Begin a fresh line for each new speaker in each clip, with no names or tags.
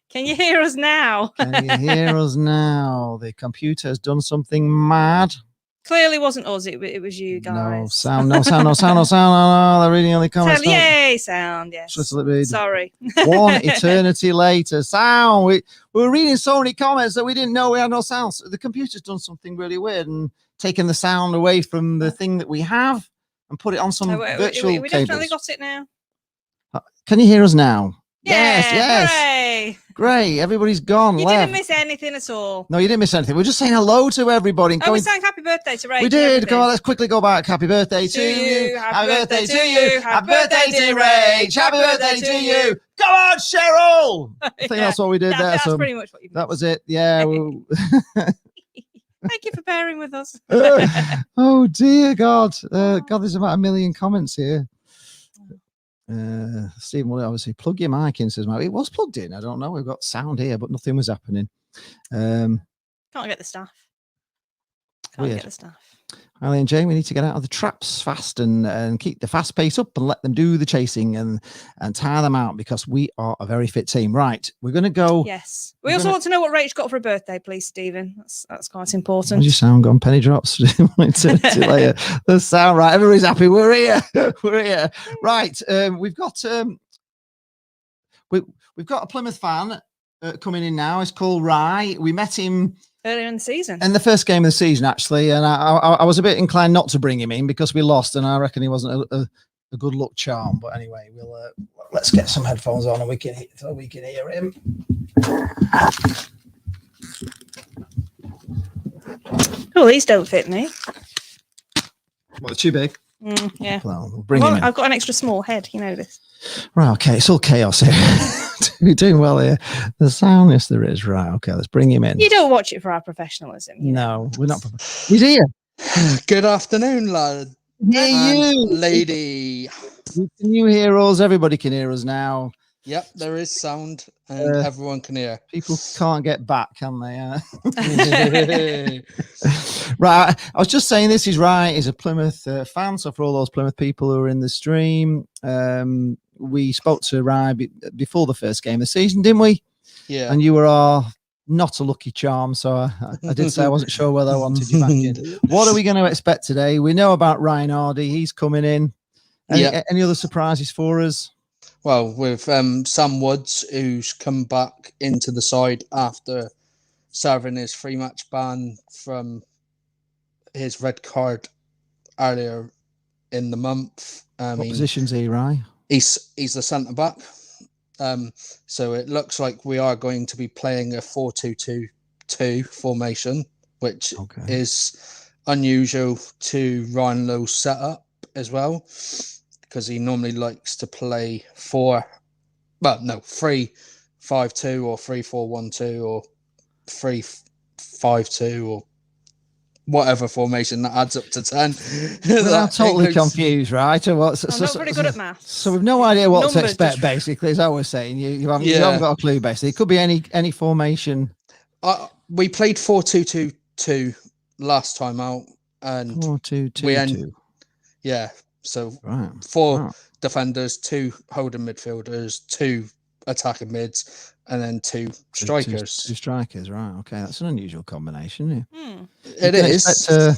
Can you hear us now?
Can you hear us now? The computer has done something mad.
Clearly wasn't us. It was you guys.
No sound, no sound, no sound, no sound. No, they're reading only comments.
Yay, sound. Yes. Sorry.
One eternity later. Sound. We were reading so many comments that we didn't know we had no sound. So the computer's done something really weird and taken the sound away from the thing that we have and put it on some virtual
we
cables.
definitely got it now.
Can you hear us now?
Yeah,
yes.
Hooray.
Great. Everybody's gone.
You didn't miss anything at all.
No, you didn't miss anything. We're just saying hello to everybody.
And we sang happy birthday to Rach.
We did. Come on, let's quickly go back. Happy birthday to you. Happy birthday to you. Happy birthday to Rach. Happy birthday to you. Come on, Cheryl. I think that's what we did there.
That's pretty much what you did.
That was it. Yeah.
Thank you for bearing with us.
Oh, dear God. God, there's about 1 million comments here. Stephen will obviously plug your mic in, says Mike. It was plugged in. I don't know. We've got sound here, but nothing was happening.
Can't get the staff. Can't get the staff.
Ali and Jane, we need to get out of the traps fast and keep the fast pace up and let them do the chasing and tire them out because we are a very fit team. Right, we're going to go.
Yes. We also want to know what Rach got for her birthday, please, Stephen. That's quite important.
How's your sound gone? Penny drops. Later. The sound, right. Everybody's happy. We're here. We're here. Right. We've got a Plymouth fan coming in now. It's called Rye. We met him
earlier in the season.
In the first game of the season, actually. And I was a bit inclined not to bring him in because we lost, and I reckon he wasn't a good luck charm. But anyway, let's get some headphones on and we can hear him.
Oh, these don't fit me.
What, too big?
Yeah.
Well, we'll bring him in.
I've got an extra small head, you know this.
Right, okay, it's all chaos here. We're doing well here. The sound, yes, there is. Right, okay, let's bring him in.
You don't watch it for our professionalism.
No, we're not. He's here.
Good afternoon, lad.
You,
lady.
Can you hear us? Everybody can hear us now.
Yep, there is sound, and everyone can hear.
People can't get back, can they? Right, I was just saying this is right. He's a Plymouth fan, so for all those Plymouth people who are in the stream, we spoke to Rye before the first game of the season, didn't we?
Yeah.
And you were not a lucky charm, so I did say I wasn't sure whether I wanted you back in. What are we going to expect today? We know about Ryan Hardy. He's coming in. Any other surprises for us?
Well, with Sam Woods, who's come back into the side after serving his 3-match ban from his red card earlier in the month.
What position's he, Rye?
He's the centre back. So it looks like we are going to be playing a 4-2-2-2 formation, which is unusual to Ryan Lowe's setup as well, because he normally likes to play 3-5-2 or 3-4-1-2 or 3-5-2 or whatever formation that adds up to 10.
I'm totally confused, right?
I'm not very good at maths.
So we've no idea what to expect, basically, is that what we're saying? You haven't got a clue, basically. It could be any formation.
We played 4-2-2-2 last time out. And
4-2-2-2.
Yeah. So 4 defenders, 2 holding midfielders, 2 attacking mids, and then 2 strikers.
2 strikers, right? Okay, that's an unusual combination. Yeah.
It is.
A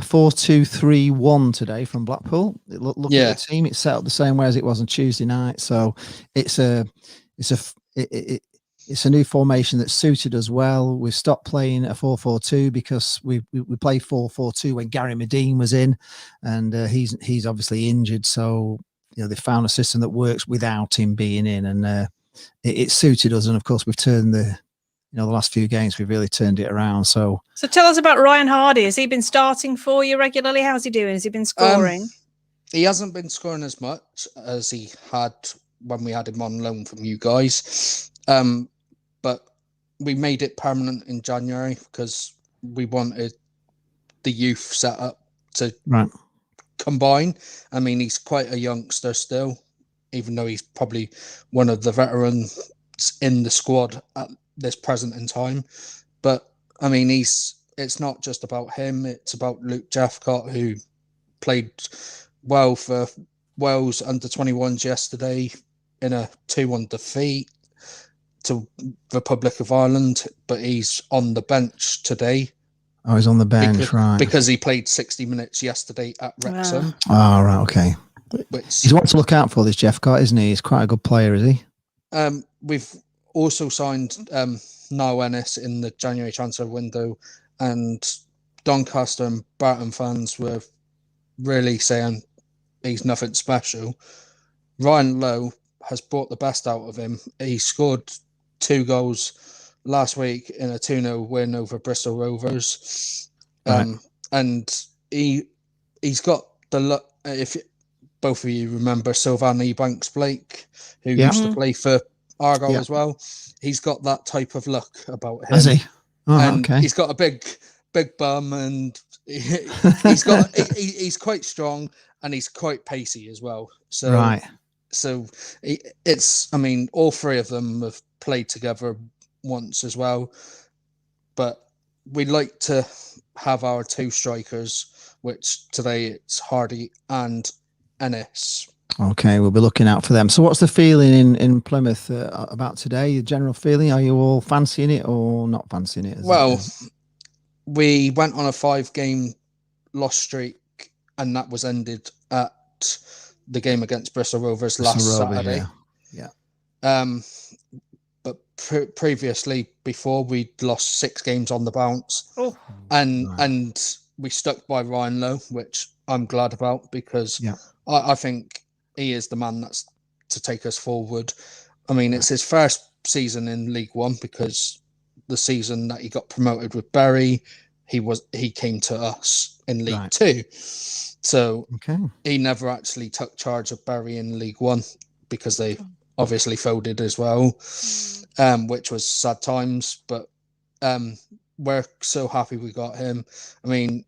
4-2-3-1 today from Blackpool. Look at the team; it's set up the same way as it was on Tuesday night. So it's a new formation that suited us well. We've stopped playing a 4-4-2 because we played 4-4-2 when Gary Medine was in, and he's obviously injured. So they found a system that works without him being in, and it suited us. And of course, we've turned the last few games, we've really turned it around. So
tell us about Ryan Hardy. Has he been starting for you regularly? How's he doing? Has he been scoring?
He hasn't been scoring as much as he had when we had him on loan from you guys. But we made it permanent in January because we wanted the youth setup to combine. I mean, he's quite a youngster still, even though he's probably one of the veterans in the squad at this present in time. But I mean, it's not just about him. It's about Luke Jeffcott, who played well for Wales under 21s yesterday in a 2-1 defeat. to Republic of Ireland, but he's on the bench today.
Oh, he's on the bench, right?
Because he played 60 minutes yesterday at Wrexham.
Oh, right, okay.
Which
He's one to look out for, this Jeff Cott, isn't he? He's quite a good player, is he?
We've also signed Niall Ennis in the January transfer window, and Doncaster and Barton fans were really saying he's nothing special. Ryan Lowe has brought the best out of him. He scored 2 goals last week in a 2-0 win over Bristol Rovers.
Right.
And he's got the look. If both of you remember Sylvan Ebanks-Blake, who used to play for Argyle as well, he's got that type of look about him.
Has he? Oh,
And
okay.
he's got a big bum, and he's quite strong, and he's quite pacey as well. So
Right.
So it's, I mean, all 3 of them have played together once as well, but we like to have our 2 strikers, which today it's Hardy and Ennis.
Okay, we'll be looking out for them. So what's the feeling in Plymouth about today? The general feeling? Are you all fancying it or not fancying it?
We went on a 5-game loss streak, and that was ended at the game against Bristol Rovers last Saturday.
Yeah.
But previously, before, we'd lost 6 games on the bounce. And we stuck by Ryan Lowe, which I'm glad about, because I think he is the man that's to take us forward. I mean, it's his first season in League One, because the season that he got promoted with Bury, he came to us in League Two. So he never actually took charge of Bury in League One, because they obviously folded as well, which was sad times. But we're so happy we got him. I mean,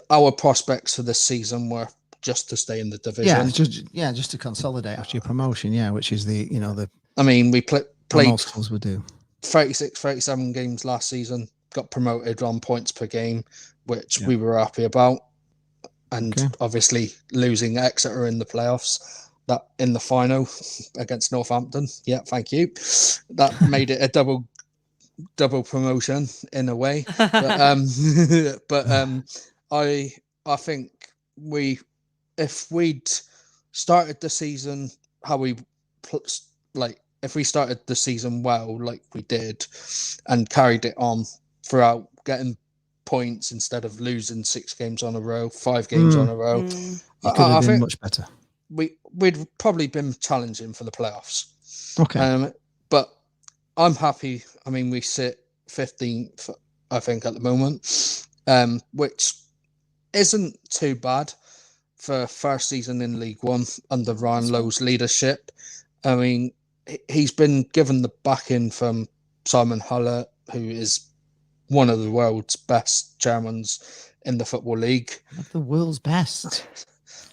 our prospects for this season were just to stay in the division.
Just to consolidate after your promotion. Yeah, which is the
I mean, we played
most schools would do
36, 37 games last season. Got promoted on points per game, which we were happy about. And obviously losing Exeter in the playoffs, that in the final against Northampton. Yeah, thank you. That made it a double promotion in a way. But I think if we'd started the season if we started the season well, like we did, and carried it on throughout, getting points instead of losing 6 games on a row, 5 games on a row,
I think much better.
We'd probably been challenging for the playoffs. But I'm happy. I mean, we sit 15th, I think, at the moment, which isn't too bad for first season in League One under Ryan Lowe's leadership. I mean, he's been given the backing from Simon Hullett, who is one of the world's best chairmen in the Football League.
The world's best.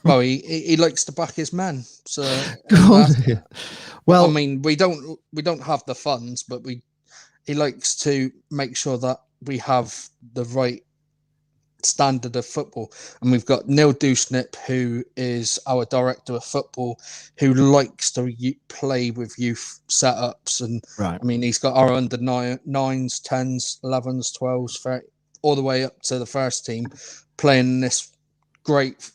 Well, he likes to back his men. So,
well,
I mean, we don't have the funds, but he likes to make sure that we have the right standard of football. And we've got Neil Dewsnip, who is our director of football, who likes to play with youth setups. And I mean, he's got our under 9s, 10s, 11s, 12s, all the way up to the first team, playing this great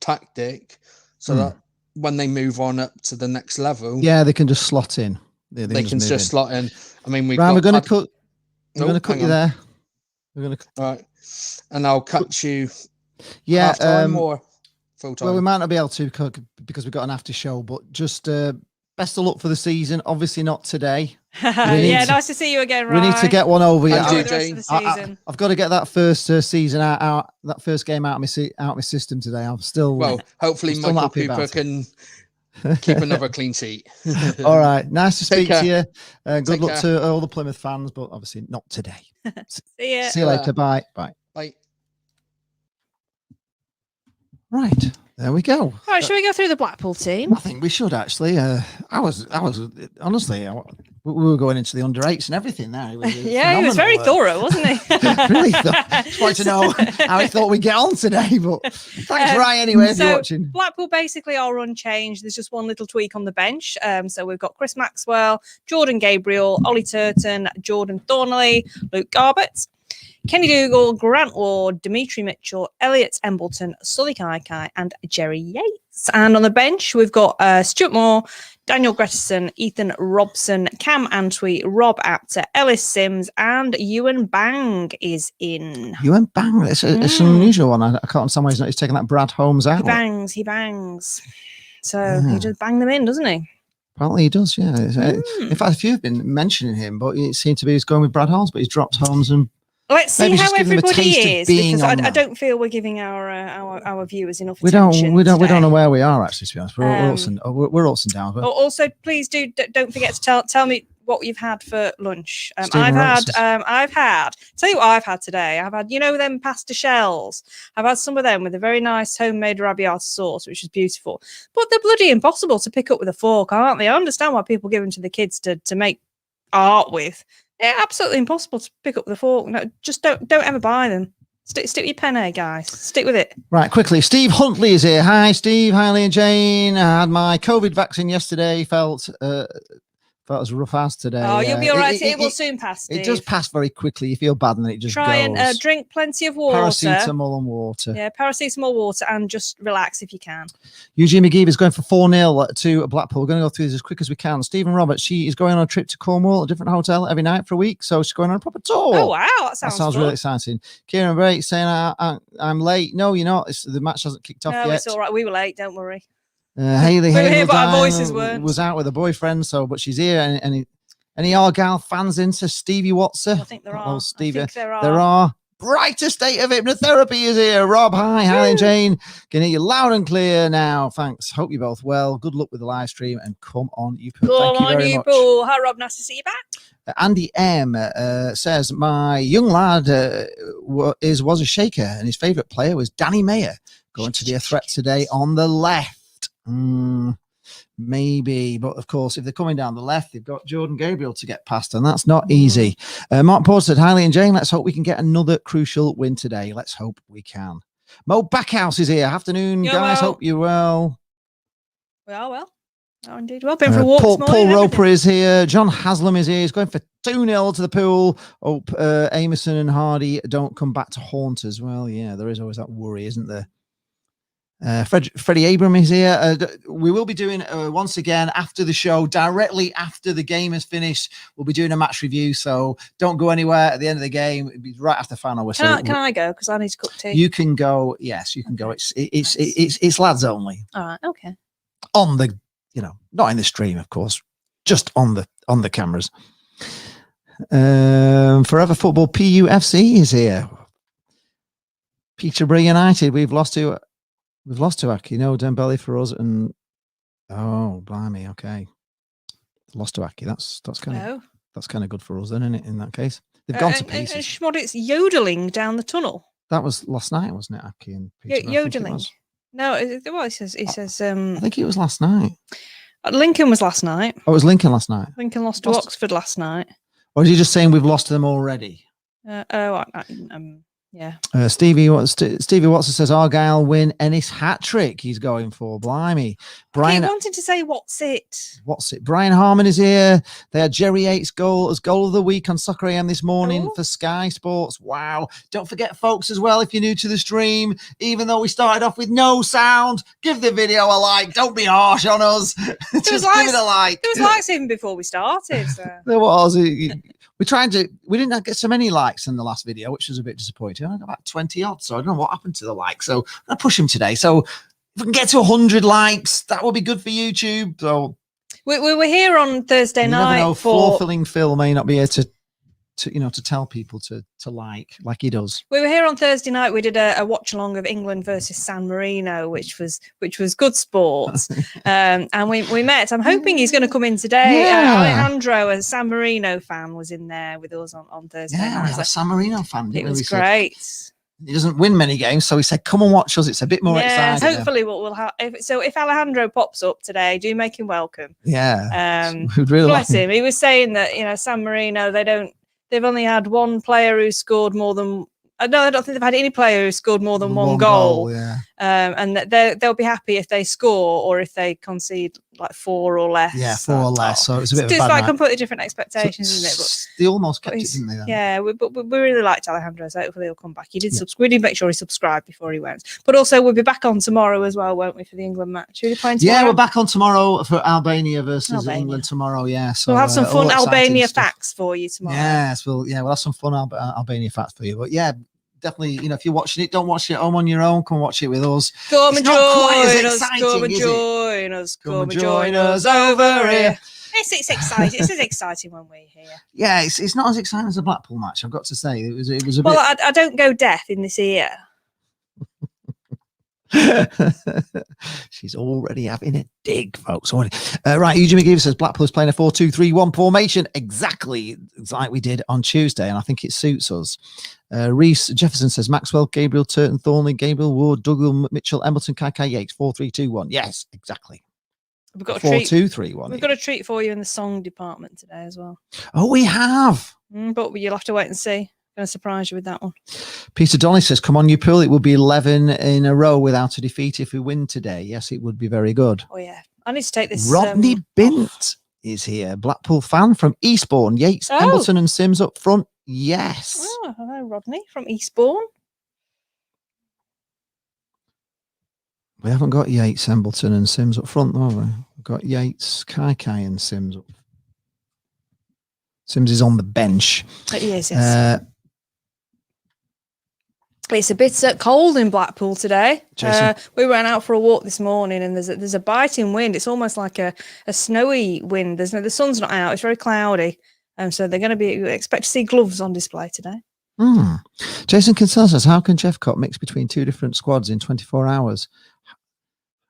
tactic, so that when they move on up to the next level,
they can just slot in.
They can just slot in. I mean, we're
going to cut you there. We're going to.
All right. And I'll catch you.
Yeah.
Or full time.
Well, we might not be able to because we've got an after show, but just best of luck for the season. Obviously not today.
Nice to see you again, Ryan.
We need to get one over.
I've
got to get that first season out, that first game out of my system today. I'm still.
Well, hopefully Michael Cooper can keep another clean sheet.
All right. Nice to speak to you. Good luck
care.
to all the Plymouth fans, but obviously not today.
See ya.
See you later. Bye.
Bye.
Right. There we go.
All right, shall we go through the Blackpool team?
I think we should actually. I was honestly, We were going into the under-8s and everything there. It was
Yeah, he was very thorough, wasn't he?
Really just wanted to know how he thought we'd get on today. But thanks, Ryan, anyway, if you're watching.
Blackpool basically are unchanged. There's just one little tweak on the bench. So we've got Chris Maxwell, Jordan Gabriel, Ollie Turton, Jordan Thornley, Luke Garbett, Kenny Dougal, Grant Ward, Dimitri Mitchell, Elliot Embleton, Sully Kaikai, and Jerry Yates. And on the bench, we've got Stuart Moore, Daniel Gretterson, Ethan Robson, Cam Antwi, Rob Apter, Ellis Sims, and Ewan Bang is in. Ewan
Bang, it's an unusual one. I can't understand why he's taking that Brad Holmes out.
He bangs. So he just bang them in, doesn't he?
Apparently he does, yeah. In fact, a few have been mentioning him, but it seemed to be he's going with Brad Holmes, but he's dropped Holmes and
let's see how everybody is, because I don't feel we're giving our viewers enough attention.
We don't know where we are, actually, to be honest. We're ups and downs. But...
Also, please don't forget to tell me what you've had for lunch. I've had tell you what I've had today. I've had, them pasta shells. I've had some of them with a very nice homemade arrabbiata sauce, which is beautiful. But they're bloody impossible to pick up with a fork, aren't they? I understand why people give them to the kids to make art with. Yeah, absolutely impossible to pick up the fork. No, just don't ever buy them. Stick with your penne, guys. Stick with it.
Right, quickly. Steve Huntley is here. Hi, Steve. Hi, Lee and Jane. I had my COVID vaccine yesterday. Felt as rough as today.
Oh, you'll be all right. It will soon pass, Steve.
It does pass very quickly. You feel bad and then it just
Try
goes.
And drink plenty of water.
Paracetamol and water.
Yeah, paracetamol, water, and just relax if you can.
Eugene McGee is going for 4-0 to Blackpool. We're going to go through this as quick as we can. Stephen Roberts, she is going on a trip to Cornwall, a different hotel every night for a week. So she's going on a proper tour.
Oh, wow. That sounds
really exciting. Kieran Bray saying, I'm late. No, you're not. The match hasn't kicked off yet.
No, it's all right. We were late. Don't worry.
Haley
was
out with a boyfriend, but she's here. And any Argyle fans into Stevie Watson?
I think there are.
There are. Brighter State of Hypnotherapy is here. Rob, hi. Hi, Jane. Can hear you loud and clear now. Thanks. Hope you're both well. Good luck with the live stream and come on, you poo. Thank you very much.
Hi, Rob. Nice to see you back.
Andy M says, my young lad was a shaker and his favourite player was Danny Mayer. Going to be a threat today on the left. Maybe, but of course, if they're coming down the left, they've got Jordan Gabriel to get past, and that's not easy. Mark Porter said, hi, Lee and Jane. Let's hope we can get another crucial win today. Let's hope we can. Mo Backhouse is here. Afternoon, guys. Hope you're well.
We are well. Oh, indeed. Well, been for a walk this morning.
Paul Roper is here. John Haslam is here. He's going for 2-0 to the Pool. Hope Amerson and Hardy don't come back to haunt us. Well, yeah, there is always that worry, isn't there? Freddie Abram is here. We will be doing once again after the show, directly after the game is finished. We'll be doing a match review, so don't go anywhere at the end of the game. It'll be right after final whistle.
Can I go? Because I need to cook tea.
You can go. Yes, you can go. It's lads only.
All right. Okay.
On the, not in the stream, of course, just on the cameras. Forever Football PUFC is here. Peterborough United. We've lost to Aki. No Dembele for us, and blimey, okay. Lost to Aki. That's kind of good for us, then, isn't it? In that case, they've gone to pieces.
And Schmodic's yodeling down the tunnel.
That was last night, wasn't it? Aki and Peterborough,
yodeling. No, he says. I
think it was last night.
Lincoln was last night.
Oh, it was Lincoln last night.
Lincoln lost to Oxford last night.
Or is he just saying we've lost to them already?
Yeah.
Stevie Watson says Argyle win. Ennis hat trick he's going for. Blimey.
Brian wanted to say what's it?
Brian Harmon is here. They had Jerry Yates' goal as goal of the week on Soccer AM this morning for Sky Sports. Wow. Don't forget, folks, as well, if you're new to the stream, even though we started off with no sound, give the video a like. Don't be harsh on us. Just give it a like.
There was likes even before we started. So.
There was. We didn't get so many likes in the last video, which was a bit disappointing. I got about 20 odd, so I don't know what happened to the likes. So I'm going to push him today. So if we can get to 100 likes, that will be good for YouTube. So
we were here on Thursday night.
Never know, floor-filling Phil may not be here to tell people to like he does.
We were here on Thursday night. We did a watch along of England versus San Marino, which was good sport. And we met. I'm hoping he's going to come in today.
Yeah.
Alejandro, a San Marino fan, was in there with us on Thursday night.
A San Marino fan.
It was great.
He doesn't win many games, so he said, "Come and watch us. It's a bit more exciting."
Hopefully, what we'll have. If Alejandro pops up today, do make him welcome.
Yeah, we'd really
bless
like
him. He was saying that San Marino, they've only had one player who scored more than. No, I don't think they've had any player who scored more than one goal.
Yeah.
And they'll be happy if they score or if they concede like 4 or less.
Yeah, 4 or less. So it's a bit of a
It's
bad
like
night.
completely different expectations, isn't it? But
they almost kept it, didn't they? Then?
Yeah, but we really liked Alejandro, so hopefully he'll come back. He did we did make sure he subscribed before he went. But also we'll be back on tomorrow as well, won't we, for the England match? Who are you playing tomorrow?
Yeah, we're back on tomorrow for Albania versus England tomorrow. Yeah, so
we'll have some fun Albania facts for you tomorrow.
Yes, we'll have some fun Albania facts for you. But yeah, definitely, if you're watching it, don't watch it at home on your own. Come watch it with us.
Come and join us.
Come and join us over here.
It's exciting. This is exciting when we're here.
Yeah, it's not as exciting as the Blackpool match, I've got to say. It was a bit.
Well, I don't go deaf in this ear.
She's already having a dig, folks. Right, Eugene McGee says Blackpool is playing a 4-2-3-1 formation, exactly like we did on Tuesday, and I think it suits us. Reese Jefferson says Maxwell, Gabriel, Turton, Thornley, Gabriel, Ward, Dougal, Mitchell, Embleton, Kai Yates, 4-3-2-1. Yes, exactly.
We've got
4-2-3-1.
We've got a treat for you in the song department today as well.
Oh, we have.
But you'll have to wait and see. Going to surprise you with that one.
Peter Donnelly says, come on, you pool. It would be 11 in a row without a defeat if we win today. Yes, it would be very good.
Oh, yeah. I need to take this.
Rodney Bint is here. Blackpool fan from Eastbourne. Yates, Embleton and Sims up front. Yes.
Oh, hello, Rodney from Eastbourne.
We haven't got Yates, Embleton and Sims up front, though, have we? We've got Yates, Kai and Sims up. Sims is on the bench.
Yes. It's a bit cold in Blackpool today. We went out for a walk this morning, and there's a biting wind. It's almost like a snowy wind. The sun's not out. It's very cloudy, so they're going to expect to see gloves on display today.
Jason Kinsella says, how can Jeffcott mix between 2 different squads in 24 hours?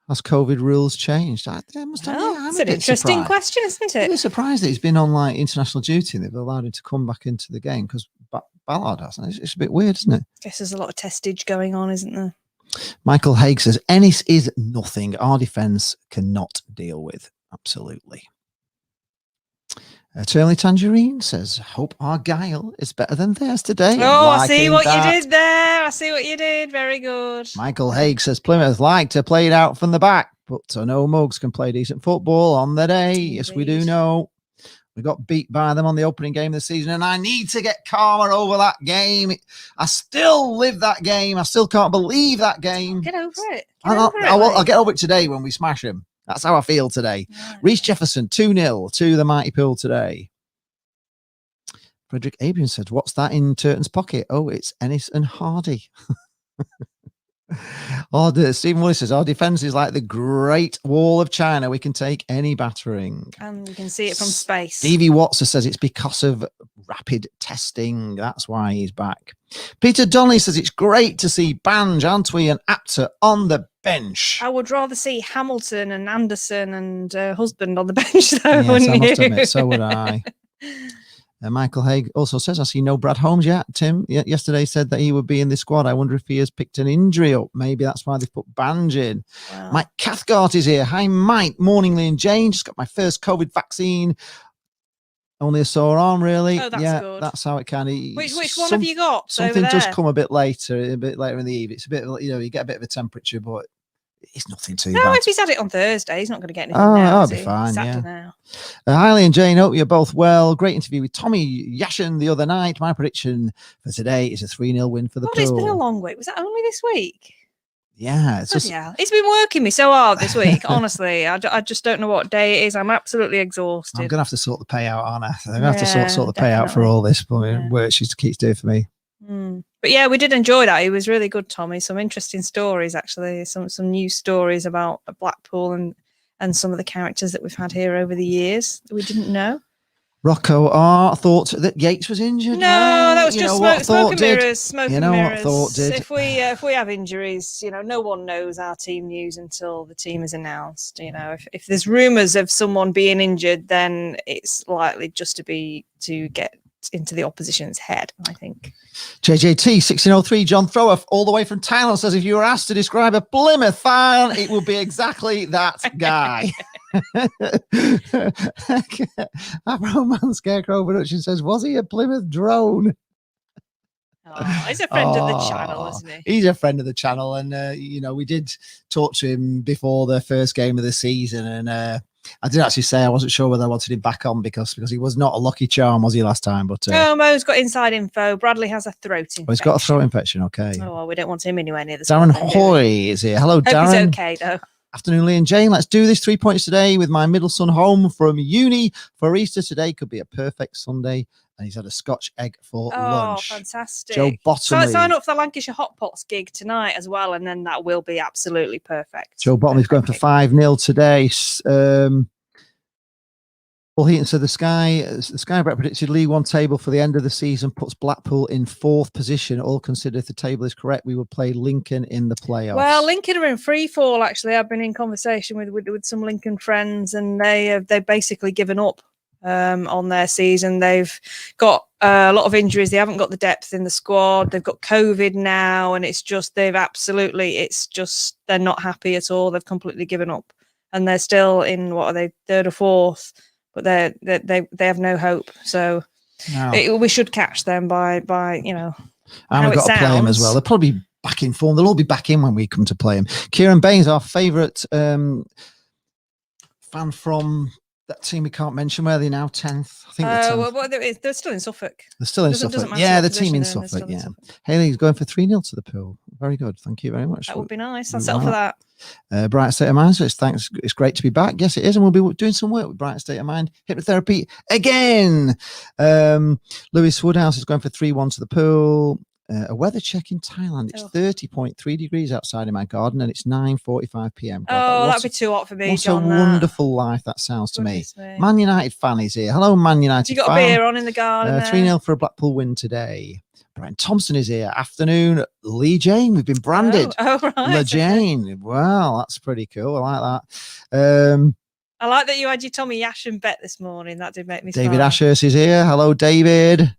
Has COVID rules changed? It's
an interesting question, isn't it?
I'm surprised that he's been on international duty and they've allowed him to come back into the game because Ballard hasn't. It's a bit weird, isn't it?
I guess there's a lot of testage going on, isn't there?
Michael Haig says, Ennis is nothing our defence cannot deal with. Absolutely. Turley Tangerine says, hope Argyle is better than theirs today.
I see what you did there. I see what you did. Very good.
Michael Haig says, Plymouth like to play it out from the back, but no mugs can play decent football on the day. Indeed. Yes, we do know. We got beat by them on the opening game of the season, and I need to get calmer over that game. I still live that game. I still can't believe that game.
Get over it.
I'll get over it today when we smash him. That's how I feel today. Right. Reece Jefferson, 2-0 to the Mighty Pool today. Frederick Abraham said, what's that in Turton's pocket? Oh, it's Ennis and Hardy. Stephen Willis says, our defence is like the Great Wall of China. We can take any battering.
And you can see it from space.
Stevie Watson says it's because of rapid testing. That's why he's back. Peter Donnelly says it's great to see Banj, Antwi and Apter on the bench.
I would rather see Hamilton and Anderson and Husband on the bench, though,
yes,
wouldn't
I must
you?
admit, so would I. Michael Haig also says, I see no Brad Holmes yet. Tim yesterday said that he would be in this squad. I wonder if he has picked an injury up. Maybe that's why they've put Banj in. Wow. Mike Cathcart is here. Hi, Mike. Morning, Lee and Jane. Just got my first COVID vaccine. Only a sore arm, really.
Oh, that's good.
That's how it kind of.
Which one have you got?
Something does come a bit later in the eve. It's a bit, you get a bit of a temperature, but it's nothing too bad.
No, if he's had it on Thursday, he's not going to get anything now.
I'll be fine. Yeah. Hi, Lee and Jane. Hope you're both well. Great interview with Tommy Yashin the other night. My prediction for today is a 3-0 win for the Pool.
It's been a long week. Was that only this week?
Yeah,
it's been working me so hard this week. Honestly, I just don't know what day it is. I'm absolutely exhausted.
I'm gonna have to sort the payout, aren't I? I'm gonna have to sort the payout for all this, but work she keeps doing for me.
But yeah, we did enjoy that. It was really good, Tommy. Some interesting stories, actually. Some new stories about Blackpool and some of the characters that we've had here over the years that we didn't know.
Rocco thought that Yates was injured.
No, that was just smoke and mirrors.
Smoke and mirrors. What Thought did.
If we have injuries, no one knows our team news until the team is announced. If there's rumours of someone being injured, then it's likely just to get into the opposition's head, I think.
JJT 1603 John Thrower all the way from Thailand says, if you were asked to describe a Plymouth fan, it would be exactly that guy. Afro-Man Scarecrow Production says, was he a Plymouth drone?
Oh, he's a friend of the channel, isn't he?
He's a friend of the channel, and you know, we did talk to him before the first game of the season, and I did actually say I wasn't sure whether I wanted him back on because he was not a lucky charm, was he, last time? But
Mo's got inside info. Bradley has a throat infection.
Oh, he's got a throat infection. Okay.
Oh, well, we don't want him anywhere near the
Darren
spot,
Hoy is here. Hello,
Hope
Darren.
he's okay though.
Afternoon, Lee and Jane. Let's do this. 3 points today with my middle son home from uni for Easter. Today could be a perfect Sunday. And he's had a Scotch egg for lunch.
Oh, fantastic.
Joe Bottomley.
So sign up for the Lancashire Hot Pots gig tonight as well, and then that will be absolutely perfect.
Joe Bottomley's going for 5-0 today. Paul Heaton said the Sky Bet predicted League One table for the end of the season puts Blackpool in 4th position. All considered, if the table is correct, we will play Lincoln in the playoffs.
Well, Lincoln are in free fall, actually. I've been in conversation with some Lincoln friends, and they've basically given up on their season. They've got a lot of injuries. They haven't got the depth in the squad. They've got COVID now, and they're not happy at all. They've completely given up, and they're still in, what are they, 3rd or 4th, but they have no hope. So we should catch them by you know.
And we've got to play them as well. They'll probably be back in form. They'll all be back in when we come to play them. Kieran Baines, our favourite fan from that team we can't mention. Where are they now? 10th, I think.
They're still in Suffolk.
They're still in Suffolk. Yeah, the team in Suffolk. Yeah, Haley's going for 3-0 to the Pool. Very good. Thank you very much.
That would be nice. I'll settle for that.
Bright State of Mind. So thanks. It's great to be back. Yes, it is, and we'll be doing some work with Bright State of Mind hypnotherapy again. Lewis Woodhouse is going for 3-1 to the Pool. A weather check in Thailand. It's 30.3 degrees outside in my garden, and it's 9:45 p.m.
God, that'd be too hot for me,
what
John.
What a wonderful life that sounds to me. Man United fan is here. Hello, Man United.
You got a beer on in the garden.
3-0 for a Blackpool win today. Brian Thompson is here. Afternoon, Lee Jane. We've been branded.
Oh right.
Lee Jane. Well, that's pretty cool. I like that.
I like that you had your Tommy Yashin bet this morning. That did make me
David
smile.
Ashurst is here. Hello, David.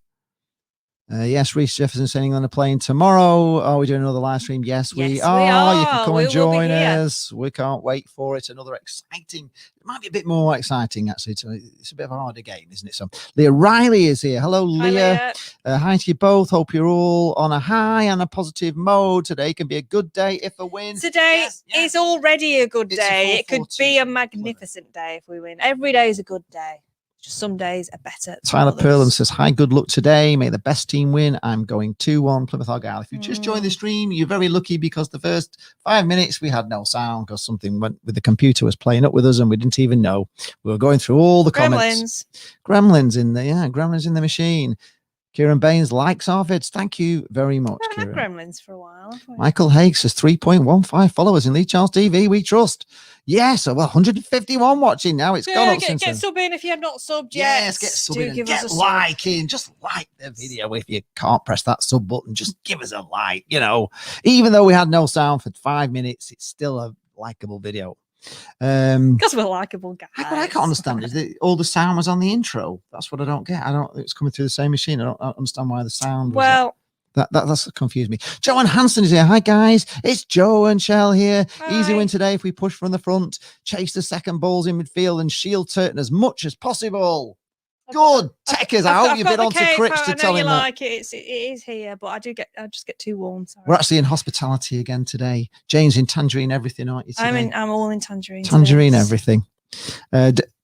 Yes, Reece Jefferson saying on the plane tomorrow. Are we doing another live stream? Yes, we are. You can come and join us. We can't wait for it. Another exciting, it might be a bit more exciting actually. It's a bit of a harder game, isn't it? So Leah Riley is here. Hello, Leah. Hi to you both. Hope you're all on a high and a positive mode. Today can be a good day if a win.
Today is already a good day. It could be a magnificent day if we win. Every day is a good day. Just some days are better.
Tyler Perlam says, hi, good luck today. May the best team win. I'm going 2-1 Plymouth Argyle. If you just joined the stream, you're very lucky because the first 5 minutes we had no sound because something went with the computer was playing up with us and we didn't even know. We were going through all the comments. Gremlins in there. Yeah, gremlins in the machine. Kieran Baines likes our vids. Thank you very much,
Kieran.
Kieran.
Gremlins for a while.
Michael Haig says 3.15 followers in Lee Charles TV. We trust. Yes, well, 151 watching now. It's gone up since
get
then.
sub in if you have not subbed yet.
Yes, get sub in and get liking. Just like the video. If you can't press that sub button, just give us a like. You know, even though we had no sound for 5 minutes, it's still a likable video.
Because we're likable guys.
What I can't understand is that all the sound was on the intro. That's what I don't get. It's coming through the same machine. I don't understand why the sound was that's confused me. Joanne Hansen is here. Hi guys, it's Joe and Shell here.
Hi.
Easy win today if we push from the front, chase the second balls in midfield and shield Turton as much as possible. Good. Techers, I hope you've been on to Crips to tell him that.
Like it is here, but I just get too warm. Sorry.
We're actually in hospitality again today. Jane's in tangerine everything, aren't you? Today?
I'm all in tangerine.
Tangerine everything.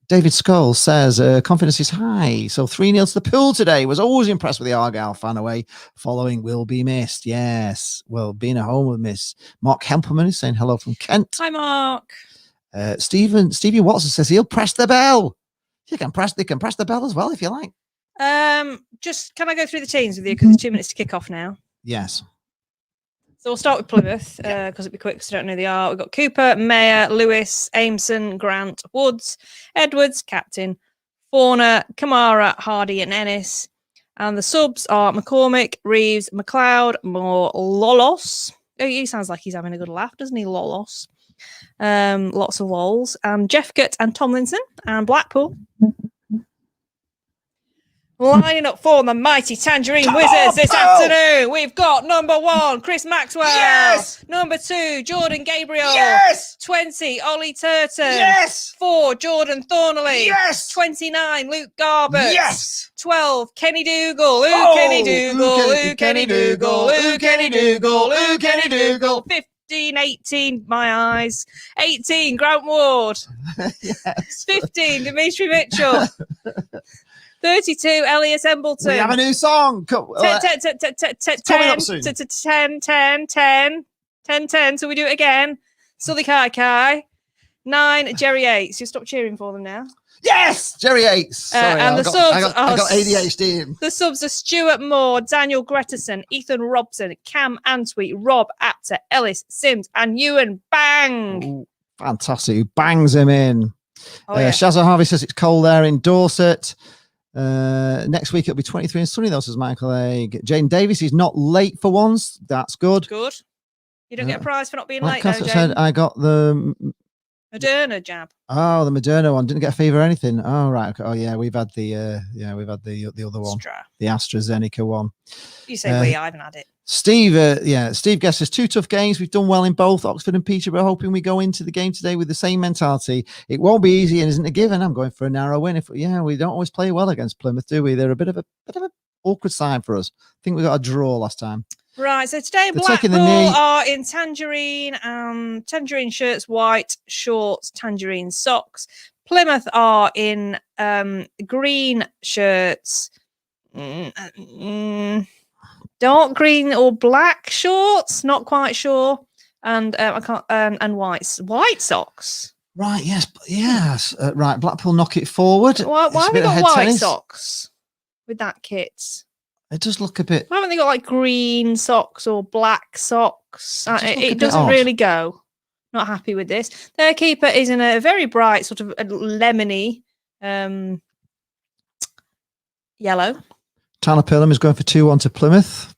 David Scholl says confidence is high. So 3-0 to the Pool today. Was always impressed with the Argyle fan away. Following will be missed. Yes. Well, being at home will miss. Mark Hempelman is saying hello from Kent.
Hi, Mark.
Stevie Watson says he'll press the bell. They can press the bell as well if you like.
Just can I go through the teams with you because it's 2 minutes to kick off now?
Yes.
So we'll start with Plymouth because it'll be quick because I don't know who they are. We've got Cooper, Mayer, Lewis, Ameson, Grant, Woods, Edwards, captain, Fauna, Kamara, Hardy, and Ennis. And the subs are McCormick, Reeves, McLeod, Moore, Lolos. Oh, he sounds like he's having a good laugh, doesn't he? Lolos. Lots of lols. And Jeffcott and Tomlinson and Blackpool. Lining up for the mighty Tangerine Wizards this afternoon. We've got number 1, Chris Maxwell.
Yes.
Number 2, Jordan Gabriel.
Yes.
20, Ollie Turton.
Yes.
4, Jordan Thornley.
Yes.
29, Luke Garbutt.
Yes.
12, Kenny Dougal. Kenny Dougal. Kenny Dougal. Kenny Dougal. Kenny Dougal. 15, 18, my eyes. 18, Grant Ward.
Yes.
15, Dimitri Mitchell. 32, Elias Embleton.
We have a new song. Coming up soon.
10. So we do it again. Sully Kai Kai. 9, Jerry Yates. You stop cheering for them now.
Yes, Jerry Yates. Sorry,
And the subs.
I got ADHD in.
The subs are Stuart Moore, Daniel Gretterson, Ethan Robson, Cam Antwi, Rob Apter, Ellis Sims, and Ewan Bang.
Ooh, fantastic. Who bangs him in.
Oh, yeah.
Shazza Harvey says it's cold there in Dorset. Next week it'll be 23 and sunny though, says Michael Egg. Jane Davis is not late for once. That's good.
Good. You don't get a prize for not being
Like
late, though,
Cassette
Jane.
said, I got the
Moderna jab.
the Moderna one. Didn't get a fever or anything. Oh right. Okay. Oh yeah, we've had the the other one,
Astra.
the AstraZeneca one.
You say we, I haven't had it.
Steve, Steve guesses 2 tough games. We've done well in both, Oxford and Peterborough. Hoping we go into the game today with the same mentality. It won't be easy and isn't a given. I'm going for a narrow win. We don't always play well against Plymouth, do we? They're a bit of a awkward side for us. I think we got a draw last time.
Right, so today
They're taking the
Blackpool
knee.
are in tangerine shirts, white shorts, tangerine socks. Plymouth are in green shirts, dark green or black shorts, not quite sure, and I can't and white socks.
Right. Yes. Right. Blackpool knock it forward.
Why
It's a
have we
bit of
got
head
white
tennis.
socks with that kit?
It does look a bit.
Why haven't they got like green socks or black socks?
Does look a
It
bit
doesn't
odd.
really go. Not happy with this. Their keeper is in a very bright sort of a lemony yellow.
Tanner Pillam is going for 2-1 to Plymouth.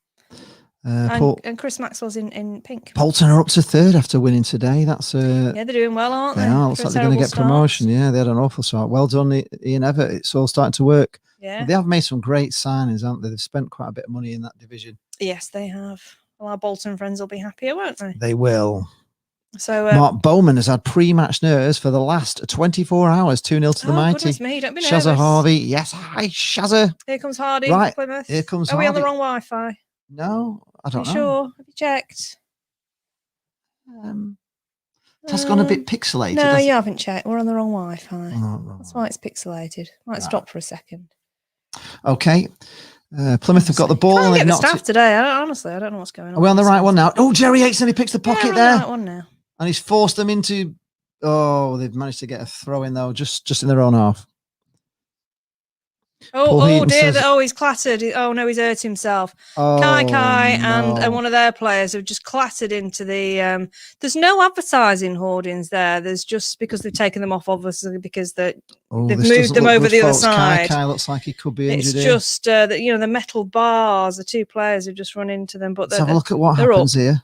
And Chris Maxwell's in pink.
Bolton are up to 3rd after winning today. That's
Yeah, they're doing well, aren't they?
they are. Looks
For a
like they're going to
terrible
get promotion.
start.
Yeah, they had an awful start. Well done, Ian Everett. It's all starting to work.
Yeah.
They have made some great signings, haven't they? They've spent quite a bit of money in that division.
Yes, they have. Well, our Bolton friends will be happier, won't they?
They will.
So
Mark Bowman has had pre-match nerves for the last 24 hours. 2-0 to the mighty.
Goodness me, don't be
Shazza
nervous.
Harvey. Yes, hi, Shazza.
Here comes Hardy.
Right,
Plymouth.
here comes
Are we on the
Hardy.
wrong Wi-Fi?
No, I
Are
don't
you
know.
sure? Have you checked?
That's gone a bit pixelated.
No,
hasn't
you
it?
haven't checked. We're on the wrong Wi-Fi.
Oh, right.
That's why it's pixelated. Might
Right.
stop for a second.
Okay. Plymouth have got the ball
Can't
and
get
they've
the
knocked
staff
it.
today. Honestly, I don't know what's going on.
Are we on the right one now? Oh, Jerry Yates, and he picks the
Yeah,
pocket
we're on
there.
the right one now.
And he's forced them into. Oh, they've managed to get a throw in though, just in their own half. Paul
Oh
Heaton
dear!
says-
He's clattered. Oh no, he's hurt himself.
Oh,
Kai
no.
and one of their players have just clattered into the. There's no advertising hoardings there. There's just because they've taken them off, obviously because they've
This
moved
doesn't
them
look
over
good,
the other
folks.
side.
Kai looks like he could be
It's
injured here.
just the metal bars. The 2 players have just run into them, but
Let's have a look at what
they're
happens here.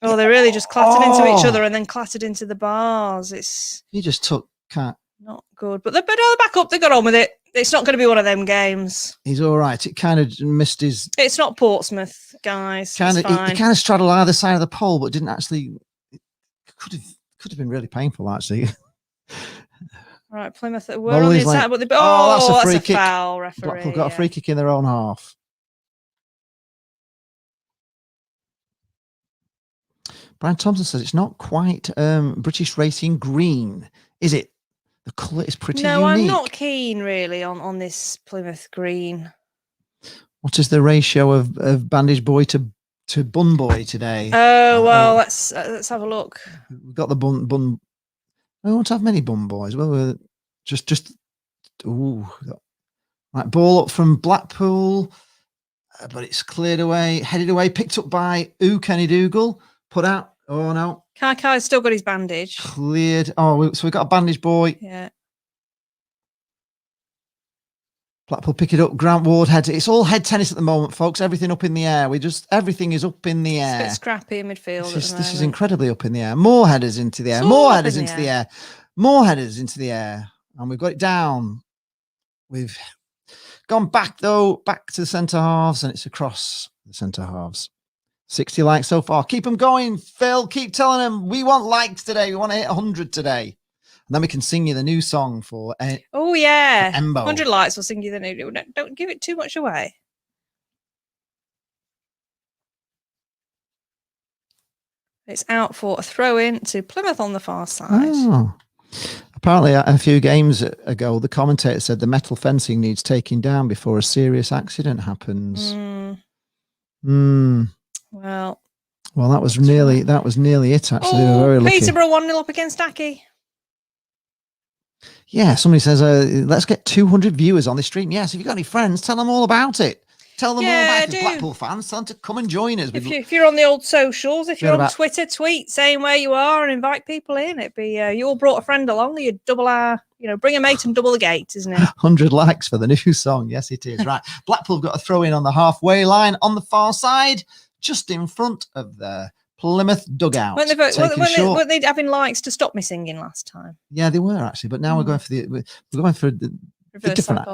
oh, they really just clattered into each
Oh.
other and then clattered into the bars. It's
He just took Kai.
not good, but they're back up. They got on with it. It's not going to be one of them games.
He's all right. It kind of missed his.
It's not Portsmouth, guys.
Kind of,
it's fine.
he kind of straddled either side of the pole, but didn't actually. It could have been really painful actually.
Right, Plymouth. We're on the
Molly's like,
attack, but
that's a free
that's a
kick.
foul, referee.
Blackpool got a
yeah.
free kick in their own half. Brian Thompson says it's not quite British Racing green, is it? The colour is pretty
No,
unique.
I'm not keen really on this Plymouth green.
What is the ratio of Bandage Boy to Bun Boy today?
Oh well, let's have a look.
We've got the bun. I won't have many Bun Boys. Well, we're just. Ooh, right. Ball up from Blackpool, but it's cleared away, headed away, picked up by Kenny Dougal. Put out. Oh no.
Kai's still got his bandage.
Cleared. Oh, so we got a Bandage Boy.
Yeah.
Blackpool pick it up. Grant Ward heads it. It's all head tennis at the moment, folks. Everything up in the air. Everything is up in the
It's a
air.
bit scrappy in midfield.
This
at
is
the moment.
incredibly up in the air. More headers into the air.
It's all
More
up
headers
in the
into the air. More headers into the air. And we've got it down. Gone back, though, back to the centre halves, and it's across the centre halves. 60 likes so far. Keep them going, Phil. Keep telling them we want likes today. We want to hit 100 today. And then we can sing you the new song for
Oh, yeah.
Embo.
100 likes will sing you the new. Don't give it too much away. It's out for a throw-in to Plymouth on the far side.
Oh. Apparently, a few games ago, the commentator said the metal fencing needs taking down before a serious accident happens.
Well,
that was nearly it. Actually, they were very lucky.
Peterborough 1-0 up against Aki.
Yeah, somebody says, let's get 200 viewers on this stream. Yes, if you've got any friends, tell them all about it. Tell them all about it. Blackpool fans, tell them to come and join us.
If you're on the old socials, if you're on Twitter, tweet saying where you are and invite people in. It'd be you all brought a friend along. You double our, bring a mate and double the gate, isn't it?
100 likes for the new song. Yes, it is. Right. Blackpool have got a throw in on the halfway line on the far side, just in front of the Plymouth dugout.
Weren't they having likes to stop me singing last time?
Yeah, they were actually, but now we're going for the
reverse
different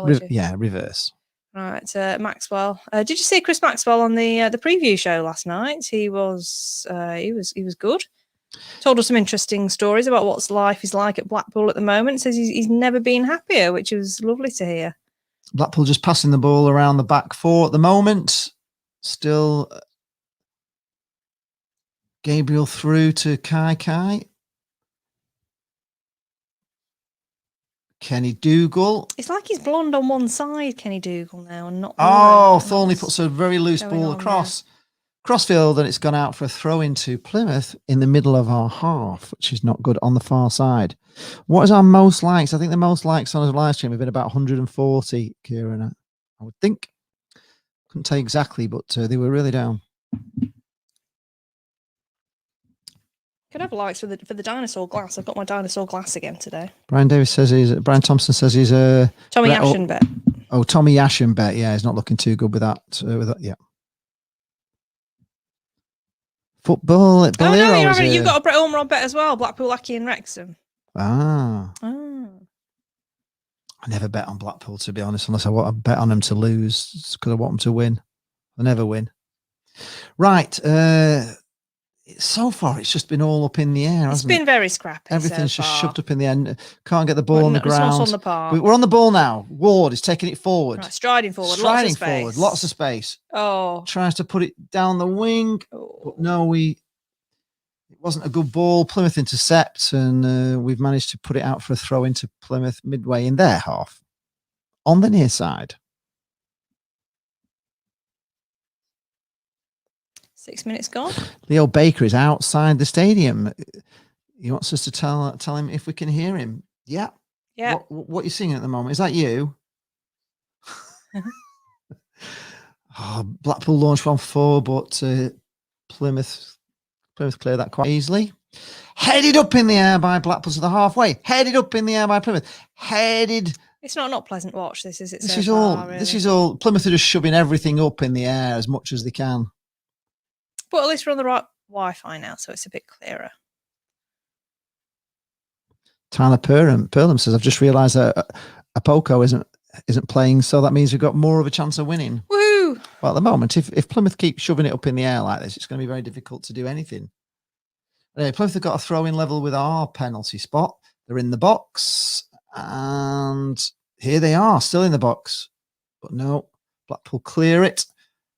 reverse.
Right, Maxwell. Did you see Chris Maxwell on the preview show last night? He was good. Told us some interesting stories about what life is like at Blackpool at the moment. Says he's never been happier, which was lovely to hear.
Blackpool just passing the ball around the back four at the moment. Still Gabriel through to Kai. Kenny Dougal.
It's like he's blonde on one side, Kenny Dougal, now, and not.
Thornley puts a very loose ball across crossfield, and it's gone out for a throw into Plymouth in the middle of our half, which is not good on the far side. What is our most likes? I think the most likes on a live stream have been about 140, Kieran. I would think. Couldn't tell you exactly, but they were really down.
Could have likes for the dinosaur glass. I've got my dinosaur glass again today.
Brian Thompson says he's a
Tommy Ashen bet.
Oh, Tommy Ashen bet. Yeah, he's not looking too good with that. Yeah. Football at Ballard.
You've got a Brett Ormerod bet as well. Blackpool, Aki and Wrexham.
I never bet on Blackpool, to be honest, unless I want to bet on them to lose because I want them to win. I never win. Right. So far, it's just been all up in the air. It's been
very scrappy.
Everything's just shoved up in the end. Can't get the ball on the ground.
On the park.
We're on the ball now. Ward is taking it forward.
Right, striding forward.
Lots of space.
Oh.
Tries to put it down the wing. But no, it wasn't a good ball. Plymouth intercept, and we've managed to put it out for a throw into Plymouth midway in their half. On the near side.
6 minutes gone.
Leo Baker is outside the stadium. He wants us to tell him if we can hear him. Yeah.
Yeah.
What are you singing at the moment? Is that you? Blackpool launched 1-4, but Plymouth cleared that quite easily. Headed up in the air by Blackpool to the halfway. Headed up in the air by Plymouth.
It's not pleasant watch. This is
This is all. Plymouth are just shoving everything up in the air as much as they can.
But at least we're on the right Wi-Fi now, so it's a bit clearer.
Tyler Perlam says, "I've just realised that Apoko isn't playing, so that means we've got more of a chance of winning."
Woo!
Well, at the moment, if Plymouth keep shoving it up in the air like this, it's going to be very difficult to do anything. Anyway, Plymouth have got a throw-in level with our penalty spot. They're in the box, and here they are, still in the box. But no, Blackpool clear it.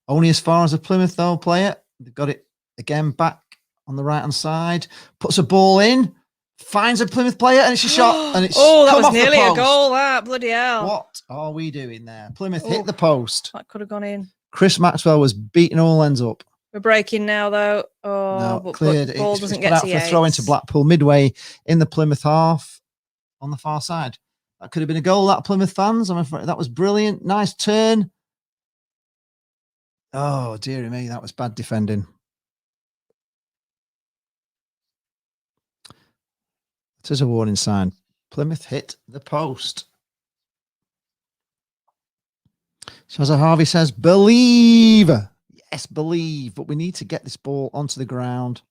Only as far as the Plymouth, though, play it. They've got it again back on the right-hand side. Puts a ball in. Finds a Plymouth player, and it's a shot. And it's
that was nearly a goal, that. Bloody hell.
What are we doing there? Plymouth hit the post.
That could have gone in.
Chris Maxwell was beating all ends up.
We're breaking now, though.
No, cleared.
Ball doesn't get to
for a throw into Blackpool midway in the Plymouth half on the far side. That could have been a goal, that Plymouth fans. I'm afraid that was brilliant. Nice turn. Oh, dearie me, that was bad defending. It is a warning sign. Plymouth hit the post. Shazza Harvey says, believe. Yes, believe. But we need to get this ball onto the ground.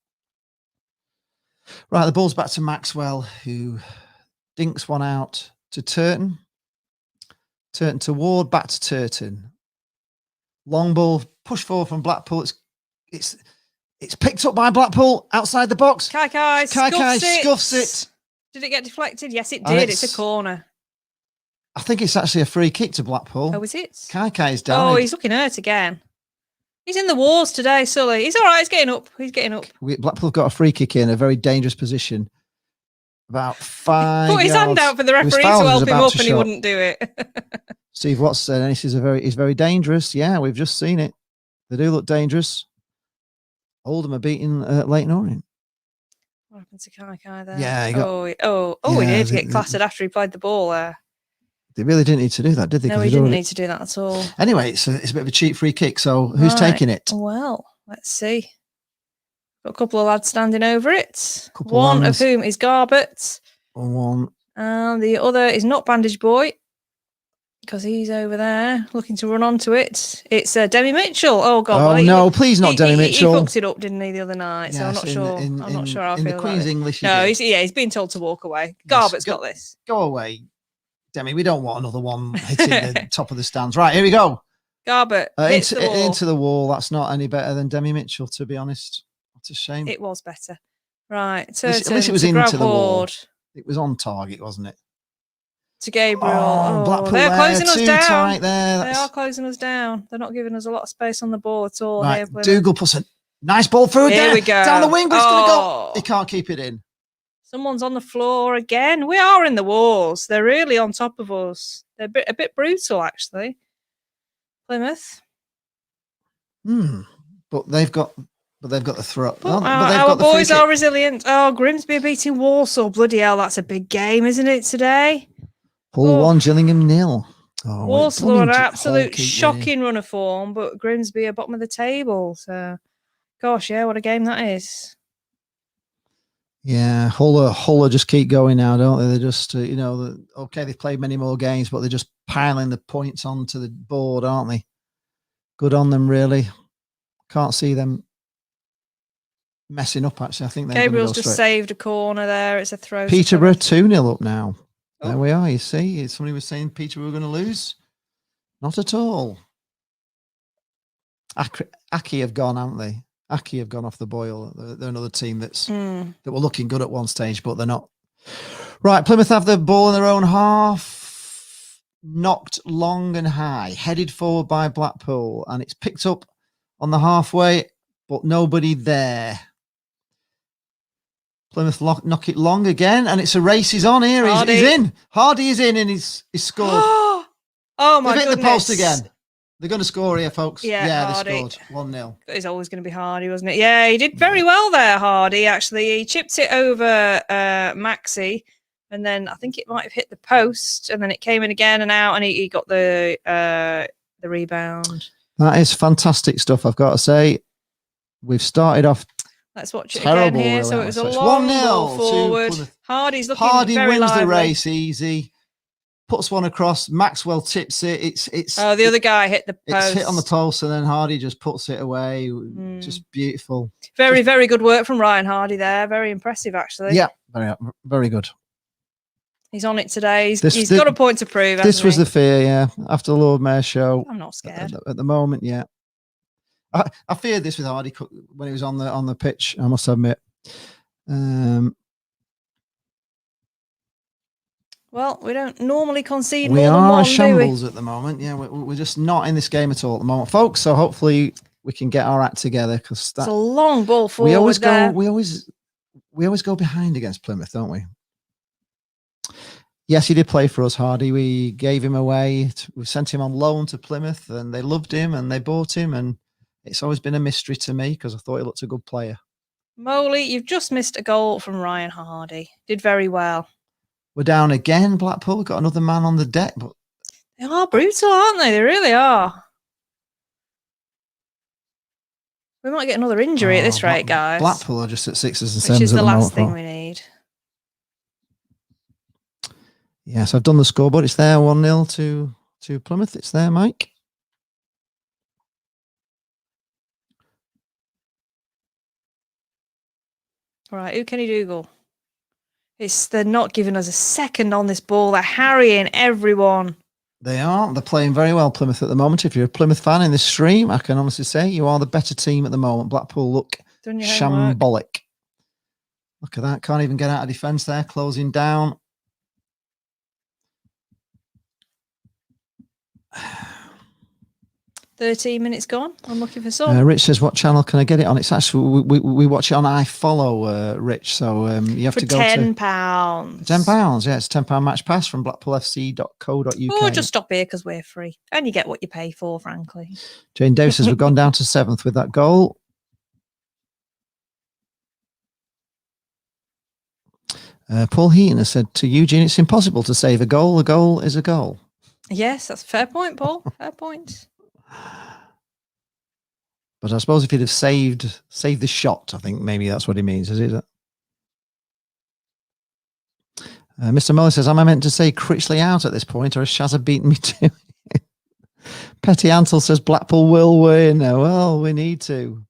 Right, the ball's back to Maxwell, who dinks one out to Turton. Turton to Ward, back to Turton. Long ball, push forward from Blackpool. It's picked up by Blackpool outside the box.
Kai
scuffs it.
Did it get deflected? Yes, it
And
did. It's a corner.
I think it's actually a free kick to Blackpool.
Oh, is it?
Kai's died.
Oh, he's looking hurt again. He's in the wars today, Sully. He's all right. He's getting up.
Blackpool got a free kick in a very dangerous position. About 5
Put his hand out for the referee to help him up, and he wouldn't do it.
Steve Watts said, and he's very dangerous. Yeah, we've just seen it. They do look dangerous. Oldham are beating Leyton Orient.
What happened to Kai there?
Yeah,
he did get clattered after he played the ball there.
They really didn't need to do that, did they?
No, he didn't need to do that at all.
Anyway, it's a bit of a cheap free kick. So who's taking it?
Well, let's see. Got a couple of lads standing over it.
Couple
One of whom is Garbett.
One.
And the other is not Bandage Boy, because he's over there looking to run onto it. It's Demi Mitchell. Oh, God.
Oh, no, please not Demi Mitchell.
He fucked it up, didn't he, the other night?
Yes,
so I'm not sure. I'm not sure how I feel
in the Queen's
about
English.
No, he's being told to walk away. Garbett's got this.
Go away, Demi. We don't want another one hitting the top of the stands. Right, here we go.
Garbett
into the wall. That's not any better than Demi Mitchell, to be honest. It's a shame.
It was better. Right.
At least it was into the wall. It was on target, wasn't it?
To Gabriel.
Blackpool
they're closing us down.
Tight there.
They are closing us down. They're not giving us a lot of space on the ball at all.
Right, Dougal puts a nice ball through
Here
there.
we go.
Down the wing, but it's going to go. He can't keep it in.
Someone's on the floor again. We are in the walls. They're really on top of us. They're a bit brutal, actually. Plymouth.
But they've got the throw.
Our boys are resilient. Oh, Grimsby are beating Walsall. Bloody hell, that's a big game, isn't it, today?
Hull 1, Gillingham 0.
Walsall are an absolute shocking run of form, but Grimsby are bottom of the table. So, gosh, yeah, what a game that is.
Yeah, Hull just keep going now, don't they? They're just, okay, they've played many more games, but they're just piling the points onto the board, aren't they? Good on them, really. Can't see them messing up, actually. I think
Gabriel's just saved a corner there. It's a throw.
Peterborough 2-0 up now. Oh. There we are, you see. Somebody was saying Peterborough were going to lose. Not at all. Aki have gone, haven't they? Aki have gone off the boil. They're another team that were looking good at one stage, but they're not. Right, Plymouth have the ball in their own half. Knocked long and high. Headed forward by Blackpool. And it's picked up on the halfway, but nobody there. Plymouth knock it long again, and it's a race. He's on here. He's in. Hardy is in, and he's scored.
Oh, my goodness.
They've hit the post again. They're going to score here, folks.
Yeah,
they scored 1-0.
It's always going to be Hardy, wasn't it? Yeah, he did very well there, Hardy, actually. He chipped it over Maxi, and then I think it might have hit the post, and then it came in again and out, and he got the rebound.
That is fantastic stuff, I've got to say. We've started off.
Let's watch it again here. So it was a long ball forward. Hardy wins
the race easy. Puts one across. Maxwell tips it. It's
the other guy hit the post.
It's hit on the post, and then Hardy just puts it away. Just beautiful.
Very good work from Ryan Hardy there. Very impressive, actually.
Yeah, very good.
He's on it today. He's got a point to prove.
This was the fear, yeah. After the Lord Mayor show,
I'm not scared
at the moment. Yeah, I feared this with Hardy when he was on the pitch. I must admit.
Well, we don't normally concede
we
more than
are
one,
shambles
do we?
at the moment. Yeah, we're just not in this game at all at the moment, folks. So hopefully we can get our act together, because
it's a long ball forward.
We always go behind against Plymouth, don't we? Yes, he did play for us, Hardy. We gave him away. We sent him on loan to Plymouth, and they loved him and they bought him. And it's always been a mystery to me, because I thought he looked a good player.
Moley, you've just missed a goal from Ryan Hardy. Did very well.
We're down again, Blackpool. We've got another man on the deck. But
they are brutal, aren't they? They really are. We might get another injury at this rate, guys.
Blackpool are just at 6s and 7s.
Which is the last thing we need.
Yes, I've done the scoreboard. It's there, 1-0 to Plymouth. It's there, Mike.
All right, who can he Dougal? They're not giving us a second on this ball. They're harrying everyone.
They are. They're playing very well, Plymouth, at the moment. If you're a Plymouth fan in this stream, I can honestly say you are the better team at the moment. Blackpool look
Done your homework.
shambolic. Look at that. Can't even get out of defence there. Closing down.
$13 minutes gone. I'm looking for some.
Rich says, what channel can I get it on? It's actually, we watch it on iFollow, Rich. So you have
For
to go
£10.
to £10. Yeah, it's £10 match pass from blackpoolfc.co.uk.
Or just stop here because we're free. And you get what you pay for, frankly.
Jane Davis says, we've gone down to 7th with that goal. Paul Heaton has said to Eugene, it's impossible to save a goal. A goal is a goal.
Yes, that's a fair point, Paul. Fair point.
But I suppose if he'd have saved the shot, I think maybe that's what he means, is it? Mr. Muller says, am I meant to say Critchley out at this point, or has Shazza beaten me to it? Petty Ansel says Blackpool will win. Well, we need to.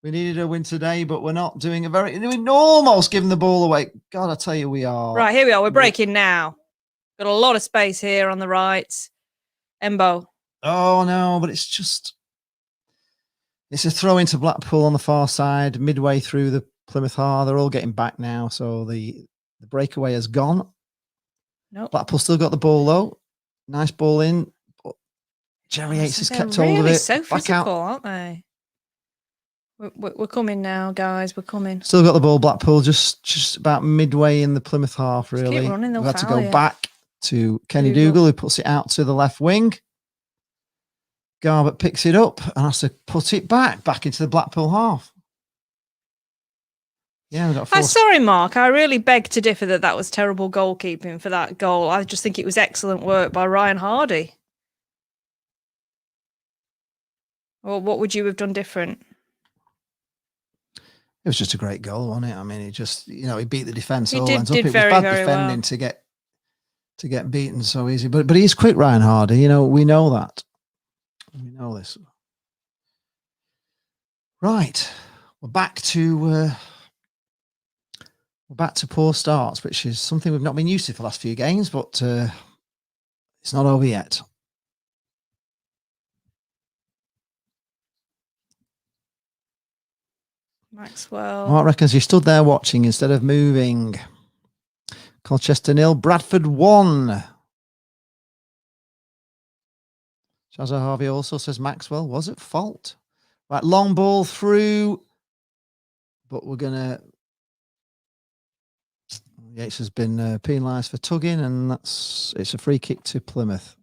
We needed a win today, but we're not doing we're almost giving the ball away. God, I tell you, we are.
Right, here we are. We're breaking now. Got a lot of space here on the right. Embo.
Oh, no, but it's a throw into Blackpool on the far side, midway through the Plymouth Argyle. They're all getting back now, so the breakaway has gone.
Nope.
Blackpool still got the ball, though. Nice ball in. But Jerry Yates has kept hold of it.
So
back
physical,
out.
aren't they? We're coming now, guys. We're coming.
Still got the ball, Blackpool, just about midway in the Plymouth half, really.
Just keep running,
We've had to go back to Kenny Dougal, who puts it out to the left wing. Garbett picks it up and has to put it back into the Blackpool half. Yeah, we've got
I'm sorry, Mark. I really beg to differ that was terrible goalkeeping for that goal. I just think it was excellent work by Ryan Hardy. Or what would you have done different?
It was just a great goal, wasn't it? I mean, he just, he beat the defence.
He
all
did
ends up. It was
very,
bad
very
defending
well.
to get beaten so easy. But he's quick, Ryan Hardy. We know that. We know this. Right. We're back to poor starts, which is something we've not been used to for the last few games, but it's not over yet.
Maxwell.
Mark reckons he stood there watching instead of moving. Colchester 0, Bradford 1. Shazza Harvey also says Maxwell was at fault. Right, long ball through, but we're gonna. Yates has been penalised for tugging, and it's a free kick to Plymouth.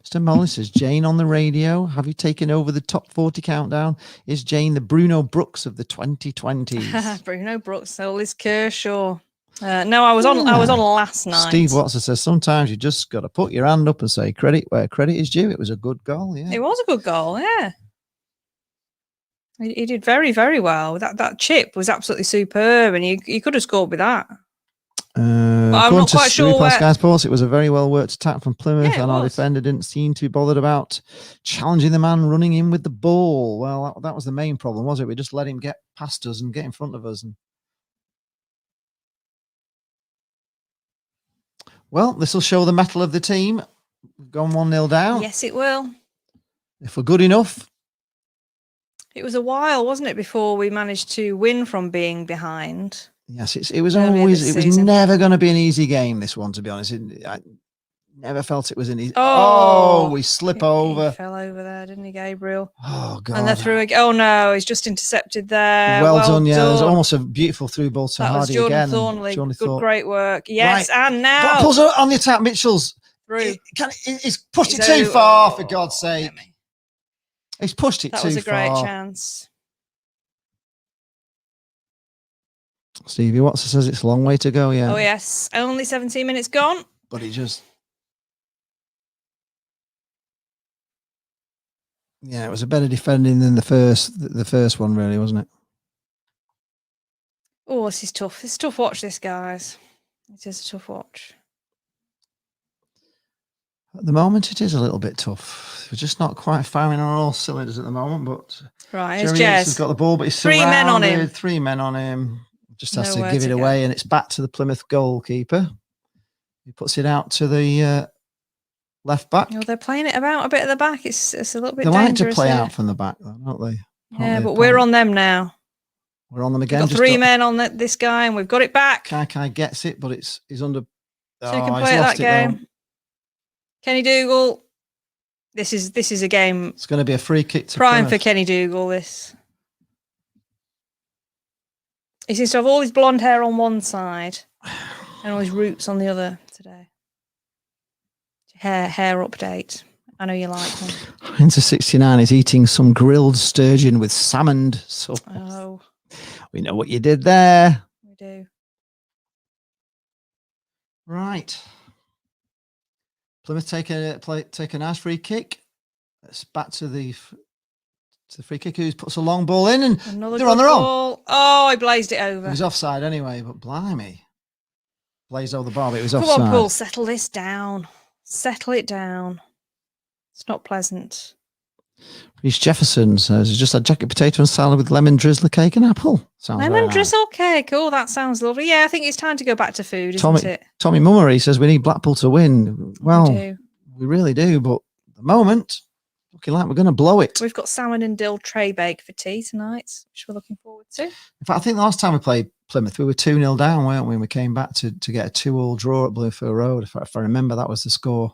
Mr. Molly says, Jane on the radio. Have you taken over the top 40 countdown? Is Jane the Bruno Brooks of the 2020s?
Bruno Brooks, Liz Kershaw. No, I was on last night.
Steve Watson says, sometimes you just got to put your hand up and say credit where credit is due. It was a good goal, yeah.
It was a good goal, yeah. He did very, very well. That chip was absolutely superb, and he could have scored with that. I'm not quite sure where.
Sky Sports, it was a very well worked attack from Plymouth,
Yeah,
and our defender didn't seem to be bothered about challenging the man running in with the ball. Well, that was the main problem, was it? We just let him get past us and get in front of us. Well, this will show the mettle of the team. We've gone 1-0 down.
Yes, it will.
If we're good enough.
It was a while, wasn't it, before we managed to win from being behind?
Yes, it was never going to be an easy game, this one, to be honest. I never felt it was an easy. Oh, we slip over.
He fell over there, didn't he, Gabriel?
Oh, God.
And they're through again. Oh, no, he's just intercepted there.
Well done, yeah. It was almost a beautiful through ball to Hardy again.
Thornley. Good, great work. Yes, right. And now.
Blackpool's on the attack. Mitchell's
through.
He's pushed it too far, for God's sake. He's pushed it too far.
That was a great chance.
Stevie Watson says it's a long way to go, yeah.
Oh, yes. Only 17 minutes gone.
But it just... Yeah, it was a better defending than the first one, really, wasn't it?
Oh, this is tough. It's a tough watch, this, guys. It is a tough watch.
At the moment, it is a little bit tough. We're just not quite firing on all cylinders at the moment, but...
Right, here's
Jerry Yates has got the ball, but he's
Three men on him.
3 men on him. Just has to give it away, and it's back to the Plymouth goalkeeper. He puts it out to the left back.
Oh, they're playing it about a bit at the back. It's a little bit
They like to
dangerous
play
here.
out from the back, though, don't they?
Yeah, but we're on them now.
We're on them
We've
again.
got 3 men on this guy, and we've got it back.
Kai gets it, but he's under.
So he can play that game. Kenny Dougal. This is a game.
It's going to be a free kick to
prime
Plymouth.
for Kenny Dougal. This. He seems to have all his blonde hair on one side and all his roots on the other today. Hair update. I know you like them.
Into 69 is eating some grilled sturgeon with salmon sauce.
Oh.
We know what you did there.
We do.
Right. Plymouth take a nice free kick. It's back to the free kicker who puts a long ball in, and they're on their own.
Oh, he blazed it over.
It was offside anyway, but blimey. Blazed over the bar, but it was offside.
Come on, Paul, settle this down. Settle it down. It's not pleasant.
Reece Jefferson says, just had jacket potato and salad with lemon drizzler cake and apple. Sounds
lemon
nice.
drizzle cake. Oh, that sounds lovely. Yeah, I think it's time to go back to food, isn't it?
Tommy Mummery says we need Blackpool to win. Well, we really do, but at the moment, looking like we're going to blow it.
We've got salmon and dill tray bake for tea tonight, which we're looking forward to.
In fact, I think the last time we played Plymouth, we were 2-0 down, weren't we? And we came back to get a 2-2 draw at Bluefield Road. If I remember, that was the score.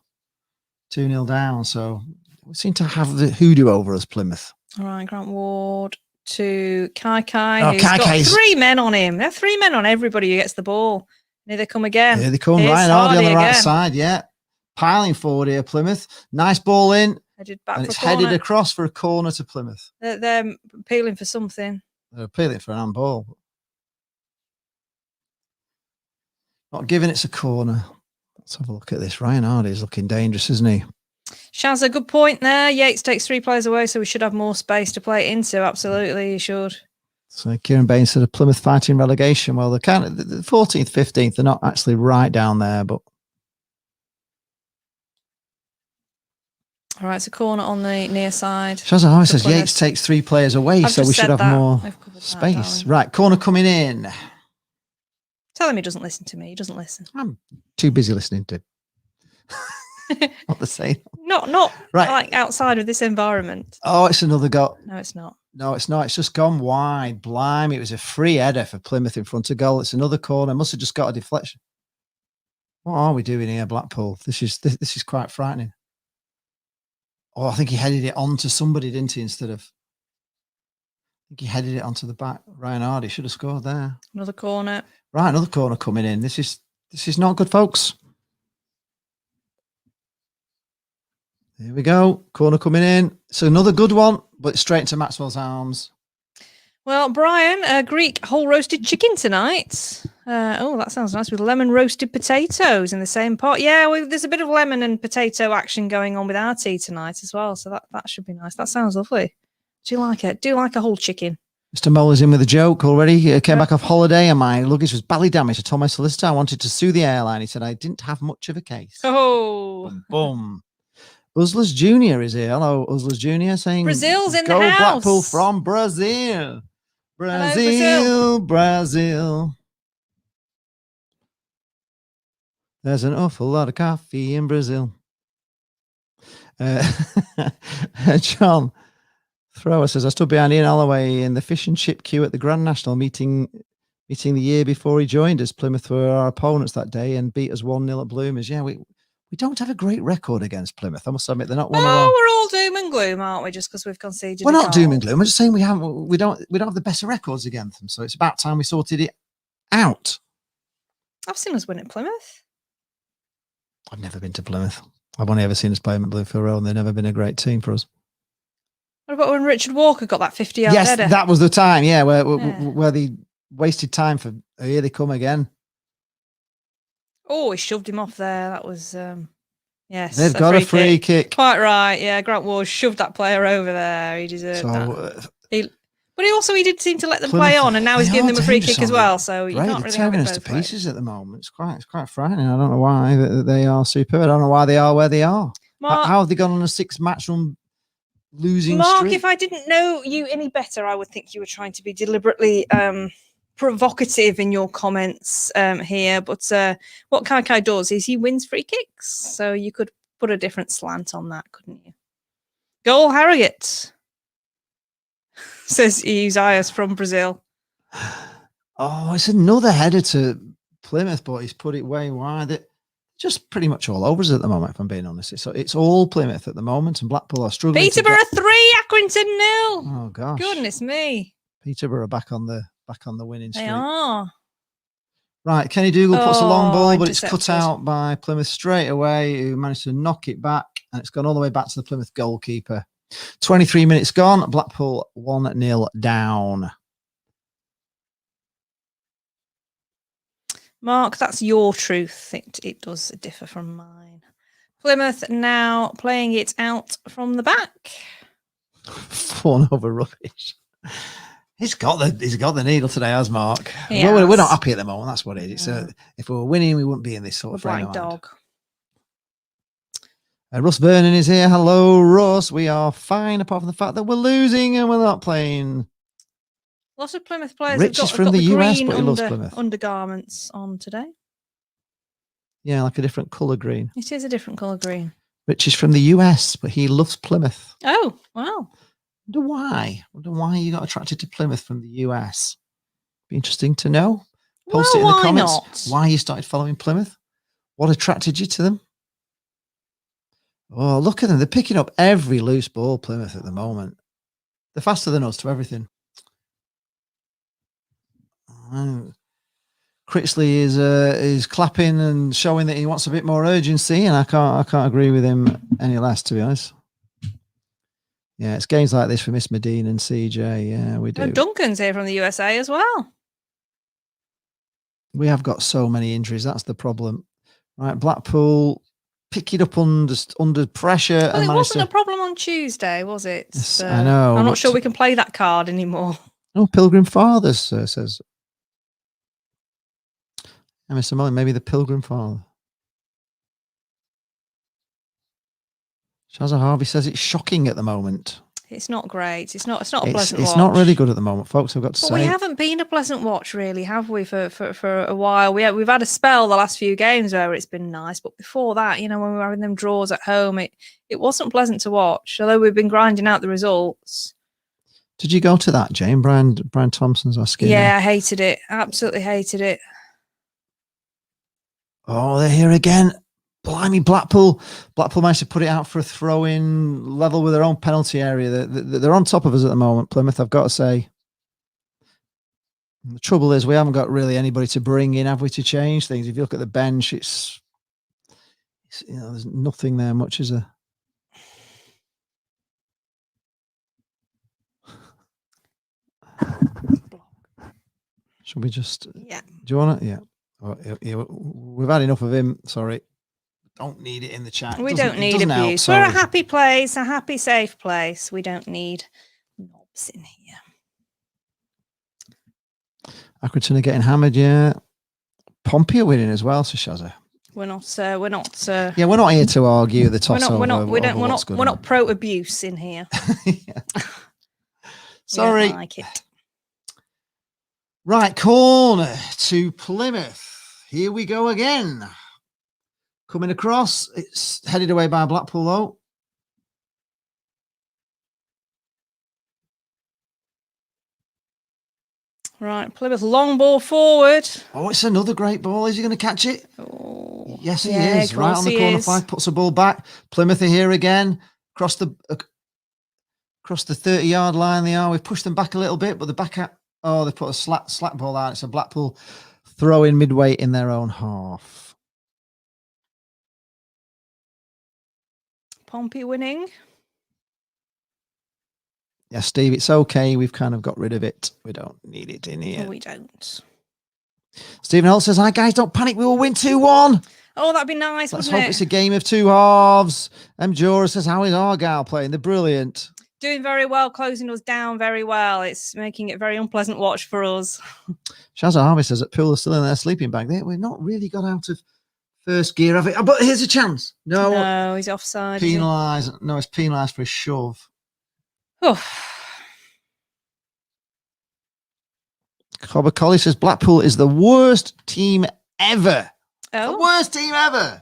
2-0 down. So we seem to have the hoodoo over us, Plymouth.
All right, Grant Ward to Kai.
Oh,
Who's got 3 men on him. There are 3 men on everybody who gets the ball. Here they come again.
Here they come. Ryan Hardy on the right side, yeah. Piling forward here, Plymouth. Nice ball in.
Headed back
and
for
it's
corner.
headed across for a corner to Plymouth.
They're appealing for something.
They're appealing for an handball. Not giving it's a corner. Let's have a look at this. Ryan Hardy's looking dangerous, isn't he?
Shaz, a good point there. Yates takes 3 players away, so we should have more space to play it into. Absolutely, you should.
So Kieran Baines said, Plymouth fighting relegation. Well, the 14th, 15th, they're not actually right down there, but.
All right, it's a corner on the near side.
Shaz always says Yates takes 3 players away, so we should have more space. Right, corner coming in.
Tell him he doesn't listen to me. He doesn't listen.
I'm too busy listening to him. Not the same.
Not right. Like outside of this environment.
Oh, it's another goal.
No, it's not.
No, it's not. It's just gone wide. Blimey, it was a free header for Plymouth in front of goal. It's another corner. Must have just got a deflection. What are we doing here, Blackpool? This is quite frightening. Oh, I think he headed it onto somebody, didn't he? Instead of, I think he headed it onto the back. Ryan Hardy should have scored there.
Another corner.
Right, another corner coming in. This is not good, folks. Here we go. Corner coming in. So another good one, but straight into Maxwell's arms.
Well, Brian, Greek whole roasted chicken tonight. Oh, that sounds nice with lemon roasted potatoes in the same pot. Yeah, there's a bit of lemon and potato action going on with our tea tonight as well. So that should be nice. That sounds lovely. Do you like it? Do you like a whole chicken?
Mr. Molar's in with a joke already. He came back off holiday and my luggage was badly damaged. I told my solicitor I wanted to sue the airline. He said I didn't have much of a case.
Oh.
Boom. Uzlas Jr. is here. Hello, Uzlas Jr. saying
Brazil's in the house.
Go Blackpool from Brazil.
Hello,
Brazil. There's an awful lot of coffee in Brazil. John Thrower says, I stood behind Ian Holloway in the fish and chip queue at the Grand National meeting the year before he joined us. Plymouth were our opponents that day and beat us 1-0 at Bloomers. Yeah, we don't have a great record against Plymouth. I must admit, they're not one of our...
we're all doom and gloom, aren't we? Just because we've conceded.
We're not doom and gloom. We're just saying we don't have the best records against them. So it's about time we sorted it out.
I've seen us win at Plymouth.
I've never been to Plymouth. I've only ever seen us play them at Bluefield Road, and they've never been a great team for us.
What about when Richard Walker got that 50-yard header?
Yes, that was the time. Yeah, where they wasted time for. Here they come again.
Oh, he shoved him off there. That was, yes.
They've got a free kick.
Quite right. Yeah, Grant Ward shoved that player over there. He deserved that. But he did seem to let them play on, and now he's giving them a free kick as well. So you can't really have it both ways.
They're tearing us to pieces at the moment. It's quite frightening. I don't know why they are superb. I don't know why they are where they are.
Mark,
how have they gone on a 6-match run losing
Mark,
streak?
if I didn't know you any better, I would think you were trying to be deliberately provocative in your comments here, but what Kai does is he wins free kicks. So you could put a different slant on that, couldn't you? Goal Harriet, says Isaias from Brazil.
Oh, it's another header to Plymouth, but he's put it way wide. It just pretty much all over us at the moment, if I'm being honest. It's all Plymouth at the moment, and Blackpool are struggling.
Peterborough 3, Accrington 0.
Oh gosh,
Goodness me!
Peterborough back on the winning streak.
They are.
Right, Kenny Dougal puts a long ball, but it's cut
intercepted.
out by Plymouth straight away, who managed to knock it back, and it's gone all the way back to the Plymouth goalkeeper. 23 minutes gone, Blackpool 1-0 down.
Mark, that's your truth. It does differ from mine. Plymouth now playing it out from the back.
Fawn over rubbish. He's got the needle today, has Mark?
He
We're
has.
not happy at the moment. That's what it is. If we were winning, we wouldn't be in this sort of frame
Black
of mind.
dog.
Russ Vernon is here. Hello, Russ. We are fine, apart from the fact that we're losing and we're not playing.
Lots of Plymouth players
Rich is
have
from
got
the
the
US,
green
but he loves Plymouth.
undergarments on today.
Yeah, like a different colour green.
It is a different colour green.
Rich is from the US, but he loves Plymouth.
Oh, wow.
Wonder why you got attracted to Plymouth from the US. Be interesting to know. Post it in the
why
comments.
not?
Why you started following Plymouth? What attracted you to them? Oh, look at them. They're picking up every loose ball, Plymouth, at the moment. They're faster than us to everything. Oh. Critchley is clapping and showing that he wants a bit more urgency, and I can't agree with him any less, to be honest. Yeah, it's games like this for Miss Medine and CJ. Yeah, we do.
And Duncan's here from the USA as well.
We have got so many injuries. That's the problem. Right, Blackpool pick it up under pressure.
Well,
and
it wasn't
to...
a problem on Tuesday, was it?
Yes, I know.
I'm not sure we can play that card anymore.
Oh, Pilgrim Fathers, says. Yeah, Mr. Mullen, maybe the Pilgrim Father. Shazza Harvey says it's shocking at the moment.
It's not great. It's not a pleasant watch.
It's not really good at the moment, folks. I've got to say.
We haven't been a pleasant watch, really, have we? For a while, we've had a spell the last few games where it's been nice, but before that, when we were having them draws at home, it wasn't pleasant to watch. Although we've been grinding out the results.
Did you go to that, Jane? Brian Thompson's asking.
Yeah, I hated it. Absolutely hated it.
Oh, they're here again. Blimey, Blackpool managed to put it out for a throw-in level with their own penalty area. They're on top of us at the moment, Plymouth, I've got to say. The trouble is we haven't got really anybody to bring in, have we, to change things? If you look at the bench, it's there's nothing there much, is there? Should we just...
Yeah.
Do you want it? Yeah. Oh, yeah. We've had enough of him. Sorry. Don't need it in the chat.
We don't need abuse.
Help,
we're a happy place, a happy, safe place. We don't need knobs in here.
Accrington are getting hammered, yeah. Pompey are winning as well, so Shazza.
We're not.
Yeah, we're not here to argue the toss over.
We're not pro abuse in here.
Yeah. Sorry.
We don't like it.
Right, corner to Plymouth. Here we go again. Coming across, it's headed away by Blackpool though.
Right, Plymouth long ball forward.
Oh, it's another great ball. Is he going to catch it?
Oh,
yes, he is. Right on the corner flag, puts the ball back. Plymouth are here again. Across the 30-yard line they are. We've pushed them back a little bit, but the back at... Oh, they put a slack ball out. It's a Blackpool throw in midway in their own half.
Pompey winning.
Yeah, Steve, it's okay. We've kind of got rid of it. We don't need it in here.
No, we don't.
Stephen Holt says, hi, guys, don't panic. We will win 2-1.
Oh, that'd be nice,
Let's
wouldn't
hope
it?
it's a game of two halves. Jora says, how is Argyle playing? They're brilliant.
Doing very well, closing us down very well. It's making it a very unpleasant watch for us.
Shazza Harvey says that Poole is still in their sleeping bag. We've not really got out of first gear, have it? Oh, but here's a chance.
No, he's offside.
Penalised. No, it's penalised for a shove.
Oh.
Cobber Collie says Blackpool is the worst team ever.
Oh.
The worst team ever.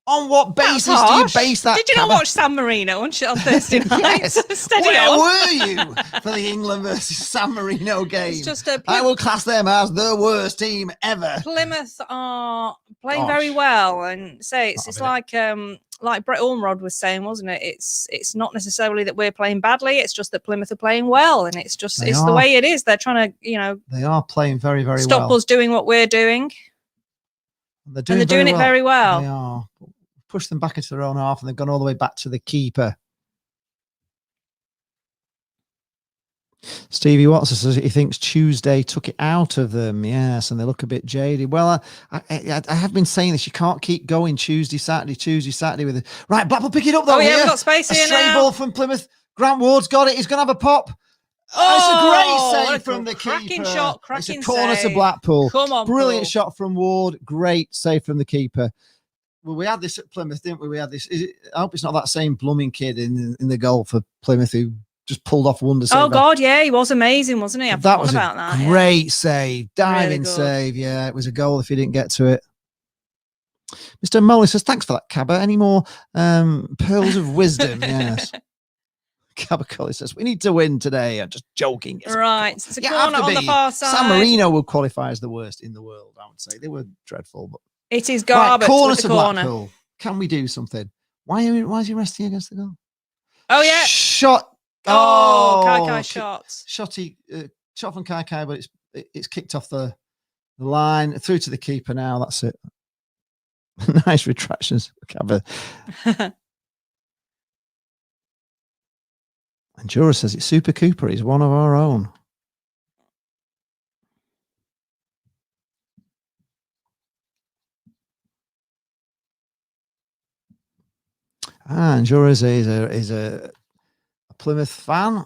On what basis do you
harsh.
base that?
Did you not
Cabba?
watch San Marino on Thursday night?
Yes.
Steady
Where
on.
were you for the England versus San Marino game?
It's just
I will class them as the worst team ever.
Plymouth are playing
Gosh.
very well, and say it's
That'll be
like Brett Ormrod was saying, wasn't it? It's not necessarily that we're playing badly; it's just that Plymouth are playing well, and it's the way it is. They're trying to,
they are playing very, very
stop
well.
us doing what we're doing,
They're
doing it very well.
They are. Push them back into their own half, and they've gone all the way back to the keeper. Stevie Watson says he thinks Tuesday took it out of them. Yes, and they look a bit jaded. Well, I have been saying this. You can't keep going Tuesday, Saturday with it. Right, Blackpool pick it up though.
Oh yeah,
here.
we've got space
A
here
stray
now.
ball from Plymouth. Grant Ward's got it. He's going to have a pop.
Oh,
it's a great
what
save from the
cracking
keeper.
shot, cracking
It's a corner
save.
to Blackpool.
Come on,
Brilliant
Paul.
shot from Ward. Great save from the keeper. Well, we had this at Plymouth, didn't we? We had this. I hope it's not that same blooming kid in the goal for Plymouth who just pulled off wonder save.
Oh God, yeah, he was amazing, wasn't he? I
That
forgot
was
about
a
that.
great save, diving
Really good.
save. Yeah, it was a goal if he didn't get to it. Mr. Molly says, thanks for that, Cabba. Any more pearls of wisdom? Yes. Cabba Colley says, we need to win today. I'm just joking.
Yeah. Right, it's a
You
corner
have to
on the
be.
far side.
San Marino will qualify as the worst in the world, I would say. They were dreadful. But
It is garbage
corner
with
to
the corner.
Blackpool. Can we do something? Why is he resting against the goal?
Oh yeah.
Shot.
Oh, Kai shots.
Shot from Kai, but it's kicked off the line through to the keeper now. That's it. Nice retractions, Cabba. And Jura says it's Super Cooper. He's one of our own. And Jura is a Plymouth fan.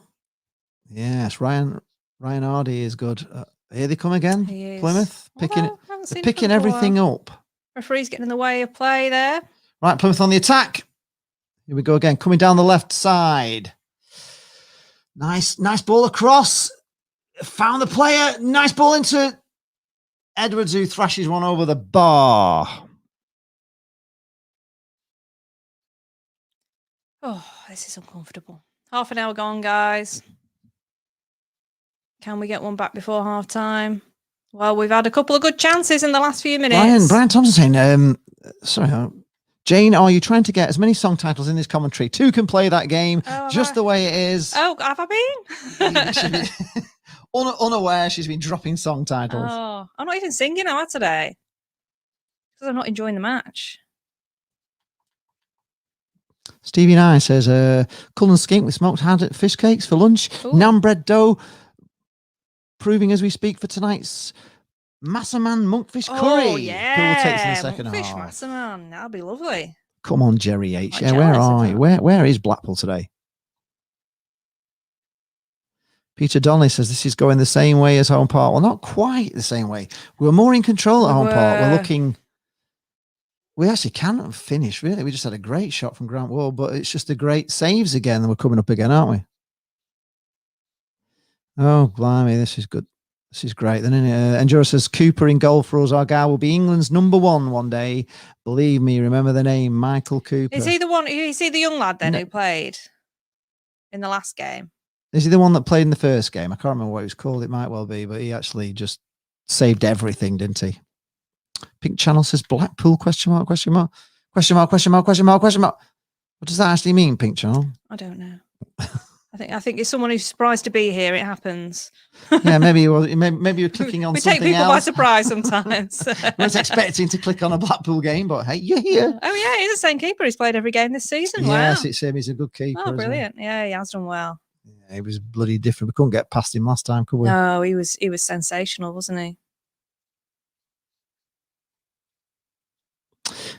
Yes, Ryan Hardy is good. Here they come again. Plymouth picking everything up.
Referee's getting in the way of play there.
Right, Plymouth on the attack. Here we go again, coming down the left side. Nice ball across. Found the player. Nice ball into Edwards, who thrashes one over the bar.
Oh, this is uncomfortable. Half an hour gone, guys. Can we get one back before half time? Well, we've had a couple of good chances in the last few minutes.
Brian Thompson saying, sorry, Jane, are you trying to get as many song titles in this commentary? Two can play that game just the way it is.
Oh, have I been?
Unaware she's been dropping song titles.
Oh, I'm not even singing, am I, today? Because I'm not enjoying the match.
Stevie Nye says, Cullen skink with smoked haddock fish cakes for lunch.
Ooh.
Naan bread dough, proving as we speak for tonight's Massaman monkfish curry.
Oh, yeah.
Who will take in the second
Fish
half.
Massaman. That'll be lovely.
Come on, Jerry H.
I'm
Yeah, where
jealous of
are you?
that.
Where is Blackpool today? Peter Donnelly says this is going the same way as home park. Well, not quite the same way. We were more in control at home park. We're looking. We actually can't finish, really. We just had a great shot from Grant Wall, but it's just the great saves again that we're coming up again, aren't we? Oh, blimey, this is good. This is great. Then Enduro says Cooper in goal for us. Argyle will be England's number one day. Believe me, remember the name, Michael Cooper.
Is he the one? Is he the young lad then
No.
who played in the last game?
Is he the one that played in the first game? I can't remember what he was called. It might well be, but he actually just saved everything, didn't he? Pink Channel says Blackpool, question mark. What does that actually mean, Pink Channel?
I don't know. I think it's someone who's surprised to be here. It happens.
Yeah, maybe you're clicking on
we
something
take people by
else.
surprise sometimes.
I was expecting to click on a Blackpool game, but hey, you're here.
Oh yeah, he's the same keeper. He's played every game this season.
Yes,
Wow.
it's him. He's a good keeper.
Oh,
isn't he?
brilliant. Yeah, he has done well.
Yeah, he was bloody different. We couldn't get past him last time, could we?
No, he was sensational, wasn't he?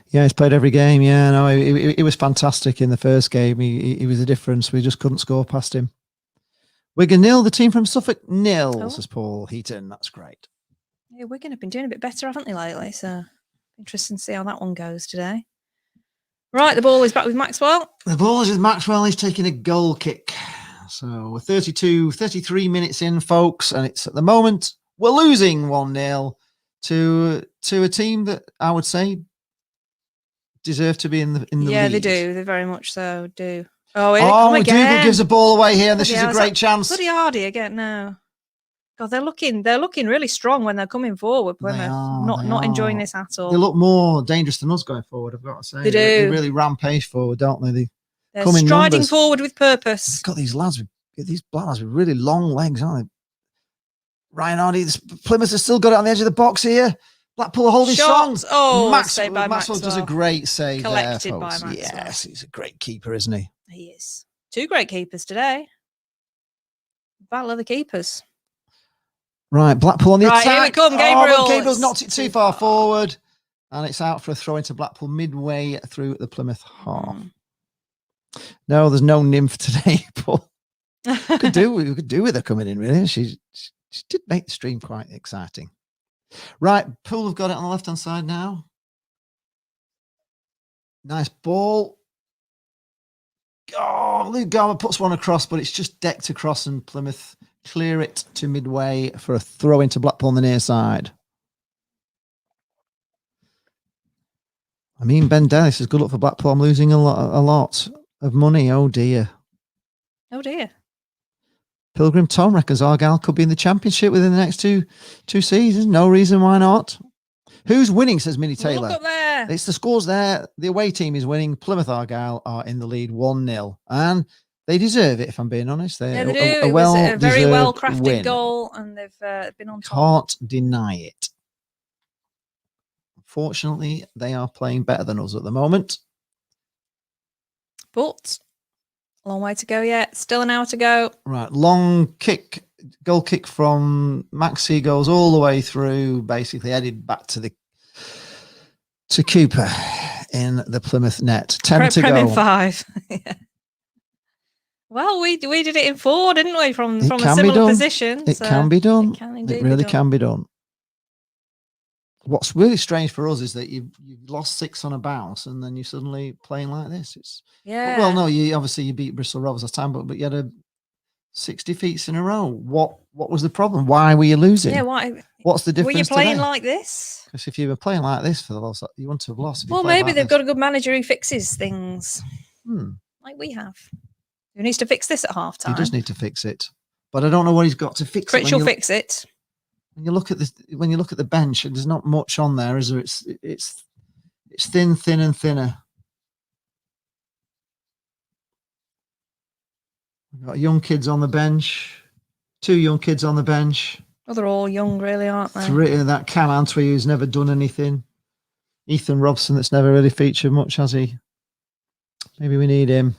Yeah, he's played every game. Yeah, no, he was fantastic in the first game. He was the difference. We just couldn't score past him. Wigan 0, the team from Suffolk 0, says Paul Heaton. That's great.
Yeah, Wigan have been doing a bit better, haven't they, lately? So interesting to see how that one goes today. Right, the ball is back with Maxwell.
The ball is with Maxwell. He's taking a goal kick. So we're 33 minutes in, folks, and it's at the moment we're losing 1-0 to a team that I would say deserve to be in the
Yeah,
league.
they do. They very much so do. Oh,
Dougal gives the ball away here. This is a great chance.
Bloody Hardy again now. God, they're looking really strong when they're coming forward. Plymouth, not enjoying this at all.
They look more dangerous than us going forward, I've got to say.
They do.
They really rampage forward, don't they?
They're striding forward with purpose.
They've got these lads with really long legs, aren't they? Ryan Hardy, Plymouth has still got it on the edge of the box here. Blackpool holding strong.
Oh,
saved by Maxwell does a great save.
Collected
there,
by Maxwell.
Yes, he's a great keeper, isn't he?
He is. 2 great keepers today. Battle of the keepers.
Right, Blackpool on the attack.
Here we come, Gabriel.
Gabriel's knocked it too far forward, and it's out for a throw into Blackpool midway through the Plymouth half. No, there's no nymph today, but we could do with her coming in, really. She did make the stream quite exciting. Right, Poole have got it on the left-hand side now. Nice ball. Oh, Luke Garber puts one across, but it's just decked across, and Plymouth clear it to midway for a throw into Blackpool on the near side. I mean, Ben Dennis is good luck for Blackpool. I'm losing a lot of money. Oh, dear.
Oh, dear.
Pilgrim Tom reckons Argyle could be in the Championship within the next two seasons. No reason why not. Who's winning, says Minnie Taylor.
Look up there.
It's the scores there. The away team is winning. Plymouth Argyle are in the lead 1-0. And they deserve it, if I'm being honest.
Yeah, they do. It was a very well-crafted goal, and they've been on top.
Can't deny it. Unfortunately, they are playing better than us at the moment.
But a long way to go yet. Still an hour to go.
Right, long kick, goal kick from Maxi goes all the way through, basically headed back to Cooper in the Plymouth net. 10 to go.
In 5. Yeah. Well, we did it in 4, didn't we? From a similar position.
It can be done.
It
really can be done. What's really strange for us is that you've lost 6 on a bounce, and then you're suddenly playing like this. Well, no, you beat Bristol Rovers last time, but you had a 6 defeats in a row. What was the problem? Why were you losing?
Yeah, why?
What's the difference?
Were you playing like this?
Because if you were playing like this for the loss, you wouldn't have lost.
Well, maybe they've got a good manager who fixes things like we have. Who needs to fix this at half time?
He does need to fix it, but I don't know what he's got to fix it.
Critch will fix it.
When you look at this, when you look at the bench, there's not much on there, is there? It's thin and thinner. We've got young kids on the bench, 2 young kids on the bench.
Well, they're all young, really, aren't they?
3, that Cam Antwi, who's never done anything. Ethan Robson, that's never really featured much, has he? Maybe we need him.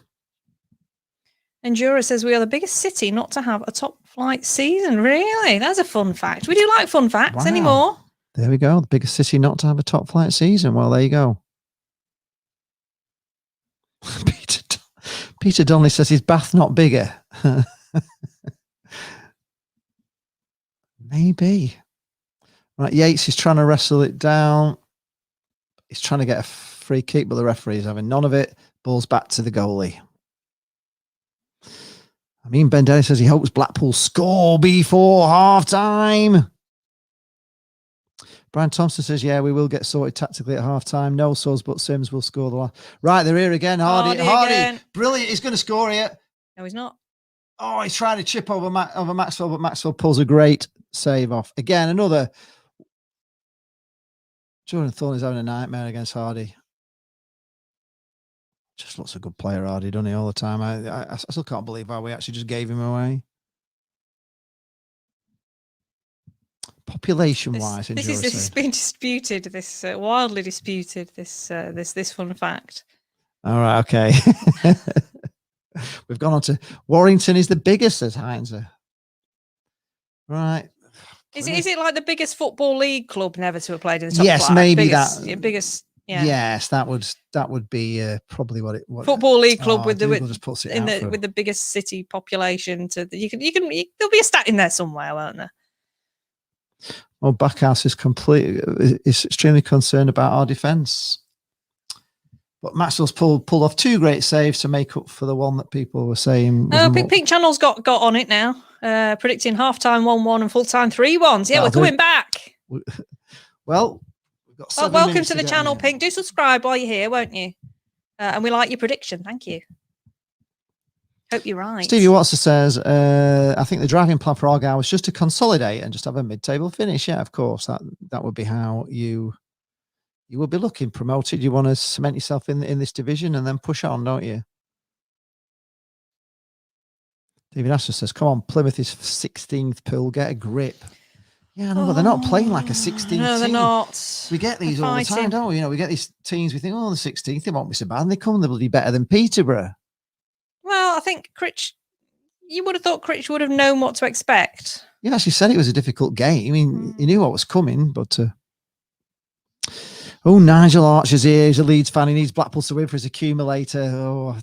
Endura says we are the biggest city not to have a top flight season. Really? That's a fun fact. We do like fun facts anymore.
There we go. The biggest city not to have a top flight season. Well, there you go. Peter Donnelly says, is Bath not bigger? Maybe. Right, Yates is trying to wrestle it down. He's trying to get a free kick, but the referee is having none of it. Ball's back to the goalie. I mean, Ben Dennis says he hopes Blackpool score before half-time. Brian Thompson says, yeah, we will get sorted tactically at half-time. No subs, but Sims will score the last. Right, they're here again. Hardy.
Again.
Brilliant. He's going to score here.
No, he's not.
Oh, he's trying to chip over Maxwell, but Maxwell pulls a great save off. Again, another. Jordan Thorne is having a nightmare against Hardy. Just looks a good player, Hardy, doesn't he, all the time? I still can't believe how we actually just gave him away. Population-wise,
this is being disputed. This wildly disputed. This fun fact.
All right, okay. We've gone on to Warrington is the biggest, says Heinzer. Right.
Is it like the biggest football league club never to have played in the top
Yes,
flight?
maybe
biggest. Yeah.
Yes, that would be probably what
football league club with
the
the biggest city population. There'll be a stat in there somewhere, won't there?
Well, Backhouse is extremely concerned about our defence, but Maxwell's pulled off 2 great saves to make up for the one that people were saying.
Pink Channel's got on it now. predicting half-time 1-1 and full-time 3-1. Yeah, we're coming back.
Well, we've got 7
welcome
minutes
to the
go
channel,
here.
Pink. Do subscribe while you're here, won't you? And we like your prediction. Thank you. Hope you're right.
Stevie Watson says, I think the driving plan for Argyle was just to consolidate and just have a mid-table finish. Yeah, of course. That would be how you would be looking promoted. You want to cement yourself in this division and then push on, don't you? David Asher says, come on, Plymouth is 16th pool. Get a grip. Yeah, no, but they're not playing like a 16th team.
No, they're not.
We get these all the time, don't we? You know, we get these teams, we think, oh, the 16th, they won't be so bad. And they come, they're bloody better than Peterborough.
Well, I think Critch, you would have thought Critch would have known what to expect.
You actually said it was a difficult game. I mean, he knew what was coming, but... Oh, Nigel Archer's here. He's a Leeds fan. He needs Blackpool to win for his accumulator. Oh,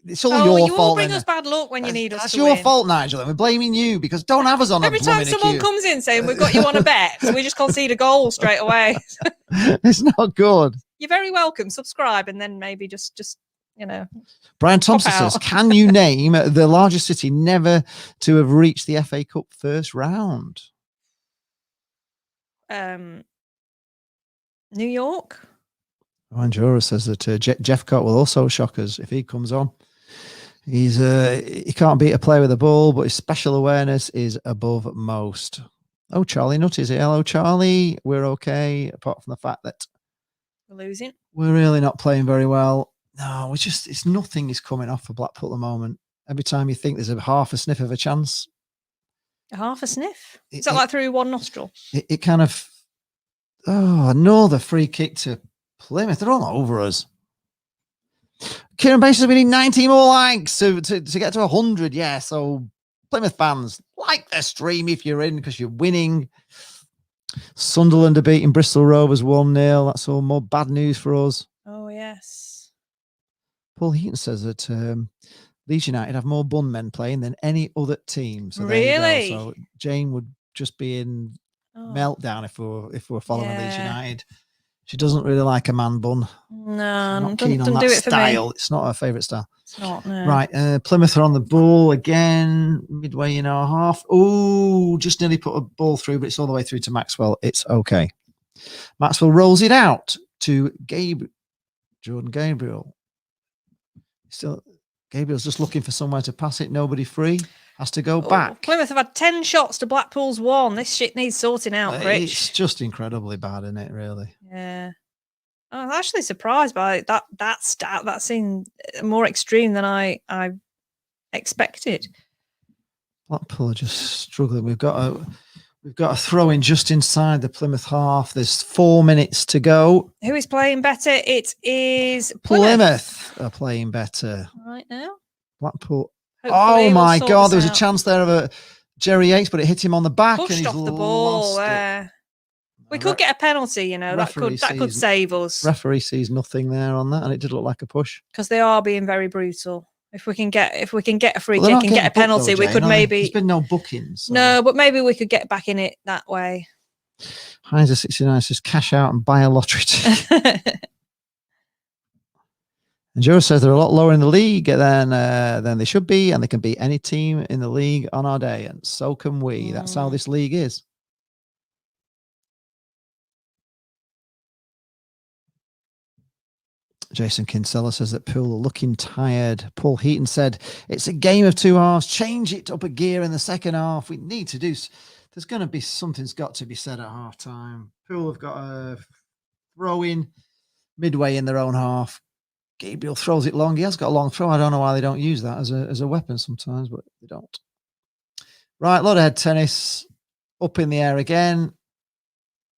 it's all your fault.
You all bring us bad luck when you need us to win.
That's your fault, Nigel, and we're blaming you because don't have us on
every time someone comes in saying we've got you on a bet, so we just concede a goal straight away.
It's not good.
You're very welcome. Subscribe and then maybe just you know.
Brian Thompson says, can you name the largest city never to have reached the FA Cup first round?
New York.
Anjura says that Jeff Cott will also shock us if he comes on. He can't beat a player with a ball, but his special awareness is above most. Oh, Charlie Nutt is here. Hello, Charlie. We're okay, apart from the fact that
we're losing.
We're really not playing very well. No, it's nothing is coming off for Blackpool at the moment. Every time you think there's a half a sniff of a chance.
A half a sniff? Is that like through one nostril?
It kind of... Oh, another free kick to Plymouth. They're all over us. Kieran Bates says we need 90 more likes to get to 100. Yeah, so Plymouth fans, like the stream if you're in because you're winning. Sunderland are beating Bristol Rovers 1-0. That's all more bad news for us.
Oh, yes.
Paul Heaton says that Leeds United have more bun men playing than any other team. So
really?
So Jane would just be in... meltdown if we're following Leeds United. She doesn't really like a man bun.
No,
not keen on that
do it
style.
For me.
It's not her favourite style.
It's not. No.
Right, Plymouth are on the ball again, midway in our half. Oh, just nearly put a ball through, but it's all the way through to Maxwell. It's okay. Maxwell rolls it out to Jordan Gabriel. Gabriel's just looking for somewhere to pass it. Nobody free. Has to go back.
Plymouth have had 10 shots to Blackpool's 1. This shit needs sorting out, Rich.
It's just incredibly bad, isn't it, really?
Yeah. I'm actually surprised by that stat. That seemed more extreme than I expected.
Blackpool are just struggling. We've got a throw in just inside the Plymouth half. There's 4 minutes to go.
Who is playing better? It is
Plymouth are playing better
right now.
Blackpool.
Hopefully
oh my God! There was
out.
a chance there of a Jerry Yates, but it hit him on the back.
Pushed
and he's
off the ball. We could get a penalty. You know that could save us.
Referee sees nothing there on that, and it did look like a push
because they are being very brutal. If we can get a free kick and get a penalty, we could maybe.
There's been no bookings. So.
No, but maybe we could get back in it that way.
Heinzer 69 says cash out and buy a lottery ticket. And Joe says they're a lot lower in the league than they should be, and they can beat any team in the league on our day, and so can we. That's how this league is. Jason Kinsella says that Poole are looking tired. Paul Heaton said it's a game of 2 halves. Change it up a gear in the second half. We need to do. There's going to be something's got to be said at half time. Poole have got a throw in midway in their own half. Gabriel throws it long. He has got a long throw. I don't know why they don't use that as a weapon sometimes, but they don't. Right, lot of head tennis. Up in the air again.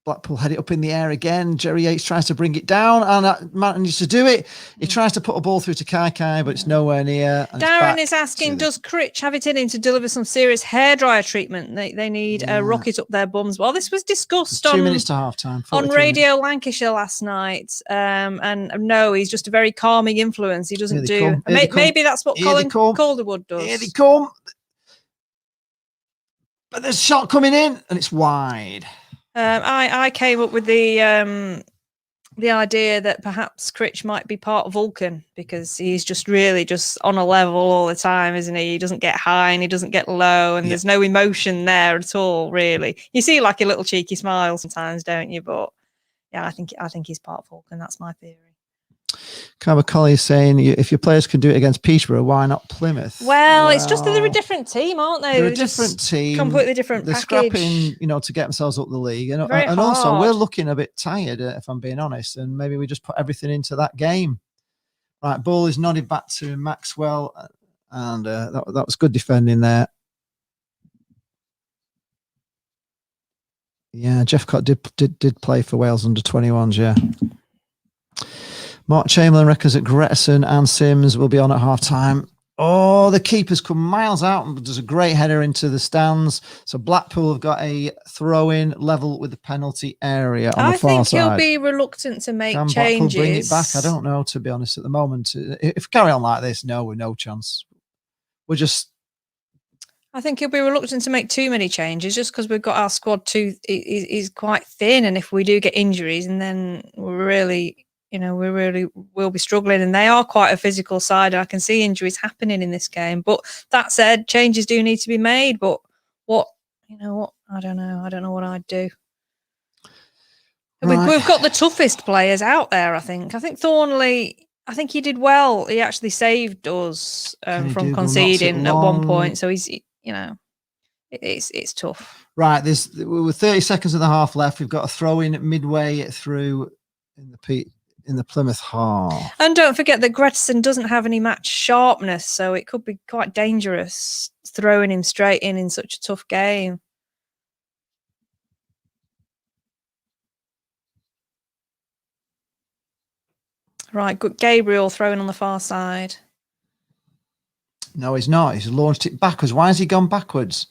Blackpool had it up in the air again. Jerry Yates tries to bring it down and manages to do it. He tries to put a ball through to Kai, but it's nowhere near.
Darren is asking, does Critch have it in him to deliver some serious hairdryer treatment? They need a rocket up their bums. Well, this was discussed
2 minutes to half time
on Radio Lancashire last night. And no, he's just a very calming influence. He doesn't do. Maybe that's what Colin Calderwood does.
Here they come. But there's a shot coming in and it's wide.
I came up with the the idea that perhaps Critch might be part of Vulcan, because he's just really just on a level all the time, isn't he? He doesn't get high and he doesn't get low, and there's no emotion there at all, really. You see like a little cheeky smile sometimes, don't you? But yeah, I think he's part of Vulcan. That's my theory.
Carver Colley is saying, if your players can do it against Peterborough, why not Plymouth?
Well, it's just that they're a different team, aren't they?
They're a different team.
Completely different
They're
package.
scrapping, to get themselves up the league. And also, we're looking a bit tired, if I'm being honest, and maybe we just put everything into that game. Right, ball is nodded back to Maxwell, and that was good defending there. Yeah, Jeff Cott did play for Wales under 21s, yeah. Mark Chamberlain reckons that Gretson and Sims will be on at half-time. Oh, the keeper's come miles out and does a great header into the stands. So Blackpool have got a throw-in level with the penalty area on the far side.
I think he'll be reluctant to make changes.
Can Blackpool bring it back? I don't know, to be honest, at the moment. If we carry on like this, no, we're no chance.
I think he'll be reluctant to make too many changes, just because we've got our squad is quite thin, and if we do get injuries, and then we really will be struggling, and they are quite a physical side. I can see injuries happening in this game. But that said, changes do need to be made. But what I don't know. I don't know what I'd do. Right. We've got the toughest players out there, I think. I think Thornley, I think he did well. He actually saved us from conceding at one point. So he's, it's tough.
Right, with 30 seconds and a half left, we've got a throw in midway through in the Plymouth half.
And don't forget that Gretson doesn't have any match sharpness, so it could be quite dangerous throwing him straight in such a tough game. Right, good. Gabriel throwing on the far side.
No, he's not. He's launched it backwards. Why has he gone backwards?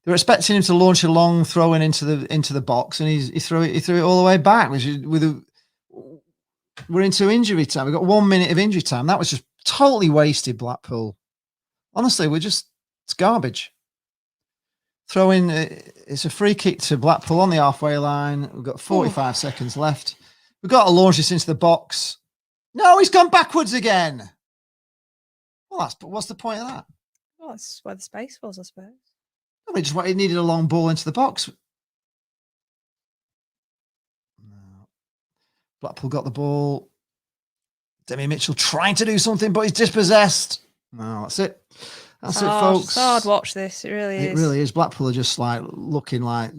They were expecting him to launch a long throw in into the box, and he threw it all the way back, which is we're into injury time. We've got 1 minute of injury time. That was just totally wasted, Blackpool. Honestly, it's garbage. Throw in, it's a free kick to Blackpool on the halfway line. We've got 45 seconds left. We've got to launch this into the box. No, he's gone backwards again. Well, what's the point of that?
Well, that's where the space was, I suppose.
No, he needed a long ball into the box. Blackpool got the ball. Demi Mitchell trying to do something, but he's dispossessed. No, that's it. That's it, folks.
It's hard watch this. It really is.
It really is. Blackpool are just looking like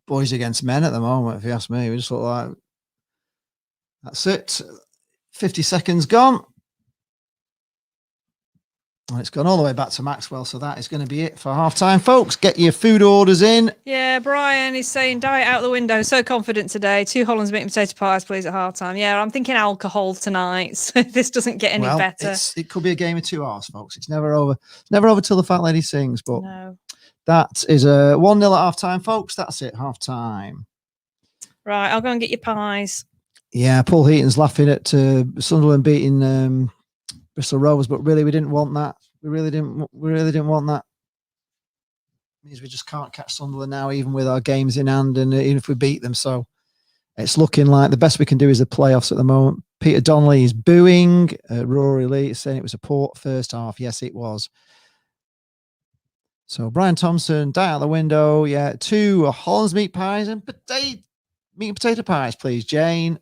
boys against men at the moment, if you ask me. We just look like that's it. 50 seconds gone. And it's gone all the way back to Maxwell, so that is going to be it for half-time, folks. Get your food orders in.
Yeah, Brian is saying diet out the window. So confident today. 2 Hollands meat and potato pies, please, at half-time. Yeah, I'm thinking alcohol tonight, so this doesn't get any better.
It could be a game of 2 hours, folks. It's never over. It's never over till the fat lady sings, but that is a 1-0 at half-time, folks. That's it, half-time.
Right, I'll go and get your pies.
Yeah, Paul Heaton's laughing at Sunderland beating Bristol Rovers, but really we didn't want that. We really didn't want that. It means we just can't catch Sunderland now, even with our games in hand, and even if we beat them. So it's looking like the best we can do is the playoffs at the moment. Peter Donnelly is booing. Rory Lee is saying it was a poor first half. Yes, it was. So Brian Thompson, die out the window. Yeah, 2 Hollands meat pies and meat and potato pies, please, Jane.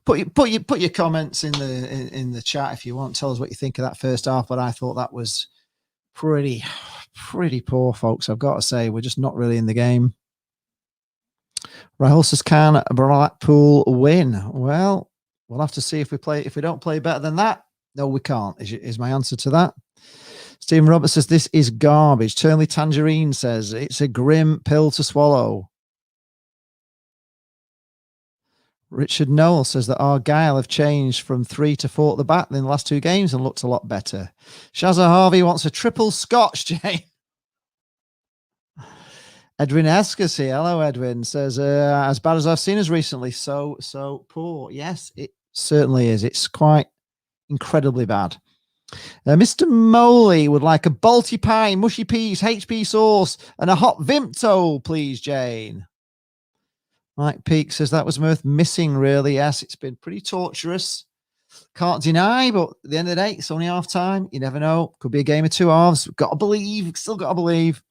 Put your comments in the chat if you want. Tell us what you think of that first half. But I thought that was pretty poor, folks. I've got to say, we're just not really in the game. Rahul says, can Blackpool win? Well, we'll have to see if we don't play better than that. No, we can't. Is my answer to that. Stephen Roberts says this is garbage. Turnley Tangerine says it's a grim pill to swallow. Richard Noel says that Argyle have changed from 3 to 4 at the back in the last 2 games and looked a lot better. Shazza Harvey wants a triple Scotch, Jane. Edwin Eskers here. Hello, Edwin. Says, as bad as I've seen us recently. So poor. Yes, it certainly is. It's quite incredibly bad. Mr. Moley would like a Balti pie, mushy peas, HP sauce, and a hot Vimto, please, Jane. Mike Peake says that was worth missing, really. Yes, it's been pretty torturous. Can't deny, but at the end of the day, it's only half time. You never know. Could be a game of 2 halves. Got to believe. Still got to believe.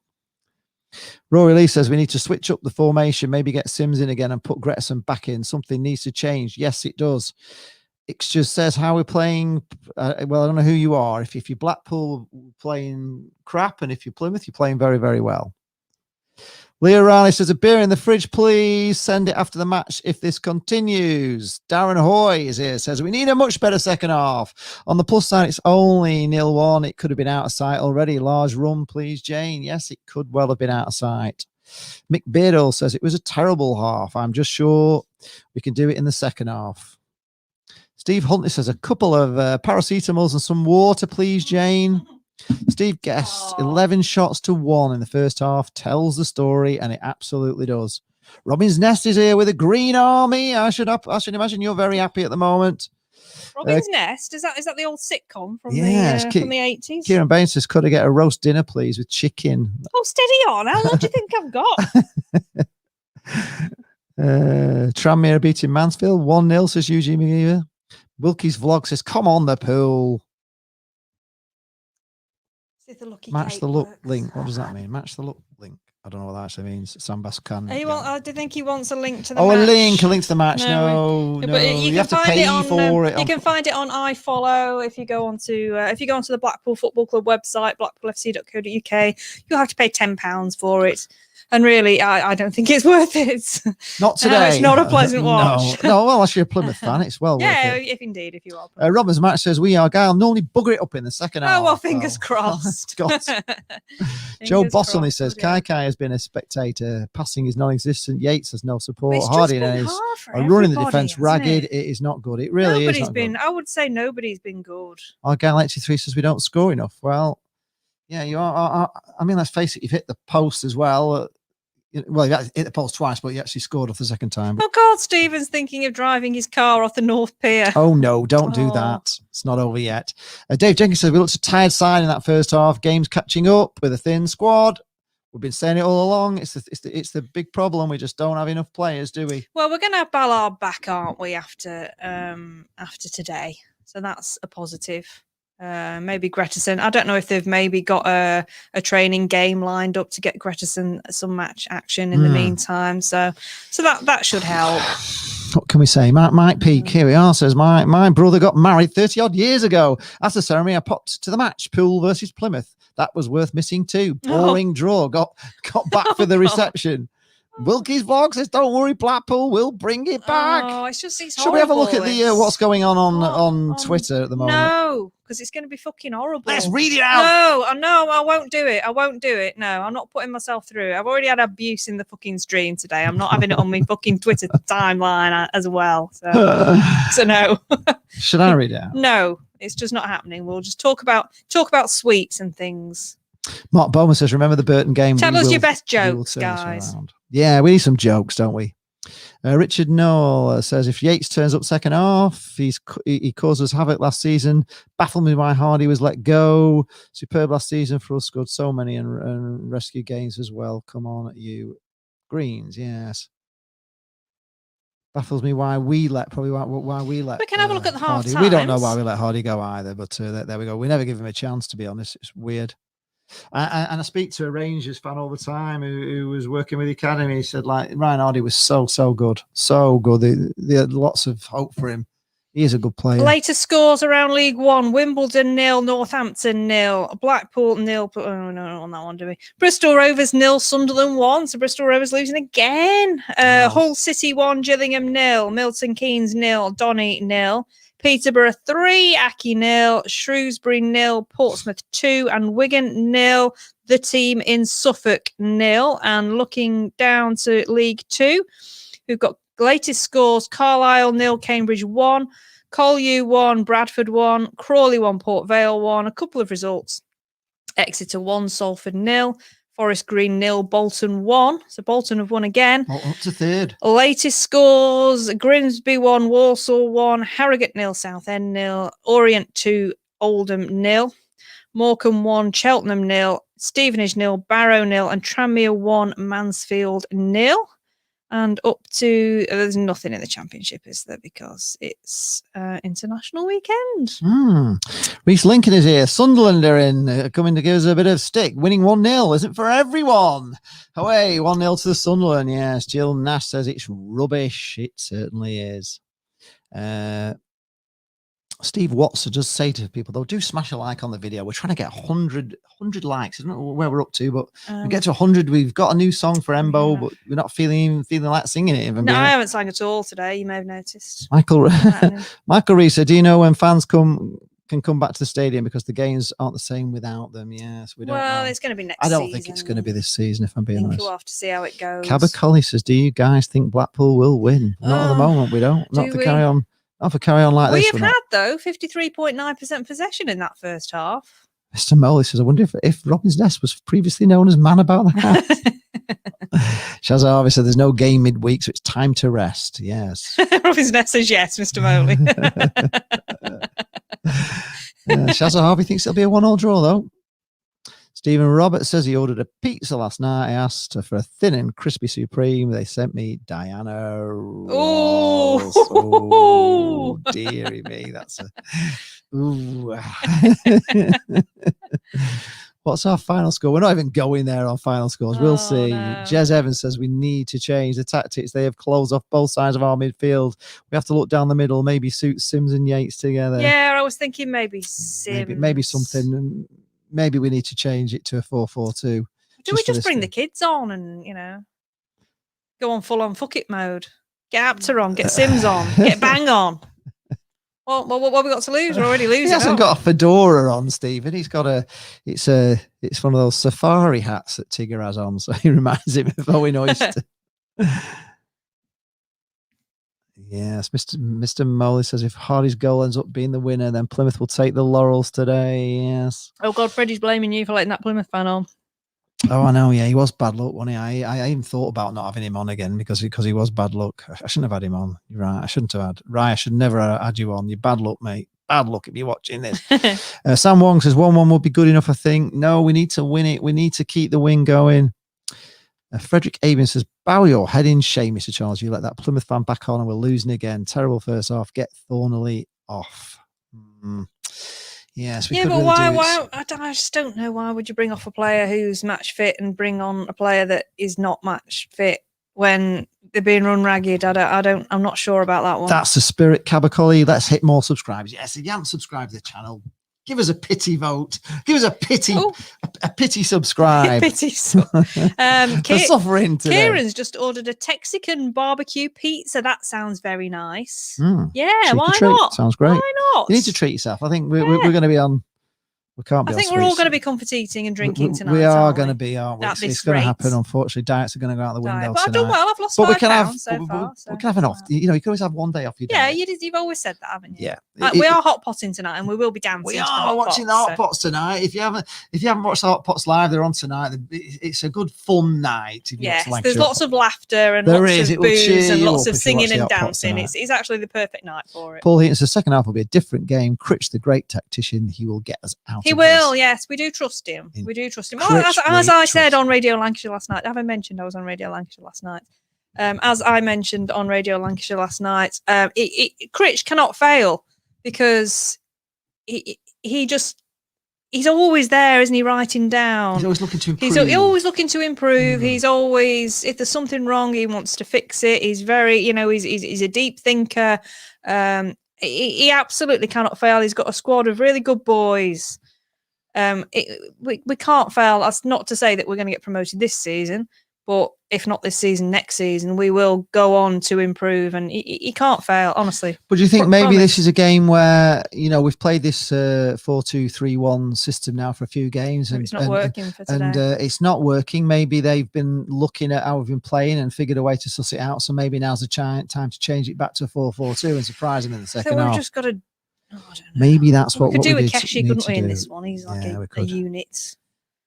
Rory Lee says we need to switch up the formation, maybe get Sims in again and put Gretson back in. Something needs to change. Yes, it does. It just says how we're playing. Well, I don't know who you are. If you're Blackpool, playing crap, and if you're Plymouth, you're playing very, very well. Leo Riley says, a beer in the fridge, please. Send it after the match if this continues. Darren Hoy is here, says, we need a much better second half. On the plus side, it's only 0-1. It could have been out of sight already. Large run, please, Jane. Yes, it could well have been out of sight. Mick Beardall says, it was a terrible half. I'm just sure we can do it in the second half. Steve Huntley says, a couple of paracetamols and some water, please, Jane. Steve Guest, 11 shots to 1 in the first half, tells the story, and it absolutely does. Robin's Nest is here with a green army. I should imagine you're very happy at the moment.
Robin's Nest, is that the old sitcom from the 80s?
Kieran Baines says, could I get a roast dinner, please, with chicken?
Oh, steady on. How long do you think I've got?
Tranmere beating Mansfield 1-0, says Eugene McGeever. Wilkie's vlog says, come on the pool. Match the look link. What does that mean? Match the look link. I don't know what that actually means. Sambas can.
I do think he wants a link to the
match.
A
link to the match. No.
But you have to pay for
it.
You can find it on iFollow if you go onto the Blackpool Football Club website, blackpoolfc.co.uk. You'll have to pay £10 for it. And really, I don't think it's worth it.
Not today.
It's not a pleasant watch.
No, well, unless you're a Plymouth fan, it's well worth it.
If you are.
Robert's match says, we Argyle normally bugger it up in the second half.
Oh, well, fingers crossed.
Joe Bosseley says, Kai has been a spectator. Passing is non-existent. Yates has no support. Hardy and Ace are running the defence ragged. It is not good. It really is not good.
I would say nobody's been good.
Argyle 83 says, we don't score enough. Well, yeah, you are. I mean, let's face it, you've hit the post as well. Well, you hit the post twice, but you actually scored off the second time.
Oh, God, Stephen's thinking of driving his car off the North Pier.
Oh, no, don't do that. It's not over yet. Dave Jenkins says, we looked a tired side in that first half. Game's catching up with a thin squad. We've been saying it all along. It's the big problem. We just don't have enough players, do we?
Well, we're going to have Ballard back, aren't we, after today? So that's a positive. Maybe Gretterson. I don't know if they've maybe got a training game lined up to get Gretterson some match action in the meantime. So that should help.
What can we say? Mike Peake, here we are, says, my brother got married 30 odd years ago. After the ceremony, I popped to the match, Poole versus Plymouth. That was worth missing too. Boring draw. Got back for the reception. Wilkie's vlog says, don't worry, Blackpool, we'll bring it back.
Oh, it's horrible.
Should we have a look at the what's going on Twitter at the moment?
No, because it's going to be fucking horrible.
Let's read it out.
No, I won't do it. No, I'm not putting myself through it. I've already had abuse in the fucking stream today. I'm not having it on my fucking Twitter timeline as well. So no.
Should I read it out?
No, it's just not happening. We'll just talk about sweets and things.
Mark Bowman says, remember the Burton game?
Tell us your best jokes, guys.
Yeah, we need some jokes, don't we? Richard Noel says, if Yates turns up second half, he caused us havoc last season. Baffled me why Hardy was let go. Superb last season for us, scored so many and rescue games as well. Come on at you. Greens, yes. Baffles me why we let. We can
have a look at the half
Hardy. We don't know why we let Hardy go either, but there we go. We never give him a chance, to be honest. It's weird. And I speak to a Rangers fan all the time who was working with the academy. He said, like, Ryan Hardy was so good. So good. They had lots of hope for him. He is a good player.
Later scores around League One: Wimbledon 0, Northampton 0, Blackpool 0. Oh, no, on that one, do we? Bristol Rovers 0, Sunderland 1. So Bristol Rovers losing again. Hull City 1, Gillingham 0, Milton Keynes 0, Donny 0. Peterborough 3, Aki 0, Shrewsbury 0, Portsmouth 2, and Wigan 0. The team in Suffolk 0. And looking down to League 2, who've got latest scores: Carlisle 0, Cambridge 1, Collier 1, Bradford 1, Crawley 1, Port Vale 1. A couple of results: Exeter 1, Salford 0. Forest Green 0, Bolton 1. So Bolton have won again.
Up to third.
Latest scores: Grimsby 1, Walsall 1, Harrogate 0, Southend 0, Orient 2, Oldham 0, Morecambe 1, Cheltenham 0, Stevenage 0, Barrow 0, and Tranmere 1, Mansfield 0. And up to there's nothing in the Championship, is there? Because it's international weekend.
Reece Lincoln is here. Sunderland are in, coming to give us a bit of stick. Winning 1-0 isn't for everyone. Away 1-0 to the Sunderland. Yes, Jill Nash says it's rubbish. It certainly is. Steve Watson does say to people, though, do smash a like on the video. We're trying to get 100 likes. I don't know where we're up to, but we get to 100. We've got a new song for Embo, but we're not feeling like singing it.
No, I haven't sang at all today. You may have noticed.
Michael Reese said, do you know when fans can come back to the stadium because the games aren't the same without them? Yes, we don't know.
It's going to be next season.
I don't think it's going to be this season, if I'm being honest.
We'll have to see how it goes.
Cabba Collie says, do you guys think Blackpool will win? Not at the moment, we don't. Not for carry on. Not for carry on like this.
We have had, though, 53.9% possession in that first half.
Mr. Molly says, I wonder if Robin's Nest was previously known as Man About the House. Shazza Harvey said, there's no game midweek, so it's time to rest. Yes.
Robin's Nest says yes, Mr. Moley.
Shazza Harvey thinks it'll be a 1-1 draw, though. Stephen Roberts says he ordered a pizza last night. I asked for a thin and crispy supreme. They sent me Diana Ross. Oh, dearie me. That's a... Ooh. What's our final score? We're not even going there on final scores. We'll see. No. Jez Evans says we need to change the tactics. They have closed off both sides of our midfield. We have to look down the middle, maybe suit Sims and Yates together.
Yeah, I was thinking maybe Sims.
Maybe something... Maybe we need to change it to a 4-4-2.
Do we just bring the kids on and, go on full on fuck it mode? Get Apter on, get Sims on, get Bang on. Well, what have we got to lose? We're already losing.
He hasn't got a fedora on, Stephen. He's got it's one of those safari hats that Tigger has on, so he reminds him of Owen Oyster. Yes, Mr. Moley says if Hardy's goal ends up being the winner, then Plymouth will take the laurels today. Yes.
Oh God, Freddie's blaming you for letting that Plymouth fan on.
Oh, I know. Yeah, he was bad luck, wasn't he? I even thought about not having him on again because he was bad luck. I shouldn't have had him on. You're right. I shouldn't have had. Right, I should never have had you on. You're bad luck, mate. Bad luck if you're watching this. Sam Wong says 1-1 would be good enough. I think. No, we need to win it. We need to keep the win going. Frederick Aben says, bow your head in shame, Mr. Charles. You let that Plymouth fan back on and we're losing again. Terrible first half. Get Thornley off. Yes, we could
but
really
why? I just don't know. Why would you bring off a player who's match fit and bring on a player that is not match fit when they're being run ragged? I'm not sure about that one.
That's the spirit, Cabacoli. Let's hit more subscribers. Yes, if you haven't subscribed to the channel, give us a pity vote. Give us a pity, a pity subscribe.
Pity.
Suffering today.
Kieran's just ordered a Texican barbecue pizza. That sounds very nice. Yeah,
cheeky
why
treat.
not?
Sounds great.
Why not?
You need to treat yourself. I think we're going to be on. We can't be.
I think we're all going to be comfort eating and drinking tonight.
We are going to be, aren't we?
It's
going to happen. Unfortunately, diets are going to go out the window.
But I've done well. I've lost 5 pounds so far.
We can have an off. You can always have one day off your diet.
Yeah, you've always said that, haven't you?
Yeah.
We are hot potting tonight, and we will be dancing.
We are watching the hot pots tonight. If you haven't watched the hot pots live, they're on tonight. It's a good fun night.
Yes, there's lots of laughter and lots of booze and lots of singing and dancing. It's actually the perfect night for it.
Paul Heaton says the second half will be a different game. Critch, the great tactician, he will get us out.
He will. Yes. We do trust him. We do trust him. As I said on Radio Lancashire last night, have I mentioned I was on Radio Lancashire last night? As I mentioned on Radio Lancashire last night, Critch cannot fail because he's always there, isn't he? Writing down.
He's always looking to improve.
He's always looking to improve. He's always, if there's something wrong, he wants to fix it. He's very, he's a deep thinker. He absolutely cannot fail. He's got a squad of really good boys. We can't fail. That's not to say that we're going to get promoted this season, but if not this season, next season, we will go on to improve, and he can't fail, honestly.
But do you think maybe this is a game where, we've played this 4-2-3-1 system now for a few games, and
it's not working for today.
And it's not working. Maybe they've been looking at how we've been playing and figured a way to suss it out. So maybe now's the time to change it back to a 4-4-2 and surprise them in the second half.
We've just got to. I don't know.
Maybe that's what
we could do with
Keshi,
couldn't we, in this one? He's like a unit.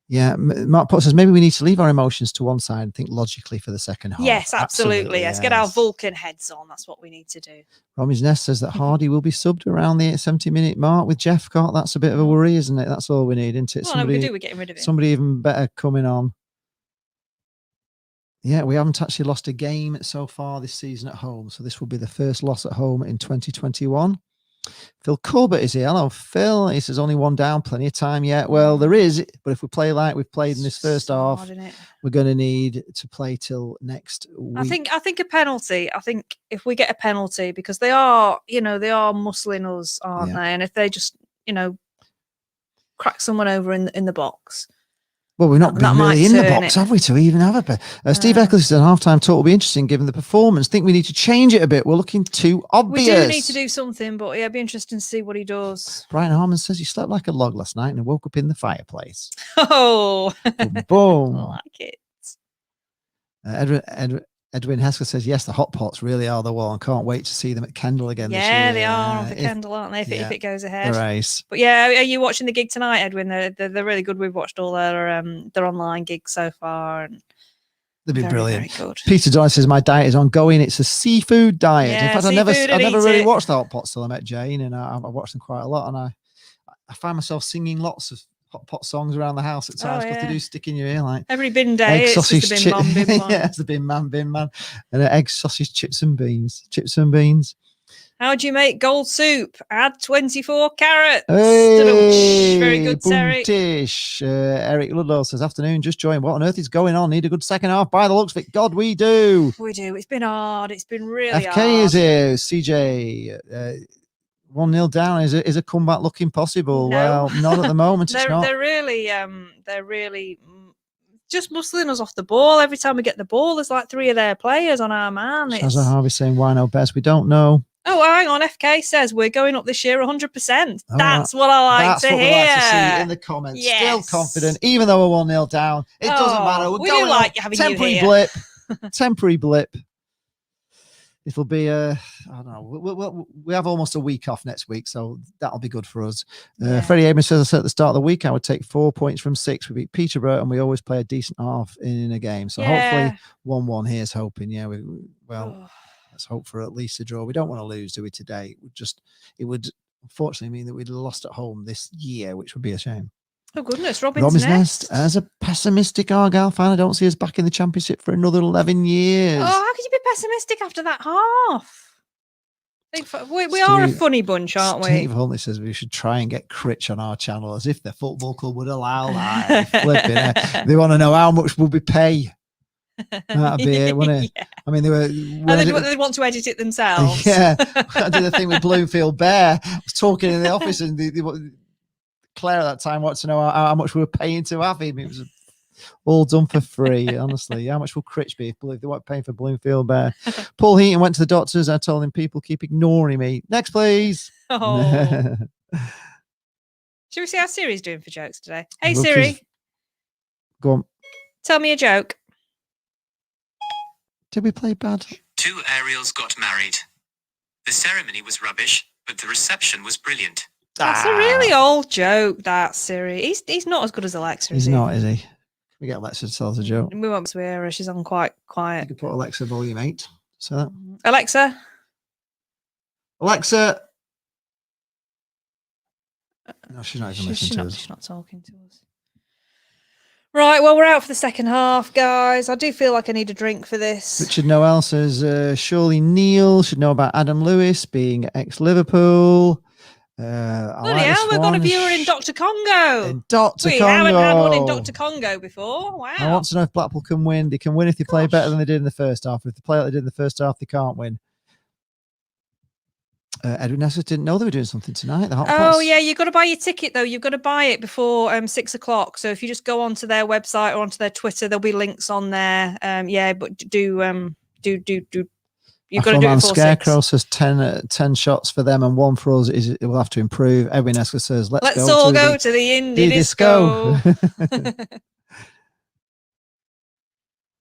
Yeah, Mark Potts says maybe we need to leave our emotions to one side and think logically for the second half.
Yes, absolutely. Yes, get our Vulcan heads on. That's what we need to do.
Romy's Nest says that Hardy will be subbed around the 70-minute mark with Jeffcott. That's a bit of a worry, isn't it? That's all we need, isn't it?
Well, we could do with getting rid of him.
Somebody even better coming on. Yeah, we haven't actually lost a game so far this season at home. So this will be the first loss at home in 2021. Phil Corbett is here. Hello, Phil. He says only one down, plenty of time yet. Well, there is, but if we play like we've played in this first half, we're going to need to play till next week.
I think a penalty. I think if we get a penalty, because they are muscling us, aren't they? And if they just, crack someone over in the box.
Well, we've not been really in the box, have we, to even have a bit? Steve Eccles said half-time talk will be interesting given the performance. Think we need to change it a bit. We're looking too obvious.
We do need to do something, but yeah, it'd be interesting to see what he does.
Brian Harmon says he slept like a log last night and woke up in the fireplace.
Oh,
boom.
I like
it. Edwin Hesker says, yes, the hot pots really are the one. Can't wait to see them at Kendal again this year.
Yeah, they are on the Kendal, aren't they, if it goes ahead.
Race.
But yeah, are you watching the gig tonight, Edwin? They're really good. We've watched all their online gigs so far. And
they've been brilliant.
Very good.
Peter Joyce says, my diet is ongoing. It's a seafood diet.
Yeah,
in fact, I never really watched the hot pots till I met Jane, and I watched them quite a lot. And I find myself singing lots of hot pot songs around the house at times because they do stick in your ear, like
every bin day.
Egg, sausage,
bin man.
Yeah, it's the bin man, and egg, sausage, chips and beans.
How do you make gold soup? Add 24 carrots.
Hey,
very good, Terry.
Eric Ludlow says, afternoon, just joined. What on earth is going on? Need a good second half by the looks of it. God, we do.
We do. It's been hard. It's been really hard.
FK is here. CJ. 1-0 down. Is a comeback looking possible?
No.
Well, not at the moment.
They're really just muscling us off the ball. Every time we get the ball, there's like 3 of their players on our man.
Shazza Harvey saying, why no best? We don't know.
Oh, hang on. FK says we're going up this year 100%. That's what I like to hear.
We like to see in the comments. Yes. Still confident, even though we're 1-0 down. It doesn't matter. We're going
like having
temporary blip. Temporary blip. It'll be I don't know. We have almost a week off next week, so that'll be good for us. Freddie Abrams says, I said at the start of the week I would take 4 points from 6. We beat Peterborough, and we always play a decent half in a game. So hopefully 1-1. Here's hoping. Yeah, let's hope for at least a draw. We don't want to lose, do we? Today, it would unfortunately mean that we'd lost at home this year, which would be a shame.
Oh goodness, Robin's Nest.
As a pessimistic Argyle fan, I don't see us back in the Championship for another 11 years.
Oh, how could you be pessimistic after that half? We are a funny bunch, aren't we?
Steve Huntley says we should try and get Critch on our channel, as if the football club would allow that. Flipping, they want to know how much will we pay. That'd be it, wouldn't it? Yeah. I mean,
they want to edit it themselves.
Yeah, I did the thing with Bloomfield Bear. I was talking in the office, and Claire at that time wanted to know how much we were paying to have him. It was all done for free, honestly. How much will Critch be if they weren't paying for Bloomfield Bear? Paul Heaton went to the doctors. I told him people keep ignoring me. Next, please.
Oh. Should we see how Siri's doing for jokes today? Hey, Siri.
Go on.
Tell me a joke.
Did we play bad?
2 Ariels got married. The ceremony was rubbish, but the reception was brilliant.
That's a really old joke, that Siri. He's not as good as Alexa.
He's not, is he? Can we get Alexa to tell us a joke?
We won't swear her. She's on quite quiet.
You could put Alexa volume 8. So that.
Alexa.
No, she's not even listening to us.
She's not talking to us. Right, well, we're out for the second half, guys. I do feel like I need a drink for this.
Richard Noel says, surely Neil should know about Adam Lewis being ex-Liverpool.
Bloody hell, we've got a viewer in Dr. Congo.
In Dr. Congo.
We haven't had one in Dr. Congo before. Wow.
I want to know if Blackpool can win. They can win if they play better than they did in the first half. If they play like they did in the first half, they can't win. Edwin Nessus didn't know they were doing something tonight. The hot pots.
Yeah, you've got to buy your ticket though. You've got to buy it before 6 o'clock. So if you just go onto their website or onto their Twitter, there'll be links on there. But do you've got to do it before
Scarecrow 6. Says 10 shots for them and 1 for us. We'll have to improve. Edwin Nessus says let's
all go to the indie disco.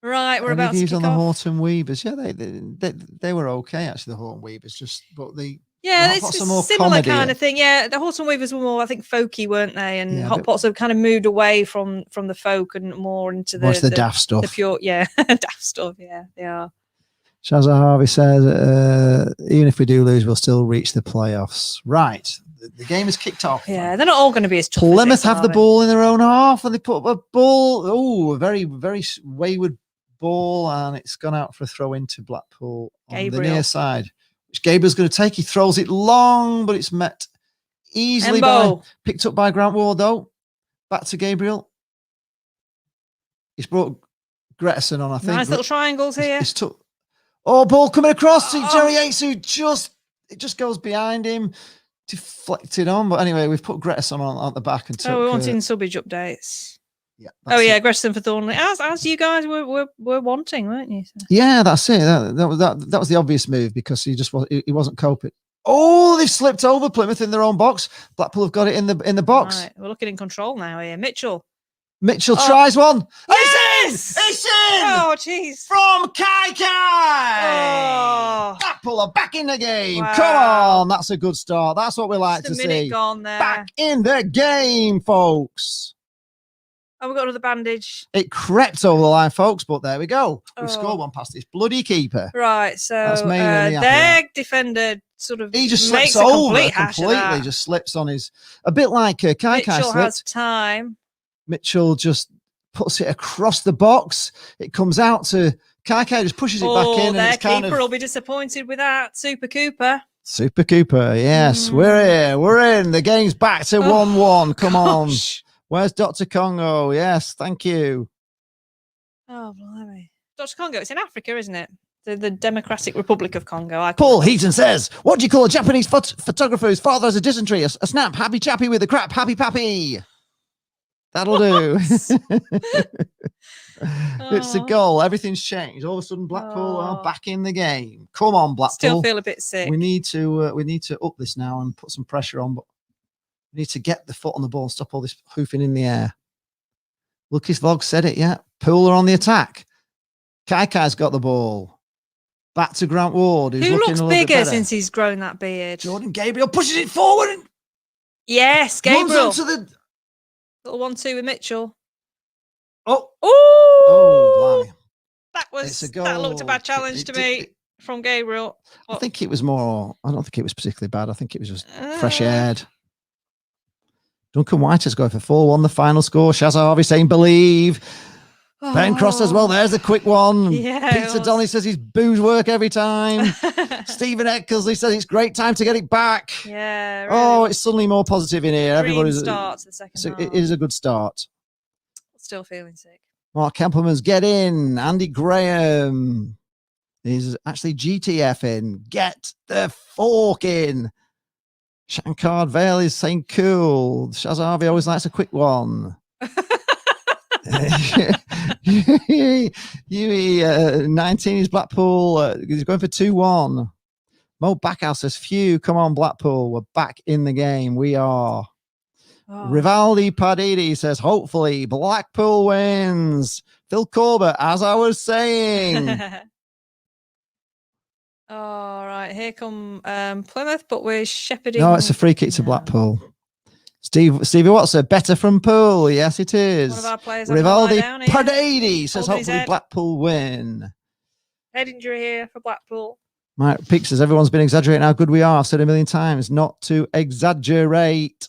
Right, we're about to kick
on the
off.
Horton Weavers. Yeah, they were okay actually. The Horton Weavers,
it's a more similar comedy kind of thing. Yeah, the Horton Weavers were more, I think, folky, weren't they? And Hot Pots have kind of moved away from the folk and more into the
daft stuff.
The pure, daft stuff. Yeah, they are.
Shazza Harvey says, even if we do lose, we'll still reach the playoffs. Right. The game is kicked off.
Yeah, they're not all going to be as tough.
Plymouth have the ball in their own half, and they put a ball. Oh, a very, very wayward ball, and it's gone out for a throw into Blackpool on the
Gabriel.
near side, which Gabriel's going to take. He throws it long, but it's met easily picked up by Grant Ward, though. Back to Gabriel. He's brought Gretterson on, I think.
Nice little triangles here.
It's ball coming across to Jerry Yates, who just goes behind him, deflected on. But anyway, we've put Gretterson on at the back and took.
We're wanting subbage updates.
Yeah.
Gretterson for Thornley, as you guys were wanting, weren't you? So.
Yeah, that's it. That was the obvious move because he wasn't coping. Oh, they've slipped over Plymouth in their own box. Blackpool have got it in the box.
Right, we're looking in control now here. Mitchell
tries one.
Yes!
It's in!
Oh, jeez.
From Kai.
Oh.
Blackpool are back in the game.
Wow.
Come on. That's a good start. That's what we like
Just
to
a minute
see.
gone there.
Back in the game, folks.
Oh, we've got another bandage.
It crept over the line, folks, but there we go. We've scored one past this bloody keeper.
Right, so
That's
their defender sort of
he just
makes
slips
a
over
complete hash of
completely,
that.
just slips on his, a bit like Kai
Mitchell
slipped.
has time.
Mitchell just puts it across the box. It comes out to Kai, just pushes it back in.
Their
and it's
keeper will be disappointed with that. Super Cooper.
Yes, we're here. We're in. The game's back to 1-1. Come on. Where's Dr. Congo? Yes, thank you.
Oh, blimey. Dr. Congo, it's in Africa, isn't it? The Democratic Republic of Congo.
Paul Heaton says, what do you call a Japanese photographer whose father has a dysentery? A snap, happy chappy with a crap, happy pappy. That'll do. It's a goal. Everything's changed. All of a sudden, Blackpool are back in the game. Come on, Blackpool.
Still feel a bit sick.
We need to up this now and put some pressure on, but we need to get the foot on the ball and stop all this hoofing in the air. Lucas Vlog said it, yeah. Pool are on the attack. Kai's got the ball. Back to Grant Ward, who
looks bigger since he's grown that beard.
Jordan Gabriel pushes it forward. And
yes, Gabriel.
Runs onto the
little 1-2 with Mitchell.
Oh, blimey.
That looked a bad challenge to me from Gabriel.
I think it was more. I don't think it was particularly bad. I think it was just fresh aired. Duncan White has gone for 4-1. The final score. Shazza Harvey saying believe. Ben Cross as well. There's a quick one.
Yeah,
Peter Donnelly says his booze work every time. Stephen Eckersley says it's great time to get it back.
Yeah. Really
it's suddenly more positive in here. Everybody's
start to the second half.
It is a good start.
Still feeling sick.
Mark Kempelman's get in. Andy Graham is actually GTF in. Get the fork in. Shankard Vale is saying cool. Shaz Harvey always likes a quick one. Huey 19 is Blackpool. He's going for 2-1. Mo Backhouse says, phew, come on, Blackpool. We're back in the game. We are. Rivaldi Padidi says, hopefully Blackpool wins. Phil Corbett, as I was saying.
All right, here come Plymouth, but we're shepherding.
No, it's a free kick to Blackpool. Stevie Watson, better from Pool. Yes, it is.
One of our players.
Rivaldi Padidi says,
Holding
hopefully Blackpool win.
Head injury here for Blackpool.
Mike Pick says, everyone's been exaggerating how good we are. I've said a million times not to exaggerate.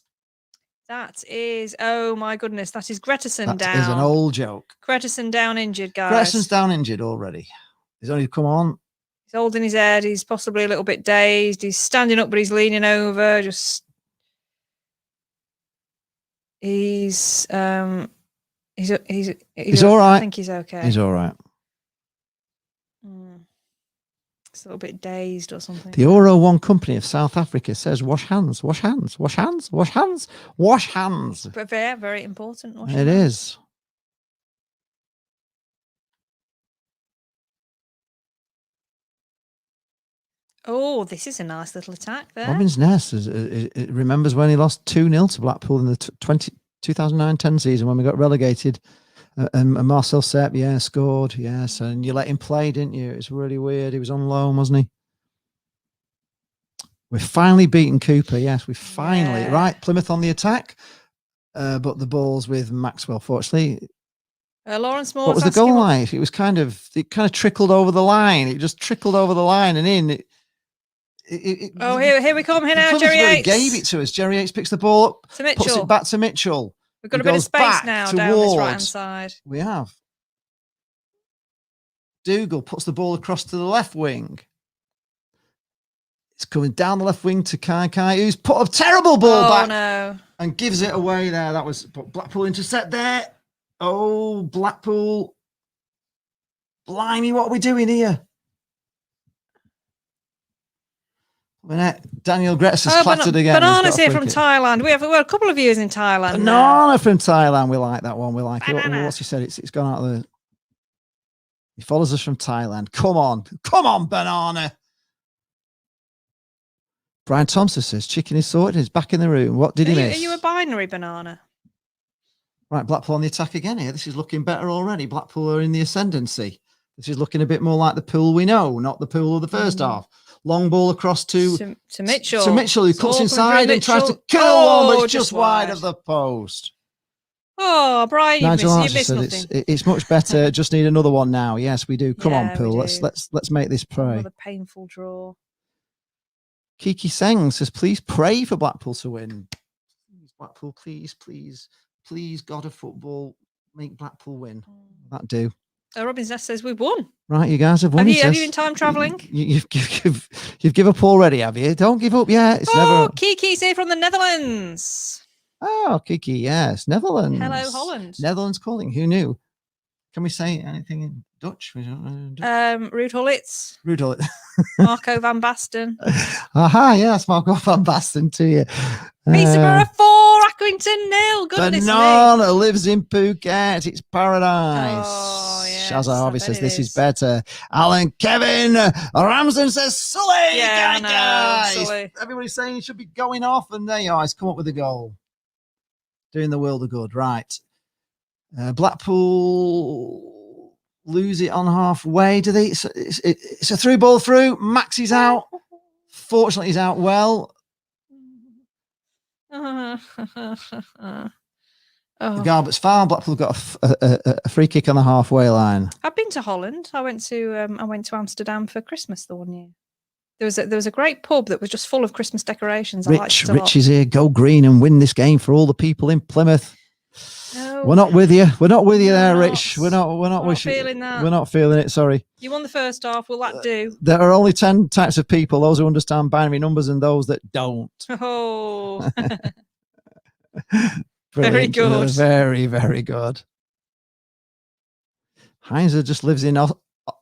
That is, oh my goodness, that is Gretterson down.
That is an old joke.
Gretterson down injured, guys.
Gretterson's down injured already. He's only come on.
He's holding his head. He's possibly a little bit dazed. He's standing up, but he's leaning over. He's all right. I think he's okay.
He's all right.
He's a little bit dazed or something.
The Oro One Company of South Africa says, wash hands, wash hands, wash hands, wash hands, wash hands.
But very, very important.
It is.
Oh, this is a nice little attack there.
Robin's Nest remembers when he lost 2-0 to Blackpool in the 2009-10 season when we got relegated. And Marcel Sepp, scored. Yes, and you let him play, didn't you? It's really weird. He was on loan, wasn't he? We've finally beaten Cooper. Yes, we finally. Yeah. Right, Plymouth on the attack. But the ball's with Maxwell, fortunately.
Lawrence Moore.
What was the goal like? It kind of trickled over the line. It just trickled over the line and in.
Here we come. Here now, Jerry Yates.
Gave it to us. Jerry Yates picks the ball up,
to Mitchell.
Puts it back to Mitchell.
We've got a bit of space now down this right-hand side.
We have. Dougal puts the ball across to the left wing. It's coming down the left wing to Kai, who's put a terrible ball back and gives it away there. That was Blackpool intercept there. Oh, Blackpool. Blimey, what are we doing here? Daniel Gretz has clattered again.
Banana's here from Thailand. We have a couple of viewers in Thailand.
Banana from Thailand. We like that one. We like it. What's he said? It's gone out of the... He follows us from Thailand. Come on. Come on, Banana. Brian Thompson says, chicken is sorted. He's back in the room. What did he miss?
Are you a binary, Banana?
Right, Blackpool on the attack again here. This is looking better already. Blackpool are in the ascendancy. This is looking a bit more like the pool we know, not the pool of the first half. Long ball across to
Mitchell.
To Mitchell, who cuts inside and tries to kill one, but it's just wide of the post.
Oh, Brian, you missed
nothing.
It's
it's much better. Just need another one now. Yes, we do. Come on, Pool. Let's make this pray.
Another painful draw.
Kiki Seng says, please pray for Blackpool to win. Blackpool, please, God of football, make Blackpool win. That do.
Robin's Nest says we've won.
Right, you guys have won.
Have you been time travelling?
You've given up already, have you? Don't give up yet. It's never.
Kiki's here from the Netherlands.
Oh, Kiki, yes, Netherlands.
Hello, Holland.
Netherlands calling. Who knew? Can we say anything in Dutch?
Ruud Hullitz.
Ruud Hullitz.
Marco van Basten.
Aha, yes, Marco van Basten to you.
Peterborough 4, Accrington 0. Goodness
Banana
me.
lives in Phuket. It's paradise.
Oh, yes,
Shazza Harvey says this is better. Alan Kevin Ramsden says Sully.
Yeah, Sully.
Everybody's saying he should be going off, and there you are. He's come up with a goal. Doing the world of good. Right. Blackpool lose it on halfway. Do they? It's a through ball through. Max is out. Fortunately, he's out well.
Oh.
The Garbutt's foul. Blackpool got a free kick on the halfway line.
I've been to Holland. I went to Amsterdam for Christmas the one year. There was a great pub that was just full of Christmas decorations.
Rich is here. Go green and win this game for all the people in Plymouth. No. We're not with you. We're not with you there, Rich. We're not
feeling that.
We're not feeling it. Sorry.
You won the first half. Will that do?
There are only 10 types of people: those who understand binary numbers and those that don't.
Oh, very good.
Very, very good. Heinzer just lives in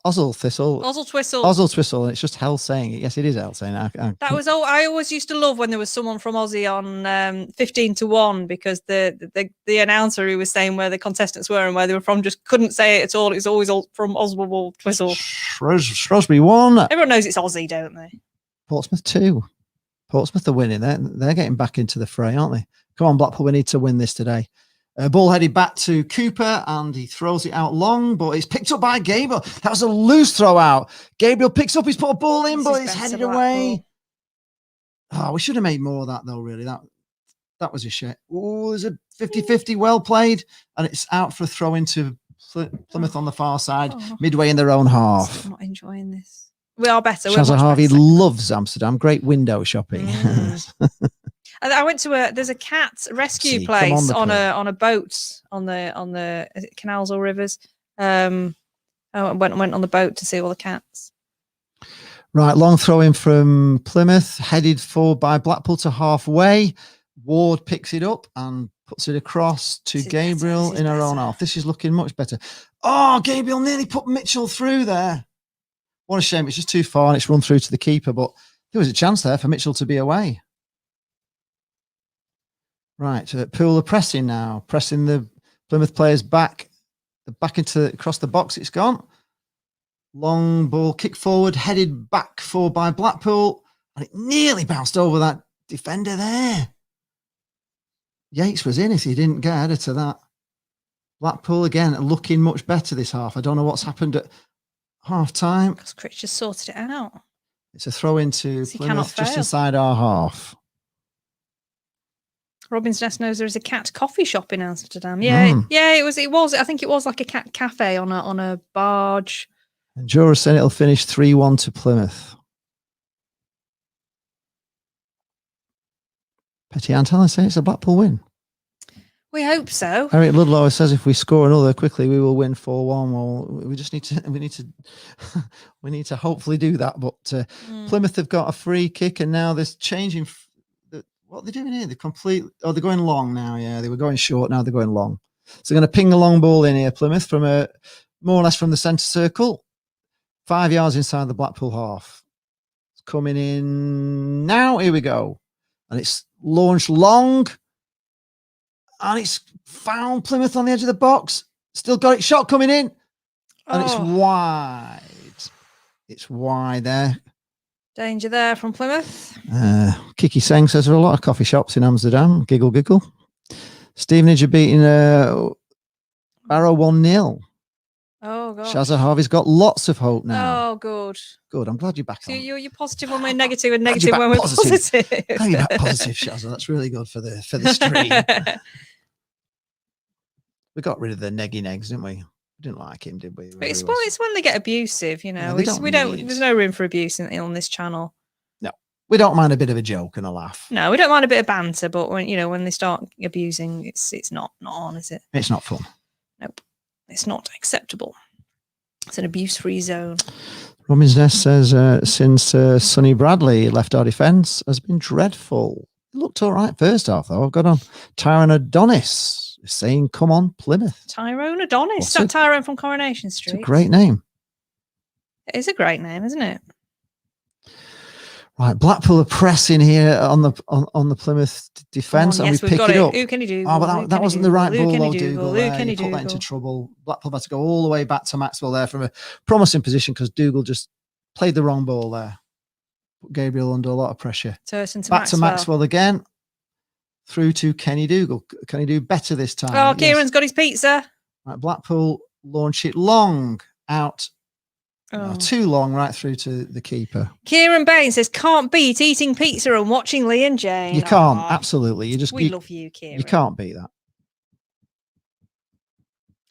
Ozzle Thistle.
Ozzle Twistle.
And it's just hell saying it. Yes, it is hell saying it.
That was all. I always used to love when there was someone from Aussie on 15 to 1 because the announcer who was saying where the contestants were and where they were from just couldn't say it at all. It's always all from Oswald Twistle.
Shrewsbury 1.
Everyone knows it's Aussie, don't they?
Portsmouth 2. Portsmouth are winning. They're getting back into the fray, aren't they? Come on, Blackpool. We need to win this today. Ball headed back to Cooper and he throws it out long, but it's picked up by Gabriel. That was a loose throw out. Gabriel picks up, he's put a ball in, but it's headed away. Oh, we should have made more of that though, really. That was a shame. Oh, there's a 50-50, well played, and it's out for a throw into Plymouth on the far side, midway in their own half.
I'm not enjoying this. We are better.
Shazza Harvey loves Amsterdam. Great window shopping.
I went to there's a cat rescue place on a boat on the is it canals or rivers. I went on the boat to see all the cats.
Right, long throw in from Plymouth, headed forward by Blackpool to halfway. Ward picks it up and puts it across to Gabriel in her own half. This is looking much better. Oh, Gabriel nearly put Mitchell through there. What a shame. It's just too far and it's run through to the keeper, but there was a chance there for Mitchell to be away. Right, Poole are pressing now, pressing the Plymouth players back across the box. It's gone. Long ball, kick forward, headed back forward by Blackpool, and it nearly bounced over that defender there. Yates was in if he didn't get headed to that. Blackpool again looking much better this half. I don't know what's happened at half time.
Because Critch just sorted it out.
It's a throw into Plymouth just inside our half.
Robin's Nest knows there is a cat coffee shop in Amsterdam. Yeah, it was. I think it was like a cat cafe on a barge.
And Jura said it'll finish 3-1 to Plymouth. Petty Anton say it's a Blackpool win.
We hope so.
Eric Ludlow says if we score another quickly, we will win 4-1. Well, we just need to, we need to hopefully do that. But Plymouth have got a free kick, and now they're changing. What are they doing here? They're going long now. Yeah, they were going short. Now they're going long. So they're going to ping the long ball in here, Plymouth, from more or less from the centre circle, 5 yards inside the Blackpool half. It's coming in now. Here we go, and it's launched long. And it's found Plymouth on the edge of the box. Still got it. Shot coming in. And it's wide. It's wide there.
Danger there from Plymouth.
Kiki Seng says there are a lot of coffee shops in Amsterdam. Giggle, giggle. Stevenage are beating Barrow 1-0.
Oh, God.
Shazza Harvey's got lots of hope now.
Oh, good.
Good. I'm glad you're back
So
on.
you're positive when we're negative and negative when we're positive.
Glad you're back positive, Shazza. That's really good for the stream. We got rid of the neggy negs, didn't we? We didn't like him, did we?
But it's when they get abusive, you know.
Yeah,
There's no room for abuse on this channel.
No, we don't mind a bit of a joke and a laugh.
No, we don't mind a bit of banter, but when they start abusing, it's not on, is it?
It's not fun.
Nope, it's not acceptable. It's an abuse-free zone.
Robin's Nest says since Sonny Bradley left our defence has been dreadful. It looked all right first half though. I've got on Tyrone Adonis saying, "Come on, Plymouth."
Tyrone Adonis. Is that Tyrone from Coronation Street?
It's a great name.
It is a great name, isn't it?
Right, Blackpool are pressing here on the Plymouth defence, and
yes,
we pick it up.
Who can he do?
Oh, but that wasn't the right ball, though, Dougal.
Who can he
put that into trouble. Blackpool had to go all the way back to Maxwell there from a promising position because Dougal just played the wrong ball there. Put Gabriel under a lot of pressure. Back to Maxwell again. Through to Kenny Dougal. Can he do better this time?
Oh, Kieran's got his pizza.
Right, Blackpool launch it long out. No, too long right through to the keeper.
Kieran Bain says, can't beat eating pizza and watching Lee and Jane.
You can't, absolutely.
We love you, Kieran.
You can't beat that.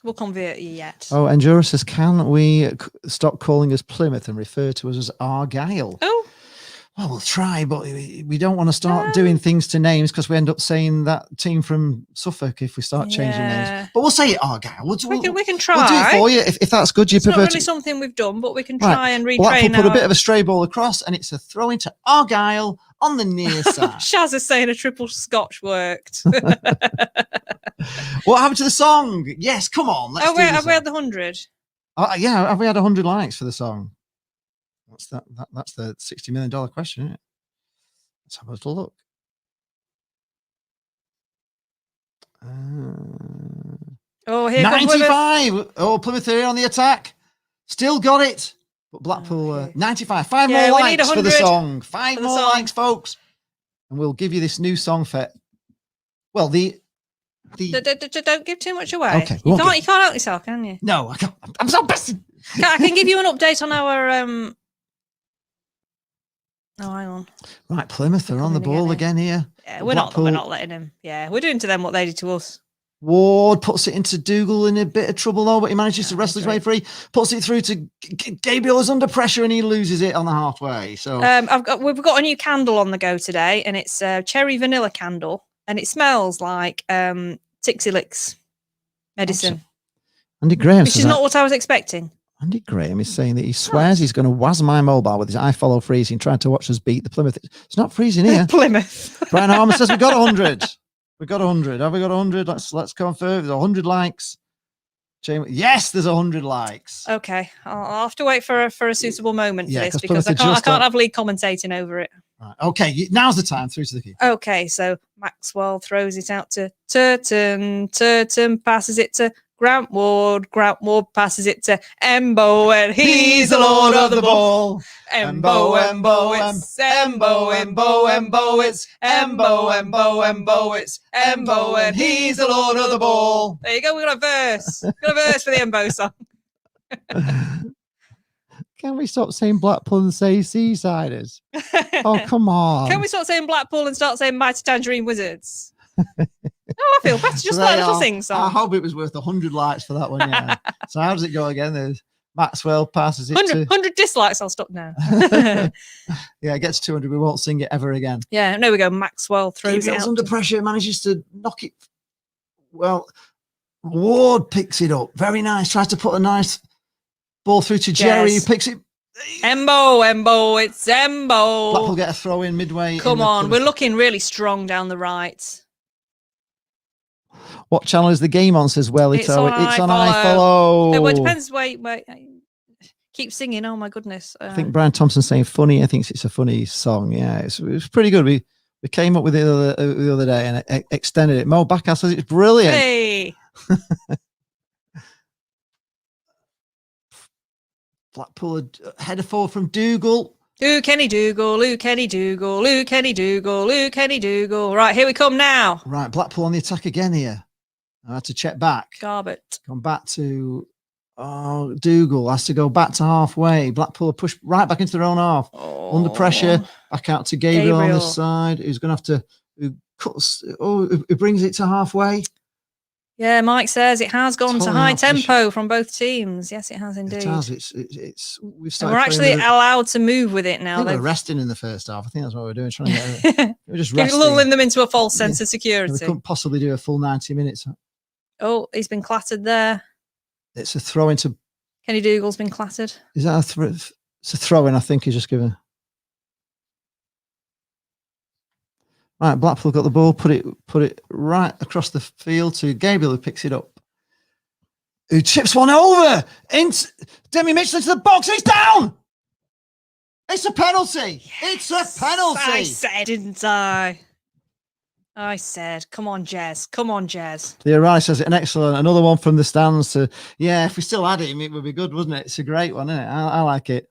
We'll convert you yet.
Oh, Endura says, can we stop calling us Plymouth and refer to us as Argyle?
Oh.
Well, we'll try, but we don't want to start doing things to names because we end up saying that team from Suffolk if we start changing names. But we'll say it Argyle.
We can try.
We'll do it for you if that's good. You prefer
not really something we've done, but we can try and retrain.
Blackpool put a bit of a stray ball across, and it's a throw into Argyle on the near side.
Shaz is saying a triple scotch worked.
What happened to the song? Yes, come on. Let's do
have we had the 100?
Yeah, have we had 100 likes for the song? That's the $60 million question, isn't it? Let's have a little look.
Here
95. Plymouth here on the attack. Still got it. But Blackpool 95. Five more likes for the song. Five more likes, folks. And we'll give you this new song for. Well,
don't give too much away.
Okay,
you can't help yourself, can you?
No, I can't. I'm so bested.
I can give you an update on our. Oh, hang on.
Right, Plymouth are on the ball again here.
Yeah, we're not letting him. Yeah, we're doing to them what they did to us.
Ward puts it into Dougal in a bit of trouble though, but he manages to wrestle his way free. Puts it through to Gabriel is under pressure and he loses it on the halfway. So
we've got a new candle on the go today, and it's a cherry vanilla candle, and it smells like Tixie Licks medicine.
Andy Graham,
which is not what I was expecting.
Andy Graham is saying that he swears he's going to wazz my mobile with his iFollow freezing, trying to watch us beat the Plymouth. It's not freezing here.
Plymouth.
Brian Harmon says we got 100. We got 100. Have we got 100? Let's confirm. There's 100 likes. Yes, there's 100 likes.
Okay, I'll have to wait for a suitable moment for this because I can't have League commentating over it.
Right. Okay, now's the time. Through to the keeper.
Okay, so Maxwell throws it out to Turton. Turton passes it to Grant Ward passes it to Embo, and he's the lord of the ball. Embo, it's Embo, it's Embo, it's Embo, and he's the lord of the ball. There you go. We got a verse. Got a verse for the Embo song.
Can we stop saying Blackpool and say Seasiders? Oh, come on.
Can we stop saying Blackpool and start saying Mighty Tangerine Wizards? I feel better. Just like a little sing song.
I hope it was worth 100 likes for that one. Yeah. So how does it go again? There's Maxwell passes it
100 dislikes. I'll stop now.
Yeah, it gets 200. We won't sing it ever again.
Yeah, there we go. Maxwell throws it out.
Under pressure, manages to knock it Well, Ward picks it up. Very nice. Tries to put a nice ball through to Jerry, who picks it.
Embo, it's Embo.
Blackpool get a throw in midway.
Come on, we're looking really strong down the right.
What channel is the game on? Says Wellito. It's on iFollow.
Well, it depends. Wait. Keep singing. Oh my goodness.
I think Brian Thompson's saying funny. I think it's a funny song. Yeah, it was pretty good. We came up with it the other day and extended it. Mo Backer says it's brilliant.
Hey.
Blackpool header forward from Dougal.
Kenny Dougal. Right, here we come now.
Right, Blackpool on the attack again here. I had to check back.
Garbett.
Come back to Dougal has to go back to halfway. Blackpool are pushed right back into their own half. Under pressure. Back out to Gabriel on this side. Who's going to have to who brings it to halfway.
Yeah, Mike says it has gone to high tempo from both teams. Yes, it has indeed.
It has. We've started.
We're actually allowed to move with it now.
We're resting in the first half. I think that's what we're doing. Trying to get. We're just resting.
Lulling them into a false sense of security.
We couldn't possibly do a full 90 minutes.
Oh, he's been clattered there.
It's a throw into.
Kenny Dougal's been clattered.
Is that a throw? It's a throw in. I think he's just given. Right, Blackpool got the ball, put it right across the field to Gabriel, who picks it up. Who chips one over into Demi Mitchell into the box. He's down. It's a penalty. Yes, it's a penalty.
I said, didn't I? I said, come on, Jez. Come on, Jez.
The Arise says an excellent. Another one from the stands to, if we still had him, it would be good, wouldn't it? It's a great one, isn't it? I like it.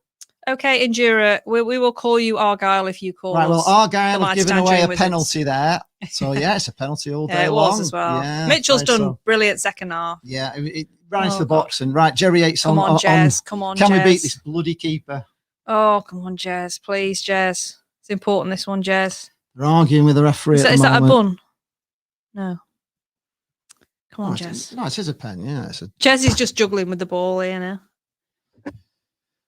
Okay, Endura, we will call you Argyle if you call us.
Right, well, Argyle have given away a penalty there. So, it's a penalty all day long.
It was as well. Yeah, Mitchell's done brilliant second half.
Yeah, it ran into the box. And, right, Jerry Yates
Come on, Jez. Come on,
Can
Jez.
we beat this bloody keeper?
Oh, come on, Jez. Please, Jez. It's important, this one, Jez.
They're arguing with the referee
Is that a bun? No. Come on, Jez.
No, it is a pen, yeah.
Jez is just juggling with the ball here now.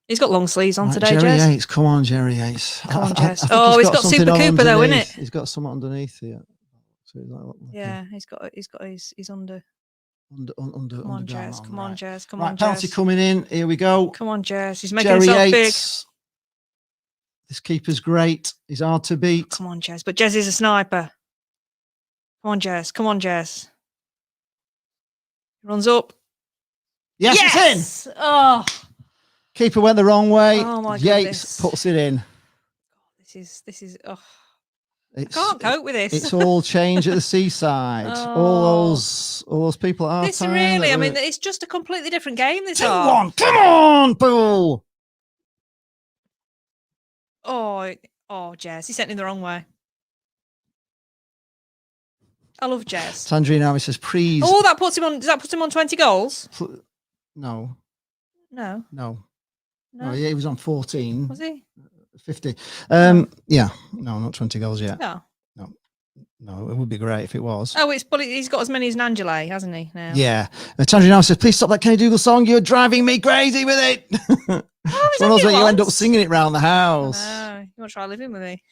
He's got long sleeves on today,
Jerry
Jez.
Yates, come on, Jerry Yates.
Come on, Jez. He's got Super Cooper though, isn't it?
He's got something underneath here. So
he's under.
Come
on, Jez. Come on, Jez. Come
right,
on, Jez.
Penalty coming in. Here we go.
Come on, Jez. He's making
Jerry
himself
Yates. Big. This keeper's great. He's hard to beat.
Come on, Jez. But Jez is a sniper. Come on, Jez. Come on, Jez. Runs up.
Yes, it's in.
Oh.
Keeper went the wrong way.
Oh my
Yates puts it in.
This is. Oh. I can't cope with this.
It's all change at the Seaside. All those people at our time.
Really, I mean, it's just a completely different game. This
2-1. Come on, Bull.
Oh, Jez, he sent him the wrong way. I love Jez.
Sandrine now says, please.
Oh, that puts him on. Does that put him on 20 goals?
No.
No,
he was on 14.
Was he?
50. Yeah. No, not 20 goals yet. No, it would be great if it was.
Oh, but he's got as many as Angela, hasn't he? Now.
Yeah. Sandrine now says, please stop that Kenny Dougal song. You're driving me crazy with it. It's one of those where you end up singing it round the house.
You want to try living with me?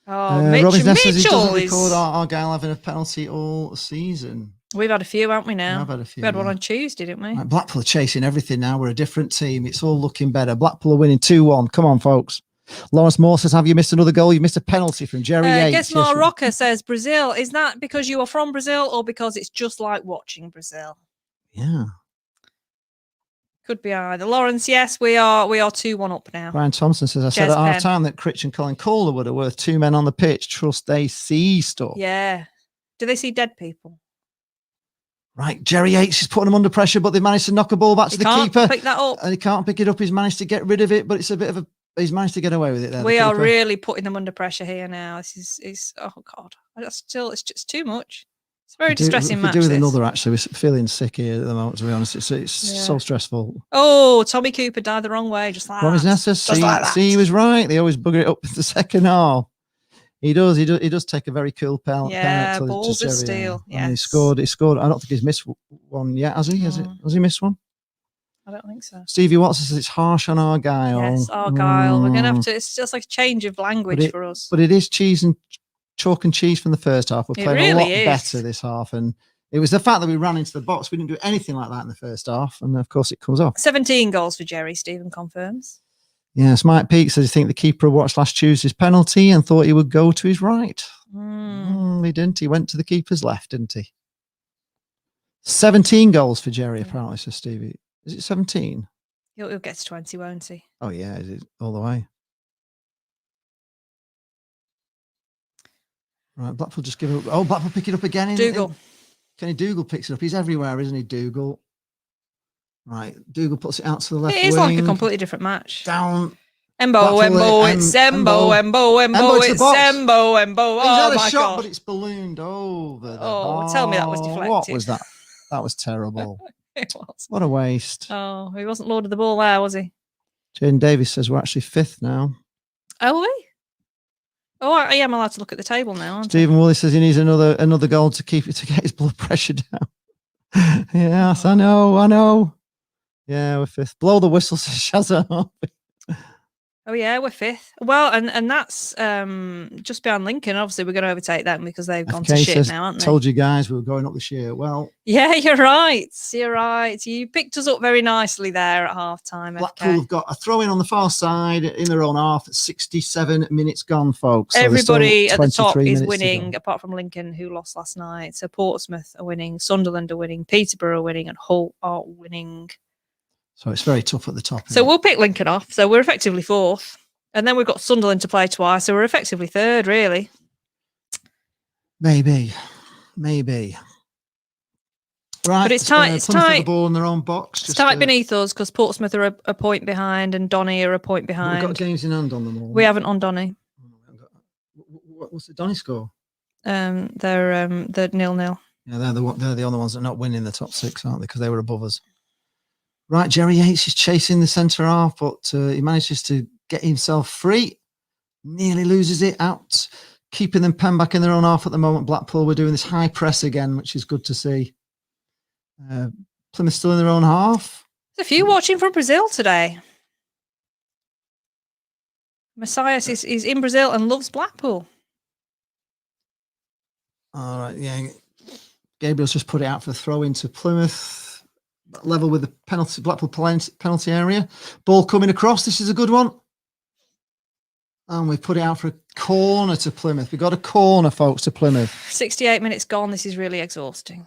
Robinson says he doesn't record Argyle having a penalty all season.
We've had a few, haven't we now?
I've had a few.
We had one on Tuesday, didn't we?
Right, Blackpool are chasing everything now. We're a different team. It's all looking better. Blackpool are winning 2-1. Come on, folks. Lawrence Moore says, have you missed another goal? You missed a penalty from Jerry Yates.
Gesmar Rocker says, Brazil. Is that because you are from Brazil or because it's just like watching Brazil?
Yeah.
Could be either. Lawrence, yes, we are 2-1 up now.
Brian Thompson says, I said at half time that Critch and Colin Calderwood are worth 2 men on the pitch. Trust they see stuff.
Yeah. Do they see dead people?
Right, Jerry Yates is putting them under pressure, but they managed to knock a ball back to the keeper.
Pick that up.
And he can't pick it up. He's managed to get rid of it, but it's a bit of a. He's managed to get away with it. There,
we are really putting them under pressure here now. This is oh god, it's just too much. It's a very distressing match.
We could do with another. Actually, we're feeling sick here at the moment. To be honest, it's so stressful.
Oh, Tommy Cooper died the wrong way, just like
that. See, he was right. They always bugger it up in the second half. He does take a very cool penalty.
Yeah, balls of steel.
Yeah, he scored. I don't think he's missed one yet, has he? Has he missed one?
I don't think so.
Stevie Watson says it's harsh on Argyle.
Yes, Argyle. We're going to have to. It's just like a change of language for us.
But it is cheese and chalk and cheese from the first half. We're
It
playing a lot
really is.
better this half. And it was the fact that we ran into the box. We didn't do anything like that in the first half. And of course, it comes off.
17 goals for Jerry, Stephen confirms.
Yes, Mike Peake says, I think the keeper watched last Tuesday's penalty and thought he would go to his right. He didn't. He went to the keeper's left, didn't he? 17 goals for Jerry, apparently, says Stevie. Is it 17?
He'll get to 20, won't he?
Oh, yeah, is it all the way? Right, Blackpool just give it. Oh, Blackpool pick it up again.
Dougal.
Kenny Dougal picks it up. He's everywhere, isn't he, Dougal? Right, Dougal puts it out to the left
It is
wing.
like a completely different match.
Down.
Embo, it's Embo, it's Embo.
He's
Oh,
had a
my
shot,
God.
but it's ballooned over the
Oh, tell me that was deflected.
What was that? That was terrible.
It was.
What a waste.
Oh, he wasn't Lord of the Ball there, was he?
Jane Davis says we're actually 5th now.
Oh, are we? Oh, I am allowed to look at the table now, aren't
Stephen Woolley says he needs another goal to keep it, to get his blood pressure down. Yes, I know. Yeah, we're 5th. Blow the whistle, says Shazza.
Oh yeah, we're 5th. Well, and that's just behind Lincoln. Obviously, we're going to overtake them because they've gone to shit now, aren't they?
Told you guys we were going up this year. Well,
yeah, you're right. You picked us up very nicely there at half time.
Blackpool have got a throw in on the far side in their own half. 67 minutes gone, folks. So
everybody at the top is
minutes
winning, apart from Lincoln, who lost last night. So Portsmouth are winning, Sunderland are winning, Peterborough are winning, and Hull are winning.
So it's very tough at the top.
So we'll pick Lincoln off. So we're effectively 4th. And then we've got Sunderland to play twice. So we're effectively 3rd, really.
Maybe. Right.
But it's tight. It's
Plymouth
tight.
have the ball in their own box.
It's tight beneath us because Portsmouth are a point behind and Donny are a point behind.
We've got games in hand on them all.
We haven't on Donny.
What's the Donny score?
They're 0-0.
Yeah, they're the only ones that are not winning the top 6, aren't they? Because they were above us. Right, Jerry Yates is chasing the centre half, but he manages to get himself free. Nearly loses it out. Keeping them pen back in their own half at the moment. Blackpool, we're doing this high press again, which is good to see. Plymouth still in their own half.
There's a few watching from Brazil today. Messias is in Brazil and loves Blackpool.
All right, yeah. Gabriel's just put it out for a throw into Plymouth. Level with the penalty, Blackpool penalty area. Ball coming across. This is a good one. And we put it out for a corner to Plymouth. We got a corner, folks, to Plymouth.
68 minutes gone. This is really exhausting.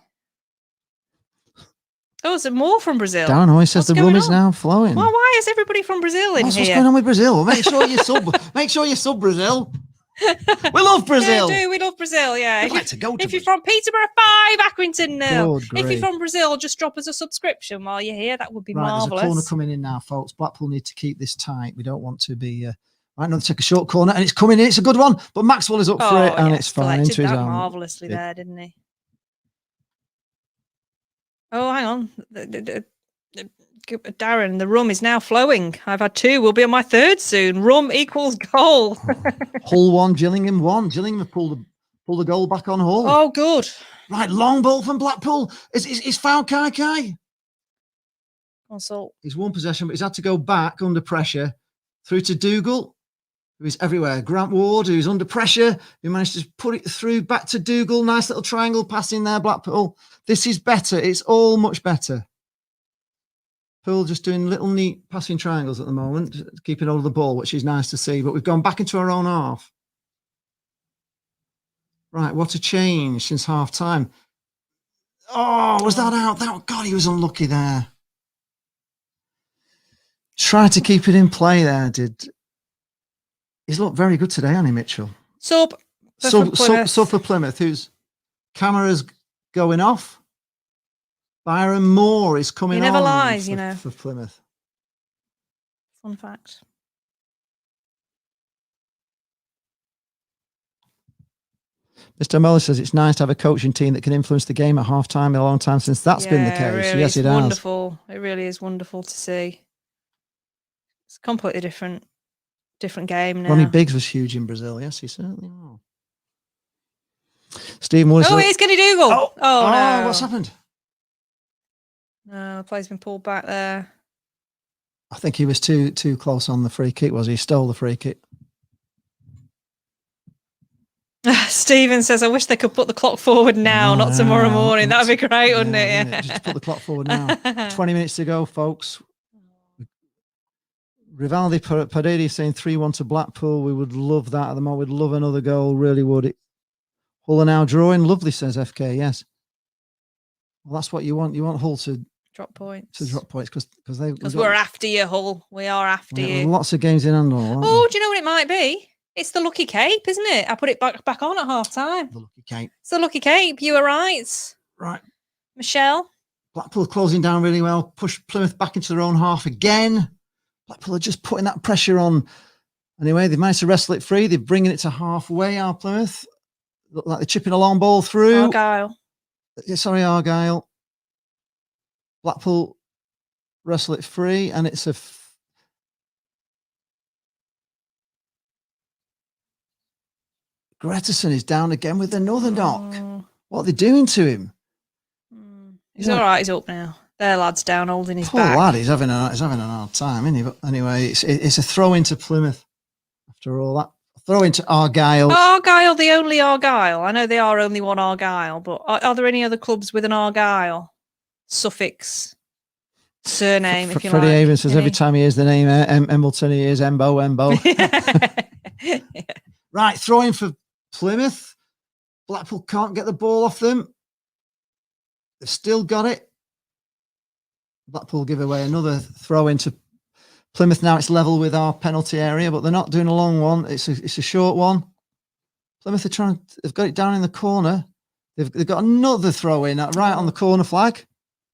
Oh, is there more from Brazil?
Darren Hoy says the rum is now flowing.
Well, why is everybody from Brazil in here?
What's going on with Brazil? Make sure you sub. Make sure you sub Brazil. We love Brazil.
Yeah, we love Brazil. Yeah.
I'd like to go to
if you're from Peterborough 5, Accrington 0.
Good
If
grief.
you're from Brazil, just drop us a subscription while you're here. That would be
Right,
marvellous.
there's a corner coming in now, folks. Blackpool need to keep this tight. We don't want to be... right, now take a short corner, and it's coming in. It's a good one, but Maxwell is up for it, and it's fine into his arm.
Marvellously there, didn't he? Oh, hang on. Darren, the rum is now flowing. I've had 2. We'll be on my 3rd soon. Rum equals goal.
Hull 1, Gillingham 1. Gillingham have pulled the goal back on Hull.
Oh, good.
Right, long ball from Blackpool. It's found Kai.
Consult.
He's one possession, but he's had to go back under pressure through to Dougal, who is everywhere. Grant Ward, who's under pressure, who managed to put it through back to Dougal. Nice little triangle pass in there, Blackpool. This is better. It's all much better. Poole just doing little neat passing triangles at the moment, keeping hold of the ball, which is nice to see. But we've gone back into our own half. Right, what a change since half time. Oh, was that out? God, he was unlucky there. Tried to keep it in play there, He's looked very good today, hasn't he, Mitchell?
Sub
for Plymouth, whose camera's going off. Byron Moore is coming on.
He never lies,
for Plymouth.
Fun fact.
Mr. Muller says it's nice to have a coaching team that can influence the game at half time. In a long time since that's been the case.
Really,
yes, it has.
Wonderful. It really is wonderful to see. It's a completely different game now.
Ronnie Biggs was huge in Brazil. Yes, he certainly was. Stephen Willis.
Oh, it's Kenny Dougal. Oh, no.
What's happened?
No, the play's been pulled back there.
I think he was too close on the free kick, was he? He stole the free kick.
Stephen says, I wish they could put the clock forward now, not tomorrow morning. That would be great, wouldn't it?
Yeah. Just put the clock forward now. 20 minutes to go, folks. Rivaldi Paredes saying 3-1 to Blackpool. We would love that at the moment. We'd love another goal, really would. Hull are now drawing. Lovely, says FK. Yes. Well, that's what you want. You want Hull to
drop points.
Because
we're after you, Hull. We are after you.
Lots of games in hand.
Oh, do you know what it might be? It's the lucky cape, isn't it? I put it back on at half time.
The lucky cape.
It's the lucky cape. You were right.
Right.
Michelle.
Blackpool closing down really well. Push Plymouth back into their own half again. Blackpool are just putting that pressure on. Anyway, they've managed to wrestle it free. They're bringing it to halfway, our Plymouth. Look like they're chipping a long ball through.
Argyle.
Sorry, Argyle. Blackpool wrestle it free, and it's a... Gretterson is down again with the Northern knock. What are they doing to him?
He's all right. He's up now. Their lad's down holding his
Poor
back.
lad, he's having a hard time, isn't he? But anyway, it's a throw into Plymouth. After all that, throw into Argyle.
Argyle, the only Argyle. I know they are only one Argyle, but are there any other clubs with an Argyle suffix surname? If you
Freddie
like.
Avon says every time he hears the name Embleton, he hears Embo.
Yeah.
Right, throw in for Plymouth. Blackpool can't get the ball off them. They've still got it. Blackpool give away another throw into Plymouth. Now it's level with our penalty area, but they're not doing a long one. It's a short one. Plymouth are they've got it down in the corner. They've got another throw in right on the corner flag.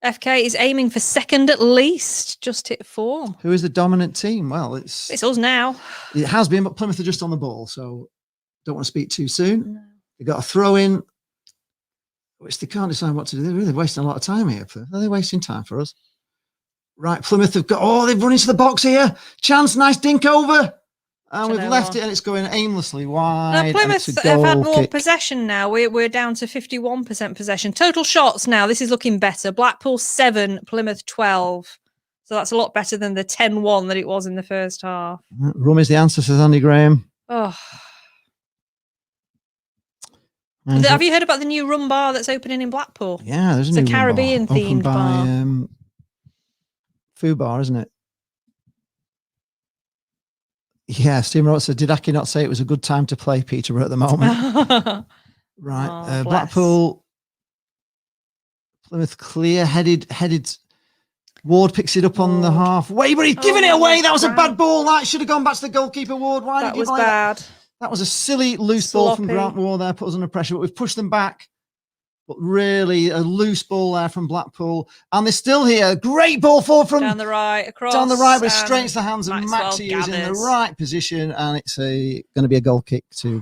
FK is aiming for second at least. Just hit form.
Who is the dominant team? Well, it's
us now.
It has been, but Plymouth are just on the ball, so don't want to speak too soon.
No.
They've got a throw in, which they can't decide what to do. They're really wasting a lot of time here. Are they wasting time for us? Right, Plymouth have got, they've run into the box here. Chance, nice dink over. And we've left it and it's going aimlessly wide.
Now, Plymouth have had more possession now. We're down to 51% possession. Total shots now. This is looking better. Blackpool 7, Plymouth 12. So that's a lot better than the 10-1 that it was in the first half.
Rum is the answer, says Andy Graham.
Oh. Have you heard about the new rum bar that's opening in Blackpool?
Yeah, there's a new
Caribbean themed bar.
Food bar, isn't it? Yeah, Stephen Roberts said, did Aki not say it was a good time to play Peterborough at the moment? Right. Blackpool, Plymouth clear, headed. Ward picks it up on the halfway, but he's giving it away. That was a bad ball. That should have gone back to the goalkeeper, Ward. Why did you play
bad?
That was a silly loose ball from Grant Ward there, put us under pressure, but we've pushed them back. But really, a loose ball there from Blackpool. And they're still here. Great ball forward from...
Down the right, across.
Down the right, but straight into the hands of Maxie, who's in the right position. And it's going to be a goal kick too.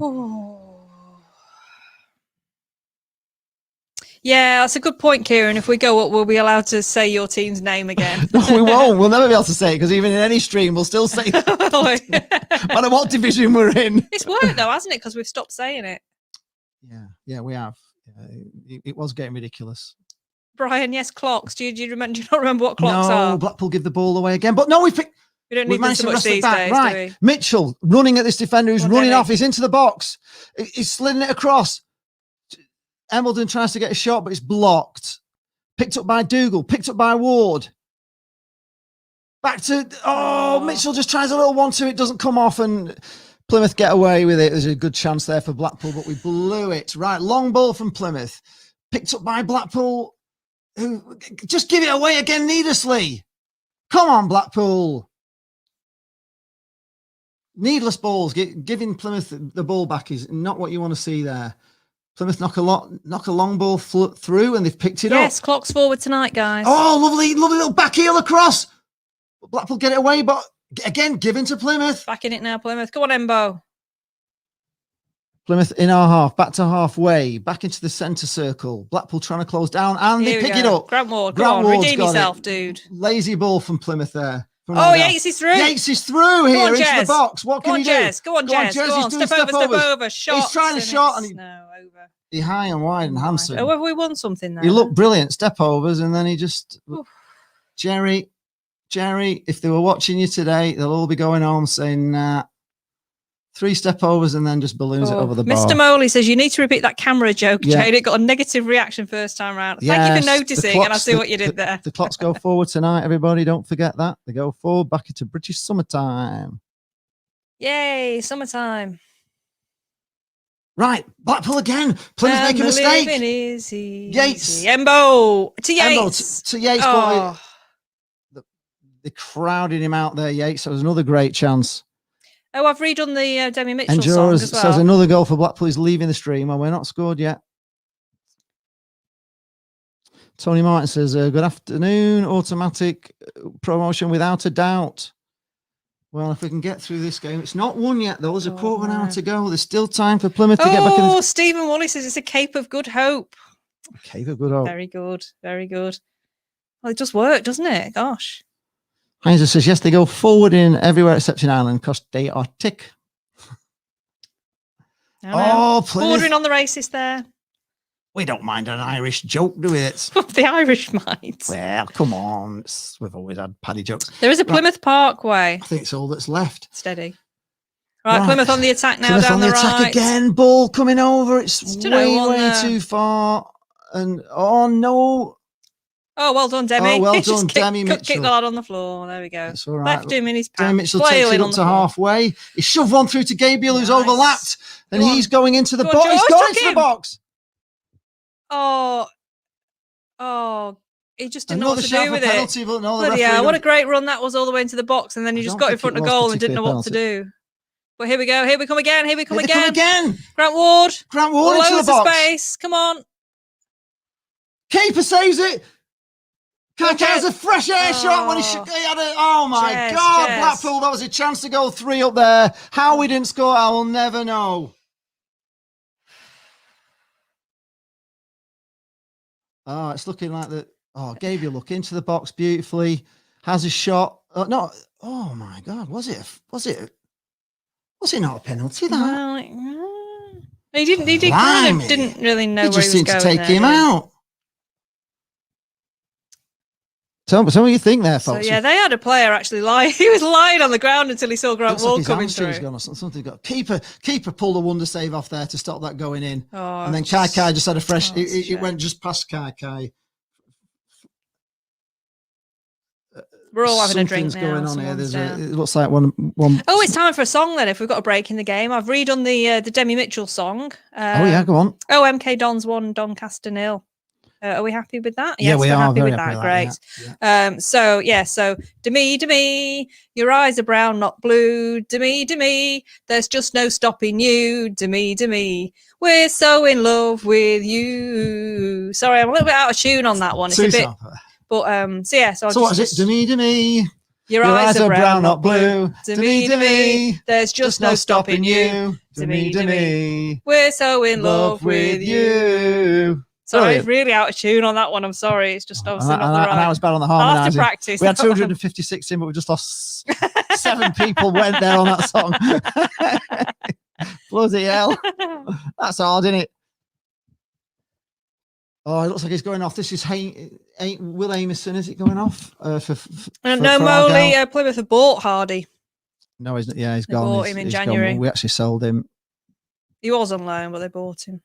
Yeah, that's a good point, Kieran. If we go up, we'll be allowed to say your team's name again.
No, we won't. We'll never be able to say it, because even in any stream, we'll still say that. No matter what division we're in.
It's worked, though, hasn't it? Because we've stopped saying it.
Yeah, we have. It was getting ridiculous.
Brian, yes, clocks. Do you not remember what clocks are?
No, Blackpool give the ball away again. But no,
we don't need
managed
so
to
much
wrestle it back.
Days,
right, Mitchell running at this defender who's running off. He's into the box. He's sliding it across. Embleton tries to get a shot, but it's blocked. Picked up by Dougal. Picked up by Ward. Back to... Mitchell just tries a little 1-2. It doesn't come off, and Plymouth get away with it. There's a good chance there for Blackpool, but we blew it. Right, long ball from Plymouth. Picked up by Blackpool, who just give it away again needlessly. Come on, Blackpool. Needless balls. Giving Plymouth the ball back is not what you want to see there. Plymouth knock a long ball through, and they've picked it up.
Yes, clocks forward tonight, guys.
Oh, lovely little back heel across. Blackpool get it away, but again, given to Plymouth.
Back in it now, Plymouth. Go on, Embo.
Plymouth in our half, back to halfway, back into the centre circle. Blackpool trying to close down, and they pick it up.
Grant Ward, go on, redeem yourself, dude.
Lazy ball from Plymouth there.
Yates is through.
Yates is through here into the box. What can he do?
Go on, Jez. Go on, step over. Shot.
He's trying to shot, and
over.
He's high and wide and handsome.
Oh, have we won something there?
He looked brilliant, step overs, and then he just... Jerry, if they were watching you today, they'll all be going home saying, nah, 3 step overs and then just balloons it over the bar.
Mr. Moley says you need to repeat that camera joke,
Yeah.
Jade. It got a negative reaction first time round. Thank you
Yes,
for
the
noticing, and I
clocks-
see what you did there.
The clocks go forward tonight, everybody. Don't forget that. They go forward back into British summertime.
Yay, summertime.
Right, Blackpool again. Plymouth
And
make a
the
mistake.
living is easy.
Yates.
Embo to
Embo
Yates.
to Yates.
Oh.
They crowded him out there, Yates. That was another great chance.
Oh, I've redone the Demi Mitchell
And
song
Joras
as well.
says another goal for Blackpool is leaving the stream. Well, we're not scored yet. Tony Martin says, good afternoon. Automatic promotion without a doubt. Well, if we can get through this game, it's not won yet, though. There's a quarter of an hour to go. There's still time for Plymouth to get back in.
Oh, Stephen Woolley says it's a Cape of Good Hope.
Cape of Good Hope.
Very good. Very good. Well, it does work, doesn't it? Gosh.
Heinzer says, yes, they go forward in everywhere except in Ireland because they are tick. Oh, Plymouth.
Bordering on the racist there.
We don't mind an Irish joke, do we? It's,
The Irish might.
well, come on. We've always had paddy jokes.
There is a Plymouth Parkway.
I think it's all that's left.
Steady. Right, Plymouth on the attack now
Plymouth
down
on
the
attack
right.
again. Ball coming over. It's
Still
way,
on
way
there.
too far. And, oh, no.
Oh, well done, Demi.
Oh, well
Just
done,
kick-
Demi
Kick
Mitchell.
the lad on the floor. There we go.
It's all right.
Left him in his
Demi
pants.
Mitchell takes
flailing
it
on
up
the
to
floor.
halfway. He shoved one through to Gabriel, who's
Nice.
overlapped. And
Go on.
he's going into the
Go on,
box. He's
George,
going
tuck
into the
him.
box.
Oh, he just didn't know
Another
what to
shout
do
for
with it.
penalty, but no, the
Bloody hell,
referee
what a great run that was all the way into the box, and then he
I
just
don't
got in
think
front
it
of
was
goal and didn't know
particularly a
what to
penalty.
do. But here we go. Here we come again. Here we come
Here they
again. Grant Ward.
Grant Ward into the
Loads of
box.
space. Come on.
Keeper saves it. Kaka has a fresh air shot when he had a. Oh my
Jez,
God,
Jez.
Blackpool! That was a chance to go 3 up there. How we didn't score, I will never know. Oh, it's looking like that. Oh, Gabriel look into the box beautifully. Has a shot. No. Oh my God, was it not a penalty? That
Well, he didn't. He kind of
Blimey.
didn't really know
he
where
just
he was
seemed to
going.
take
there,
him
did he?
out. Tell me what you think there,
So
folks.
yeah, they had a player actually lying. He was lying on the ground until he saw Grant
Looks like
Ward
his
coming
hamstring's
through.
gone or something. Something got keeper pulled a wonder save off there to stop that going in,
Oh,
and then Kai just had a fresh.
oh, it's a
It
shame.
went just past Kai.
We're all having a drink
Something's
now.
going on here.
someone's
There's
down.
it looks like one.
Oh, it's time for a song then. If we've got a break in the game, I've redone the Demi Mitchell song.
Oh yeah, go on.
Oh, MK Dons 1, Doncaster 0. Are we happy with that?
Yeah,
Yes,
we
we're
are
happy
very
with
happy
that.
with
Great.
that,
So Demi, your eyes are brown, not blue. Demi, there's just no stopping you. Demi, we're so in love with you. Sorry, I'm a little bit out of tune on that one. It's a bit, but so yeah. So
what is it? Demi.
Your eyes are brown, not blue.
Demi.
There's just no stopping you. Demi, we're so in love with you. Sorry,
Brilliant.
really out of tune on that one. I'm sorry. It's just obviously not the right.
And I was bad on the
I'll have to
harmonising.
practice.
We had 256 in, but we just lost 7 people went there on that song. Bloody hell. That's hard, isn't it? Oh, it looks like he's going off. This is Will Amison. Is it going off?
No,
for
Moley,
Argyle?
Plymouth have bought Hardy.
No, he's not. Yeah, he's
They
gone.
bought
He's
him in
gone.
January.
We actually sold him.
He was on loan, but they bought him.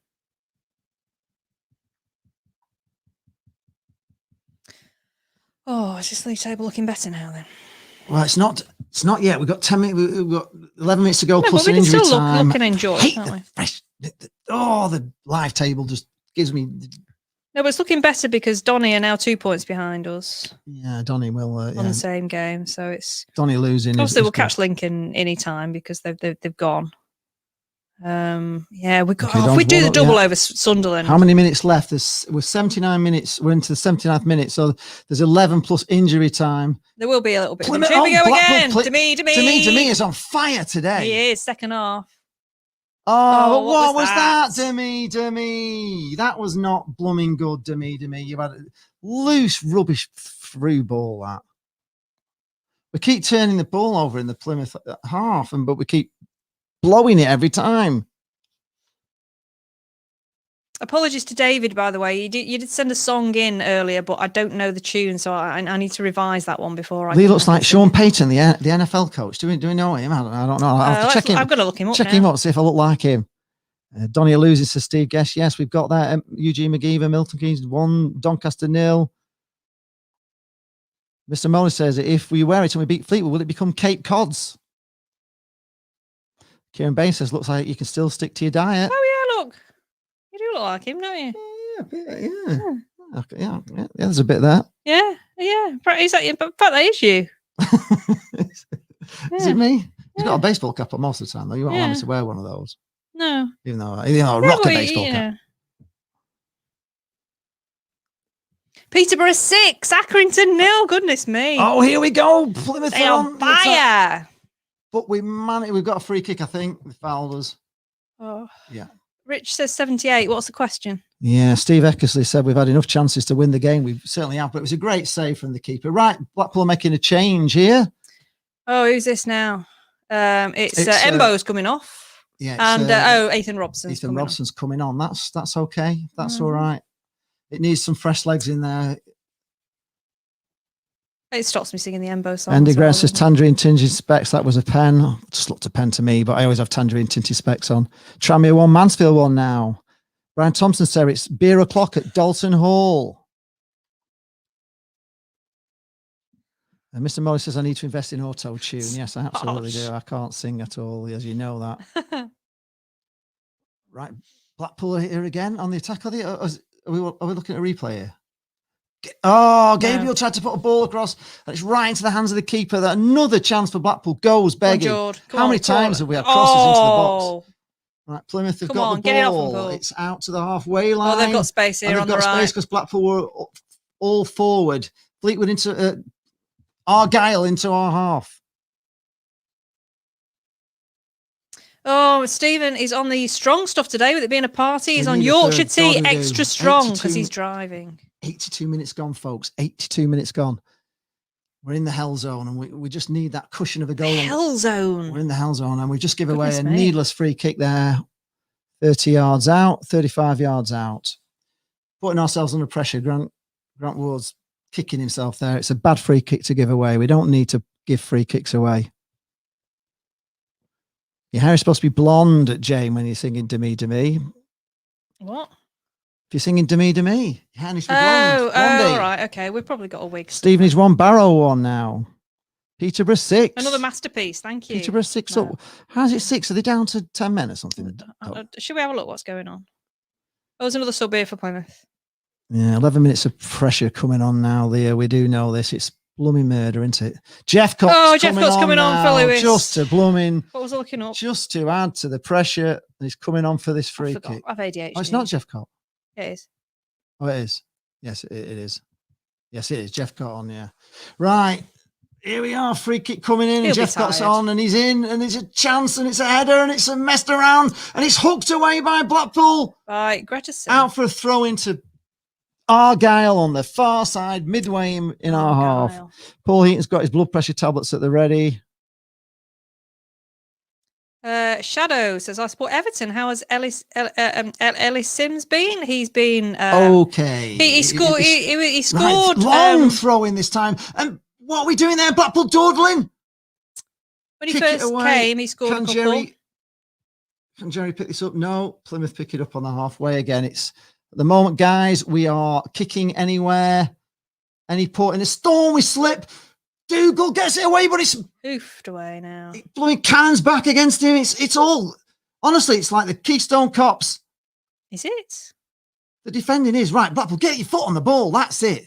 Oh, is this league table looking better now then?
Well, it's not yet. We've got 10 minutes. We've got 11 minutes to go
No,
plus
but we
an
can
injury
still
time.
look and enjoy,
Hate
can't
the
we?
fresh. The live table just gives me.
No, but it's looking better because Donny are now 2 points behind us
Yeah, Donny will.
on the same game. So it's
Donny losing.
obviously
is
we'll
good.
catch Lincoln any time because they've gone. Yeah, we got.
Okay,
if
Don's
we do
one
the
up,
double
yeah.
over Sunderland.
How many minutes left? We're 79 minutes. We're into the 79th minute. So there's 11 plus injury time.
There will be a little bit.
Plymouth-
Here we go
Blackpool
again.
Demi is on fire today.
He is second half.
Oh,
Oh,
what was
that?
that, Demi? That was not blooming good, Demi. You had a loose, rubbish through ball. That we keep turning the ball over in the Plymouth half, but we keep blowing it every time.
Apologies to David, by the way. You did send a song in earlier, but I don't know the tune, so I need to revise that one before I.
Lee looks like Sean Payton, the NFL coach. Do we know him? I don't know. I'll have to check him.
I've got to look him up.
Check him up, see if I look like him. Donny loses to Steve Guest. Yes, we've got that. Eugene McGeever, Milton Keynes 1, Doncaster 0. Mr. Molly says, if we wear it and we beat Fleetwood, will it become Cape Cods? Kieran Bain says, looks like you can still stick to your diet.
Oh, yeah, look. You do look like him, don't you?
Yeah. Okay, yeah, there's a bit there.
Yeah. In fact, that is you.
Is it me? He's got a baseball cap on most of the time, though. You won't allow me to wear one of those.
No.
Even though I rock a baseball cap.
Peterborough 6, Accrington 0. Goodness me.
Oh, here we go. Plymouth
on fire.
But we've got a free kick, I think. They fouled us.
Oh.
Yeah.
Rich says 78. What's the question?
Yeah, Steve Eckersley said we've had enough chances to win the game. We certainly have, but it was a great save from the keeper. Right, Blackpool making a change here.
Oh, who's this now? It's Embo's coming off.
Yeah.
And Ethan Robson's
coming on. That's okay. That's all right. It needs some fresh legs in there.
It stops me singing the Embo song.
Andy Gress says tangerine tinted specs. That was a pen. Just looked a pen to me, but I always have tangerine tinted specs on. Tranmere 1, Mansfield 1 now. Brian Thompson said it's beer o'clock at Dalton Hall. And Mr. Molly says I need to invest in auto tune. Yes, I absolutely do. I can't sing at all, as you know that. Right, Blackpool here again on the attack. Are we looking at a replay here? Oh, Gabriel tried to put a ball across, and it's right into the hands of the keeper. That another chance for Blackpool goes begging. How many times have we had crosses into the box? Right, Plymouth have got the ball. It's out to the halfway line.
Oh, they've got space here on the right.
They've got space because Blackpool were all forward. Fleetwood into Argyle into our half.
Oh, Stephen is on the strong stuff today with it being a party. He's on Yorkshire tea, extra strong because he's driving.
82 minutes gone, folks. 82 minutes gone. We're in the hell zone, and we just need that cushion of a goal.
Hell zone.
We're in the hell zone, and we just give away a needless free kick there. 30 yards out, 35 yards out. Putting ourselves under pressure. Grant Ward's kicking himself there. It's a bad free kick to give away. We don't need to give free kicks away. Your hair is supposed to be blonde, Jane, when you're singing "To Me, To Me."
What?
If you're singing "To Me, To Me," your hair needs to be blonde.
Oh, all right, okay. We've probably got a wig.
Stephen is 1, Barrow 1 now. Peterborough 6.
Another masterpiece. Thank you.
Peterborough 6 up. How's it 6? Are they down to 10 men or something?
Should we have a look? What's going on? Oh, there's another sub here for Plymouth.
Yeah, 11 minutes of pressure coming on now, Leah. We do know this. It's blooming murder, isn't it? Jeff Cott's coming on for Lewis. Just to blooming.
What was I looking up?
Just to add to the pressure. He's coming on for this free kick.
I've ADHD.
Oh, it's not Jeff Cott.
It is.
Oh, it is. Yes, it is. Yes, it is. Jeff Cott on, yeah. Right. Here we are. Free kick coming in. And Jeff Cott's on, and he's in, and there's a chance, and it's a header, and it's messed around, and it's hooked away by Blackpool.
Right, Gretterson.
Out for a throw into Argyle on the far side, midway in our half. Paul Heaton's got his blood pressure tablets at the ready.
Shadow says, I support Everton. How has Ellis Sims been? He's been
okay.
He scored. He scored.
Right, long throw in this time. And what are we doing there? Blackpool dawdling.
When he first came, he scored.
Can Jerry pick this up? No. Plymouth pick it up on the halfway again. It's at the moment, guys. We are kicking anywhere, any port in a storm. We slip. Dougal gets it away, but it's
oofed away now.
Blowing cannons back against him. It's all honestly, it's like the Keystone Cops.
Is it?
The defending is right. Blackpool, get your foot on the ball. That's it.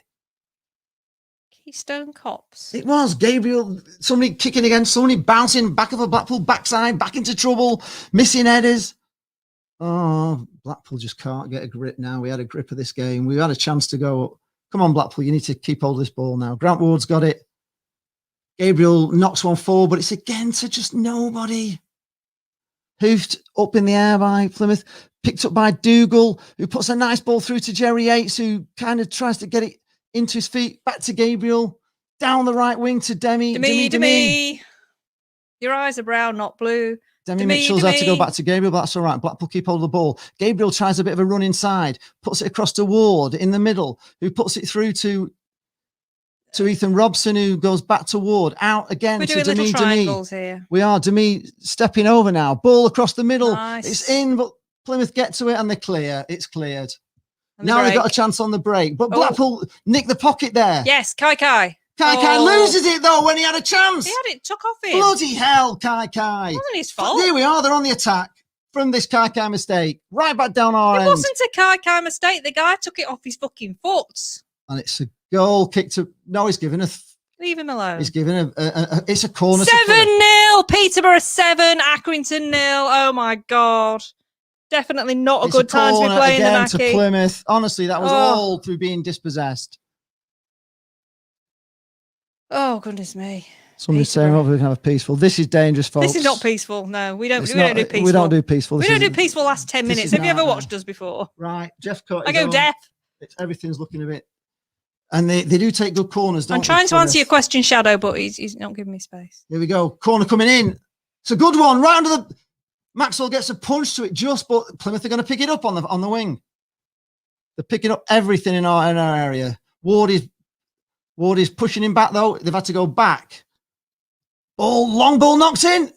Keystone Cops.
It was Gabriel. Somebody kicking against somebody, bouncing back of a Blackpool backside, back into trouble, missing headers. Oh, Blackpool just can't get a grip now. We had a grip of this game. We had a chance to go. Come on, Blackpool. You need to keep hold of this ball now. Grant Ward's got it. Gabriel knocks one forward, but it's again to just nobody. Hoofed up in the air by Plymouth, picked up by Dougal, who puts a nice ball through to Jerry Yates, who kind of tries to get it into his feet, back to Gabriel, down the right wing to Demi.
Your eyes are brown, not blue.
Demi Mitchell's had to go back to Gabriel, but that's all right. Blackpool keep hold of the ball. Gabriel tries a bit of a run inside, puts it across to Ward in the middle, who puts it through to Ethan Robson, who goes back to Ward. Out again
We're
to
doing little
Demi.
triangles here.
We are. Demi stepping over now. Ball across the middle.
Nice.
It's in, but Plymouth get to it and they clear. It's cleared.
And
Now they've got a chance on the break. But Blackpool nicked the pocket there.
Yes, Kai. Kai
loses it though when he had a chance.
He had it took off him.
Bloody hell, Kai.
It wasn't his fault.
Here we are. They're on the attack from this Kai mistake. Right back down our
It
end.
wasn't a Kai mistake. The guy took it off his fucking foot.
And it's a goal kick to... No, he's given
Leave him alone.
He's given it's a corner.
7-0. Peterborough 7. Accrington 0. Oh my God. Definitely not a good time to be playing the Mackie.
To Plymouth. Honestly, that was all through being dispossessed.
Oh, goodness me.
Somebody's saying, hopefully we can have a peaceful. This is dangerous, folks.
This is not peaceful. No, we don't do peaceful.
We don't do peaceful.
We don't do peaceful last 10 minutes. Have you ever watched us before?
Right. Jeff Cut.
I go deaf.
Everything's looking a bit... And they do take good corners, don't they?
I'm trying to answer your question, Shadow, but he's not giving me space.
Here we go. Corner coming in. It's a good one. Right under the... Maxwell gets a punch to it but Plymouth are going to pick it up on the wing. They're picking up everything in our area. Ward is pushing him back, though. They've had to go back. Long ball knocked in.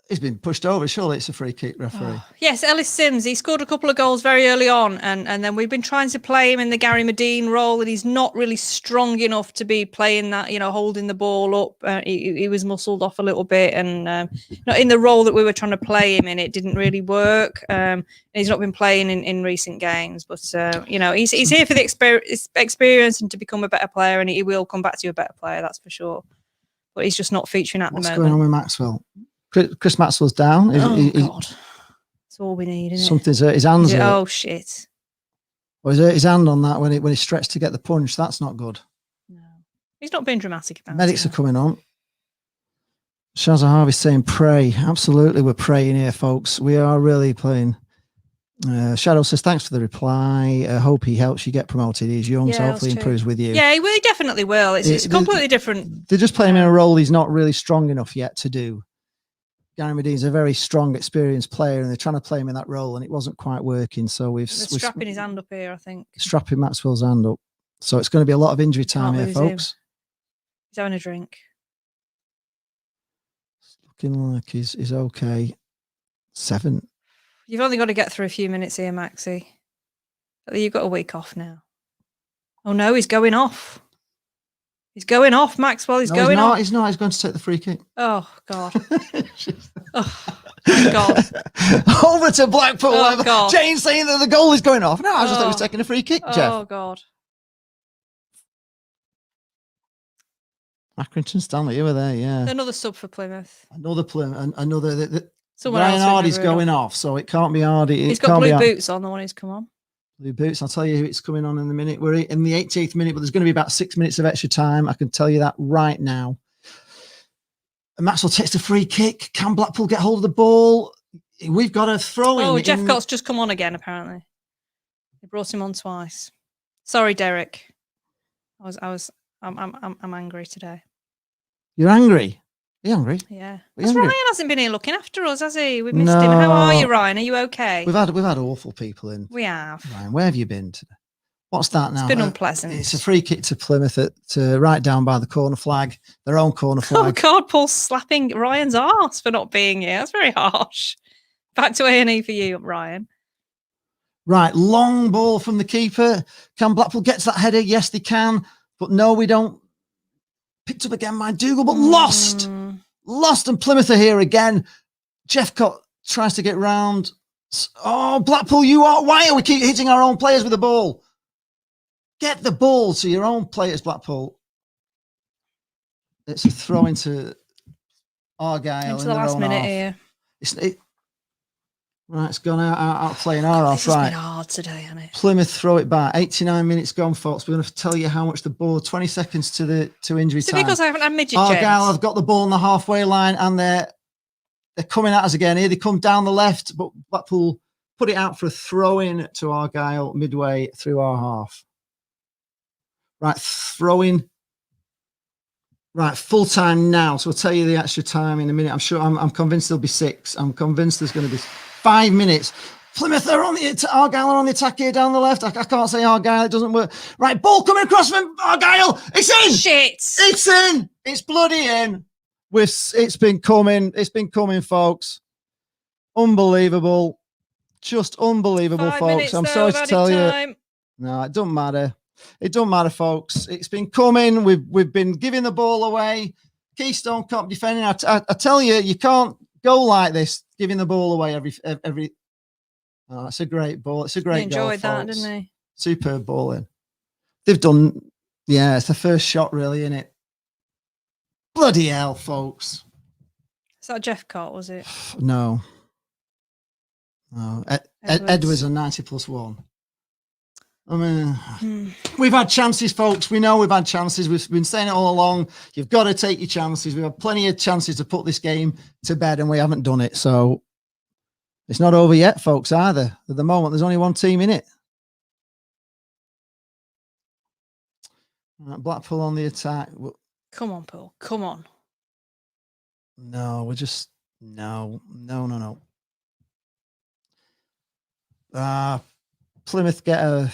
He's been pushed over. Surely it's a free kick, referee.
Yes, Ellis Sims. He scored a couple of goals very early on, and then we've been trying to play him in the Gary Medine role, and he's not really strong enough to be playing that, holding the ball up. He was muscled off a little bit, and in the role that we were trying to play him in, it didn't really work. He's not been playing in recent games, but he's here for the experience and to become a better player, and he will come back to a better player, that's for sure. But he's just not featuring at the moment.
What's going on with Maxwell? Chris Maxwell's down.
God. That's all we need, isn't it?
Something's hurt his hands.
Oh, shit.
Or he's hurt his hand on that when he stretched to get the punch. That's not good.
No. He's not being dramatic about it.
Medics are coming on. Shazza Harvey saying pray. Absolutely, we're praying here, folks. We are really playing. Shadow says, thanks for the reply. I hope he helps you get promoted. He's young, so hopefully he improves with you.
Yeah, he definitely will. It's completely different.
They're just playing him in a role he's not really strong enough yet to do. Gary Medine's a very strong, experienced player, and they're trying to play him in that role, and it wasn't quite working. So we're
strapping his hand up here, I think.
Strapping Maxwell's hand up. So it's going to be a lot of injury time here, folks.
He's having a drink.
It's looking like he's okay. 7.
You've only got to get through a few minutes here, Maxie. You've got a week off now. Oh, no, he's going off. He's going off, Maxwell. He's going off.
He's not. He's going to take the free kick.
Oh, God. Oh, God.
Over to Blackpool.
Oh, God.
Jane's saying that the goal is going off. No, I just thought he was taking a free kick, Jeff.
Oh, God.
Accrington Stanley, you were there, yeah.
Another sub for Plymouth.
Another Plymouth. Another...
Ryan
Hardy's going off, so it can't be Hardy.
He's got blue boots on, the one who's come on.
Blue boots. I'll tell you who it's coming on in a minute. We're in the 88th minute, but there's going to be about 6 minutes of extra time. I can tell you that right now. And Maxwell takes the free kick. Can Blackpool get hold of the ball? We've got a throw in.
Oh, Jeff Cott's just come on again, apparently. They brought him on twice. Sorry, Derek. I'm angry today.
You're angry? Are you hungry?
Yeah. Ryan hasn't been here looking after us, has he? We've missed him. How are you, Ryan? Are you okay?
We've had awful people in.
We have.
Ryan, where have you been today? What's that now?
It's been unpleasant.
It's a free kick to Plymouth right down by the corner flag, their own corner flag.
Oh, God, Paul's slapping Ryan's arse for not being here. That's very harsh. Back to A&E for you, Ryan.
Right, long ball from the keeper. Can Blackpool get to that header? Yes, they can. But no, we don't. Picked up again by Dougal, but lost. Lost, and Plymouth are here again. Jeff Cott tries to get round. Oh, Blackpool, why are we keep hitting our own players with the ball? Get the ball to your own players, Blackpool. It's a throw into Argyle.
Into the last minute here.
Right, it's gone out playing our half. Right.
It's been hard today, hasn't it?
Plymouth throw it back. 89 minutes gone, folks. We're going to tell you how much the ball. 20 seconds to injury time.
Because I haven't had midget.
Argyle have got the ball on the halfway line, and they're coming at us again. Here they come down the left, but Blackpool put it out for a throw in to Argyle midway through our half. Right, throwing. Right, full time now. So I'll tell you the extra time in a minute. I'm convinced there'll be 6. I'm convinced there's going to be 5 minutes. Plymouth are on the Argyle are on the attack here down the left. I can't say Argyle. It doesn't work. Right, ball coming across from Argyle. It's in.
Shit.
It's in. It's bloody in. It's been coming. It's been coming, folks. Unbelievable. Just unbelievable,
5
folks.
minutes,
I'm
though,
sorry to tell you.
time.
No, it doesn't matter. It doesn't matter, folks. It's been coming. We've been giving the ball away. Keystone Cup defending. I tell you, you can't go like this, giving the ball away every. Oh, it's a great ball. It's a great goal,
enjoyed that,
folks.
didn't he?
Superb ball in. They've done. Yeah, it's the first shot, really, isn't it? Bloody hell, folks.
Is that Jeff Cott, was it?
No. No. Edwards a 90+1. I mean, we've had chances, folks. We know we've had chances. We've been saying it all along. You've got to take your chances. We've had plenty of chances to put this game to bed, and we haven't done it. So it's not over yet, folks, either. At the moment, there's only one team in it. Right, Blackpool on the attack.
Come on, Paul. Come on.
No, we're just... No. Plymouth get a...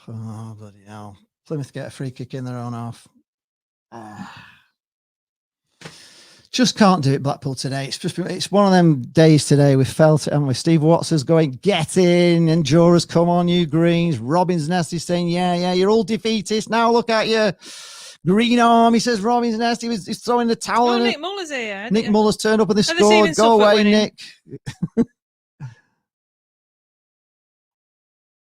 Oh, bloody hell. Plymouth get a free kick in their own half. Just can't do it, Blackpool, today. It's one of them days today. We felt it, haven't we? Steve Watts is going, get in. And Jora's, come on, you Greens. Robin's Nasty saying, yeah, you're all defeatist. Now look at you. Green arm, he says Robin's Nasty. He's throwing the towel in.
Nick Muller's here.
Nick Muller's turned up and they
Have they seen
scored. Go away,
winning?
Nick.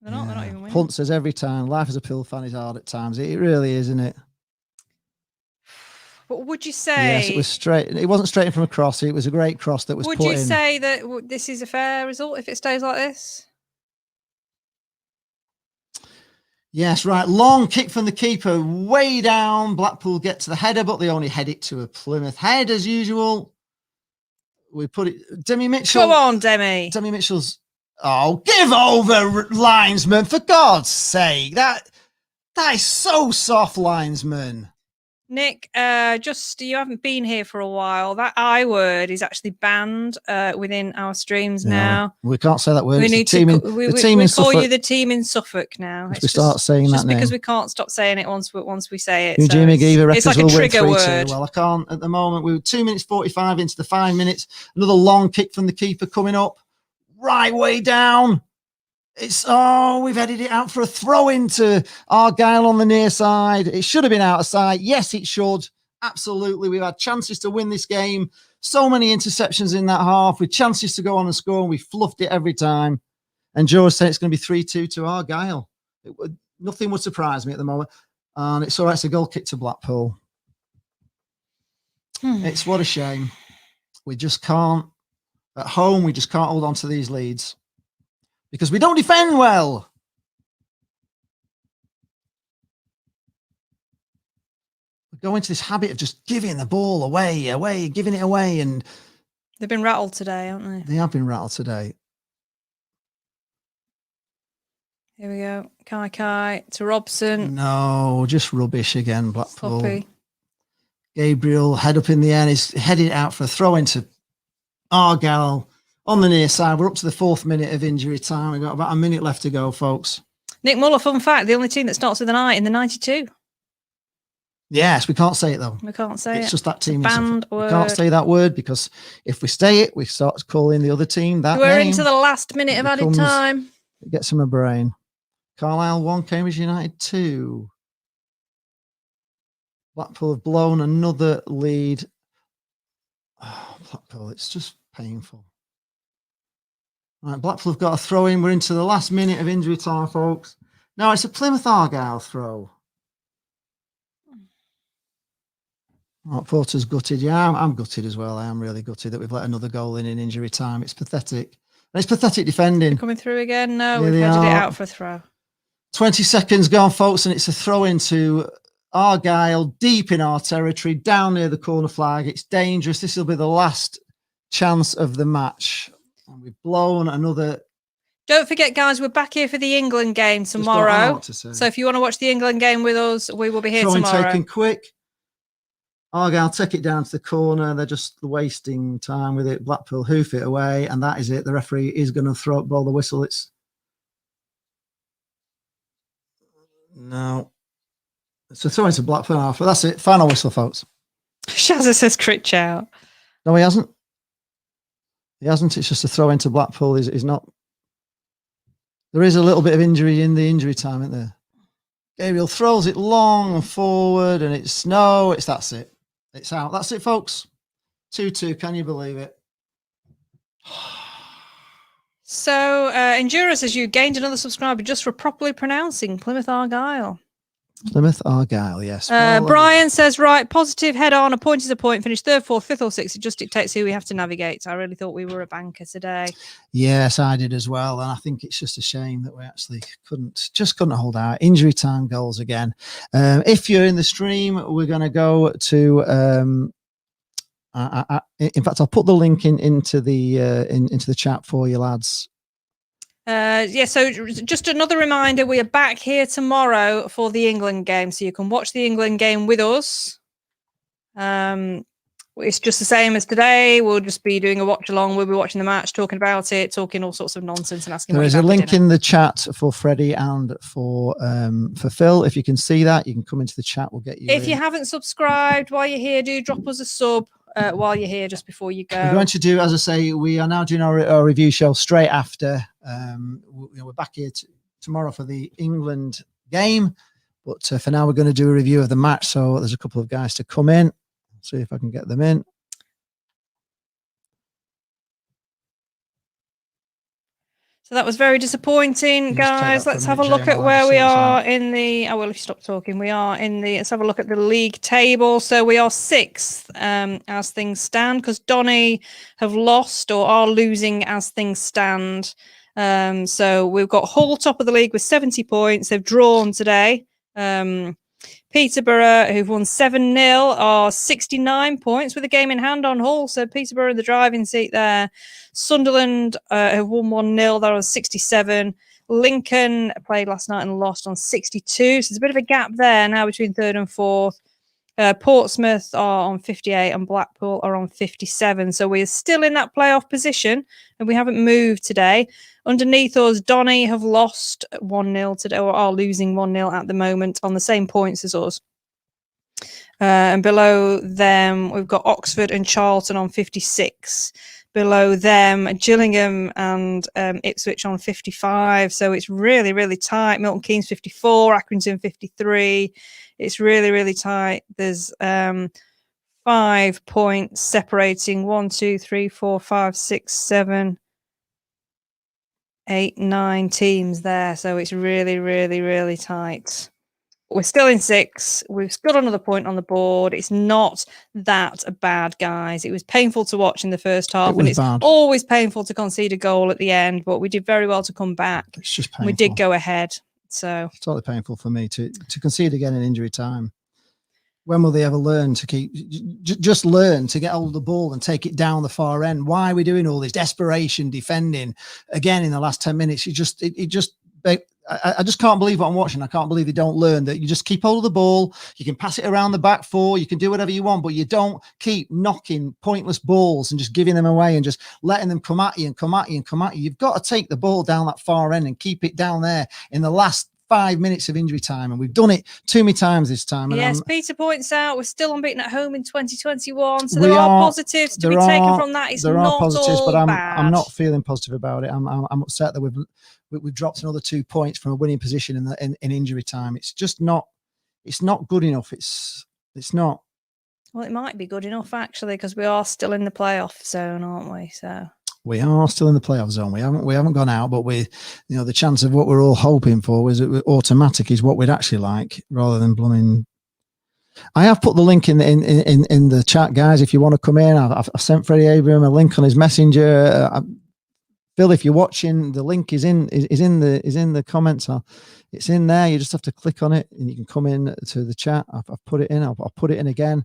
They're not even winning.
Hunt says every time, life as a Pill fan is hard at times. It really is, isn't it?
But would you say...
Yes, it was straight. It wasn't straight from a cross. It was a great cross that was put in.
Would you say that this is a fair result if it stays like this?
Yes, right. Long kick from the keeper, way down. Blackpool get to the header, but they only head it to a Plymouth head as usual. We put it... Demi Mitchell.
Come on, Demi.
Demi Mitchell's... Oh, give over, linesman, for God's sake. That is so soft, linesman.
Nick, you haven't been here for a while. That I word is actually banned within our streams now.
We can't say that word.
We
It's
need
the team
to.
in,
We
the team in
call
Suffolk.
you the team in Suffolk now.
We start saying that
just
name.
because we can't stop saying it once we say it.
Eugene McGeever reckons
it's like
we'll
a
win
trigger
3-2.
word.
Well, I can't at the moment. We were 2 minutes 45 into the 5 minutes. Another long kick from the keeper coming up, right way down. We've headed it out for a throw into Argyle on the near side. It should have been out of sight. Yes, it should. Absolutely. We've had chances to win this game. So many interceptions in that half with chances to go on and score, and we fluffed it every time. And Joe said it's going to be 3-2 to Argyle. Nothing would surprise me at the moment. And it's all right. It's a goal kick to Blackpool. It's what a shame. We just can't, at home, we just can't hold on to these leads because we don't defend well. Go into this habit of just giving the ball away, giving it away. And
they've been rattled today, haven't they?
They have been rattled today.
Here we go. Kai to Robson.
No, just rubbish again, Blackpool.
Sloppy.
Gabriel, head up in the end, is headed out for a throw into Argyle on the near side. We're up to the 4th minute of injury time. We've got about a minute left to go, folks.
Nick Muller, fun fact, the only team that starts with an I in the 92.
Yes, we can't say it though.
We can't say it.
It's just that team.
Banned
We
word.
can't say that word because if we say it, we start calling the other team that
We're
name.
into the last minute of added time.
It gets in my brain. Carlisle 1, Cambridge United 2. Blackpool have blown another lead. Oh, Blackpool, it's just painful. Right, Blackpool have got a throw in. We're into the last minute of injury time, folks. No, it's a Plymouth Argyle throw. Oh, Porter's gutted. Yeah, I'm gutted as well. I am really gutted that we've let another goal in injury time. It's pathetic. And it's pathetic defending.
They're coming through again. No,
Here
we've
they
headed it
are.
out for a throw.
20 seconds gone, folks, and it's a throw into Argyle, deep in our territory, down near the corner flag. It's dangerous. This will be the last chance of the match. And we've blown another
Don't forget, guys, we're back here for the England game tomorrow. So if you want to watch the England game with us, we will be here tomorrow.
Taken quick. Argyle take it down to the corner. They're just wasting time with it. Blackpool hoof it away, and that is it. The referee is going to blow the whistle. No. It's a throw into Blackpool half, but that's it. Final whistle, folks.
Shazza says Critch out.
No, he hasn't. He hasn't. It's just a throw into Blackpool. He's not. There is a little bit of injury in the injury time, isn't there? Gabriel throws it long and forward, and that's it. It's out. That's it, folks. 2-2. Can you believe it?
So, Endura says you gained another subscriber just for properly pronouncing Plymouth Argyle.
Plymouth Argyle, yes.
Brian says, right, positive, head on, a point is a point, finish 3rd, 4th, 5th or 6th. It just dictates who we have to navigate. I really thought we were a banker today.
Yes, I did as well. And I think it's just a shame that we actually couldn't hold out. Injury time goals again. If you're in the stream, we're going to go to... in fact, I'll put the link into the chat for you, lads.
So just another reminder, we are back here tomorrow for the England game, so you can watch the England game with us. It's just the same as today. We'll just be doing a watch along. We'll be watching the match, talking about it, talking all sorts of nonsense, and asking.
There is a link in the chat for Freddie and for Phil. If you can see that, you can come into the chat. We'll get you.
If you haven't subscribed while you're here, do drop us a sub. While you're here, just before you go.
We're going to do, as I say, we are now doing our review show straight after. We're back here tomorrow for the England game, but for now we're going to do a review of the match. So there's a couple of guys to come in. See if I can get them in.
So that was very disappointing, guys. Let's have a look at where we are in the... Oh, well, if you stop talking, we are in the... Let's have a look at the league table. So we are 6th as things stand, because Donny have lost or are losing as things stand. So we've got Hull top of the league with 70 points. They've drawn today. Peterborough, who've won 7-0, are 69 points with a game in hand on Hull. So Peterborough in the driving seat there. Sunderland have won 1-0. They're on 67. Lincoln played last night and lost on 62. So there's a bit of a gap there now between 3rd and 4th. Portsmouth are on 58 and Blackpool are on 57. So we're still in that playoff position and we haven't moved today. Underneath us, Donny have lost 1-0 today, or are losing 1-0 at the moment on the same points as us. And below them, we've got Oxford and Charlton on 56. Below them, Gillingham and Ipswich on 55. So it's really, really tight. Milton Keynes 54, Accrington 53. It's really, really tight. There's 5 points separating 1, 2, 3, 4, 5, 6, 7, 8, 9 teams there. So it's really, really, really tight. We're still in 6th. We've got another point on the board. It's not that bad, guys. It was painful to watch in the first half, and it's always painful to concede a goal at the end, but we did very well to come back.
It's just painful.
We did go ahead. So
it's totally painful for me to concede again in injury time. When will they ever learn to just learn to get hold of the ball and take it down the far end? Why are we doing all this desperation defending again in the last 10 minutes? I just can't believe what I'm watching. I can't believe they don't learn that you just keep hold of the ball. You can pass it around the back four. You can do whatever you want, but you don't keep knocking pointless balls and just giving them away and just letting them come at you and come at you and come at you. You've got to take the ball down that far end and keep it down there in the last 5 minutes of injury time, and we've done it too many times this time. And
yes, Peter points out we're still unbeaten at home in 2021, so there are positives to be taken from that. It's not positives,
but
bad.
I'm not feeling positive about it. I'm upset that we've dropped another 2 points from a winning position in injury time. It's just not. It's not good enough. It's not.
Well, it might be good enough actually, because we are still in the playoff zone, aren't we? So.
We are still in the playoff zone. We haven't gone out, but the chance of what we're all hoping for was automatic is what we'd actually like, rather than blooming. I have put the link in the chat, guys. If you want to come in, I've sent Freddie Abraham a link on his messenger. Phil, if you're watching, the link is in the comments. It's in there. You just have to click on it, and you can come in to the chat. I've put it in. I'll put it in again.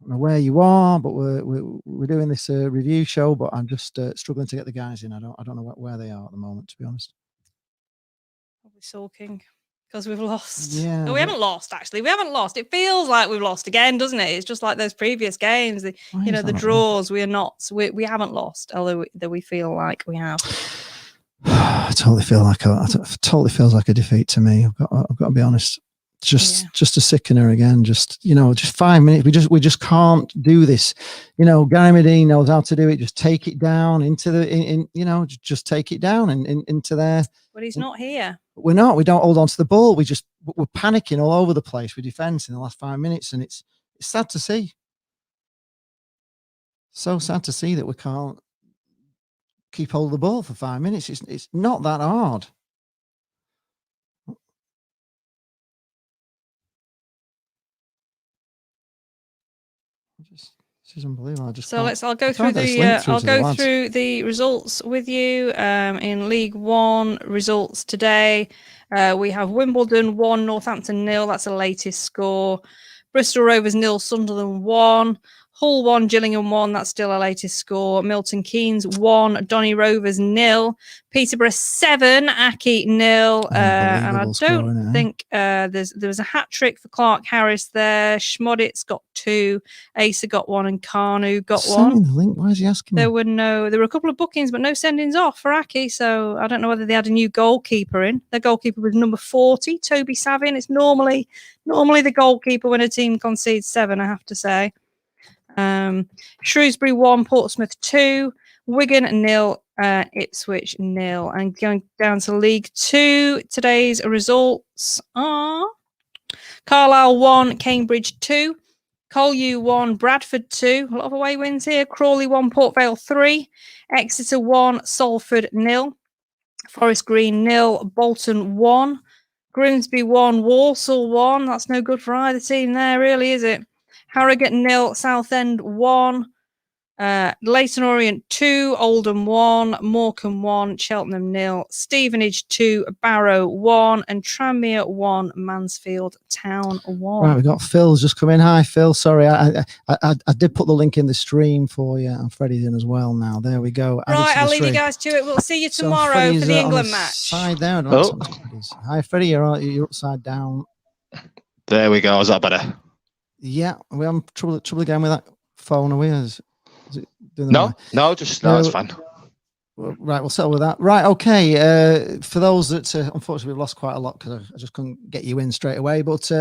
don't know where you are, but we're doing this review show, but I'm just struggling to get the guys in. I don't know where they are at the moment, to be honest.
Probably sulking because we've lost.
Yeah,
No, we haven't lost, actually. We haven't lost. It feels like we've lost again, doesn't it? It's just like those previous games. The draws. We haven't lost, although we feel like we have.
I totally feel like it totally feels like a defeat to me. I've got to be honest. Just a sickener again. Just 5 minutes. We just can't do this. Gary Medine knows how to do it. Just take it down into just take it down and into there.
But he's not here.
We're not. We don't hold on to the ball. We're panicking all over the place with defence in the last 5 minutes, and it's sad to see. So sad to see that we can't keep hold of the ball for 5 minutes. It's not that hard. This is unbelievable.
I'll go through the results with you. In League One results today, we have Wimbledon 1, Northampton 0. That's the latest score. Bristol Rovers 0, Sunderland 1. Hull 1, Gillingham 1. That's still a latest score. Milton Keynes 1, Donny Rovers 0. Peterborough 7, Aki 0. And I don't think there was a hat trick for Clark Harris there. Schmoditz got 2, Asa got 1, and Carnu got 1.
The link. Why is he asking?
There were a couple of bookings, but no sendings off for Aki. So I don't know whether they had a new goalkeeper in. Their goalkeeper was number 40, Toby Savin. It's normally the goalkeeper when a team concedes 7, I have to say. Shrewsbury 1, Portsmouth 2, Wigan 0, Ipswich 0. And going down to League 2, today's results are Carlisle 1, Cambridge 2, Collieu 1, Bradford 2. A lot of away wins here. Crawley 1, Port Vale 3, Exeter 1, Salford 0, Forest Green 0, Bolton 1, Grimsby 1, Walsall 1. That's no good for either team there, really, is it? Harrogate 0, Southend 1, Leyton Orient 2, Oldham 1, Morecambe 1, Cheltenham 0, Stevenage 2, Barrow 1, and Tranmere 1, Mansfield Town 1.
Right, we've got Phil's just come in. Hi, Phil. Sorry, I did put the link in the stream for you, and Freddie's in as well now. There we go.
Right, I'll leave you guys to it. We'll see you tomorrow for the England match.
Side there. Hi, Freddie. You're upside down.
There we go. Is that better?
Yeah, we're having trouble again with that phone. Are we? Is it doing
no, it's fine.
Right, we'll settle with that. Right, okay. For those that unfortunately we've lost quite a lot because I just couldn't get you in straight away, but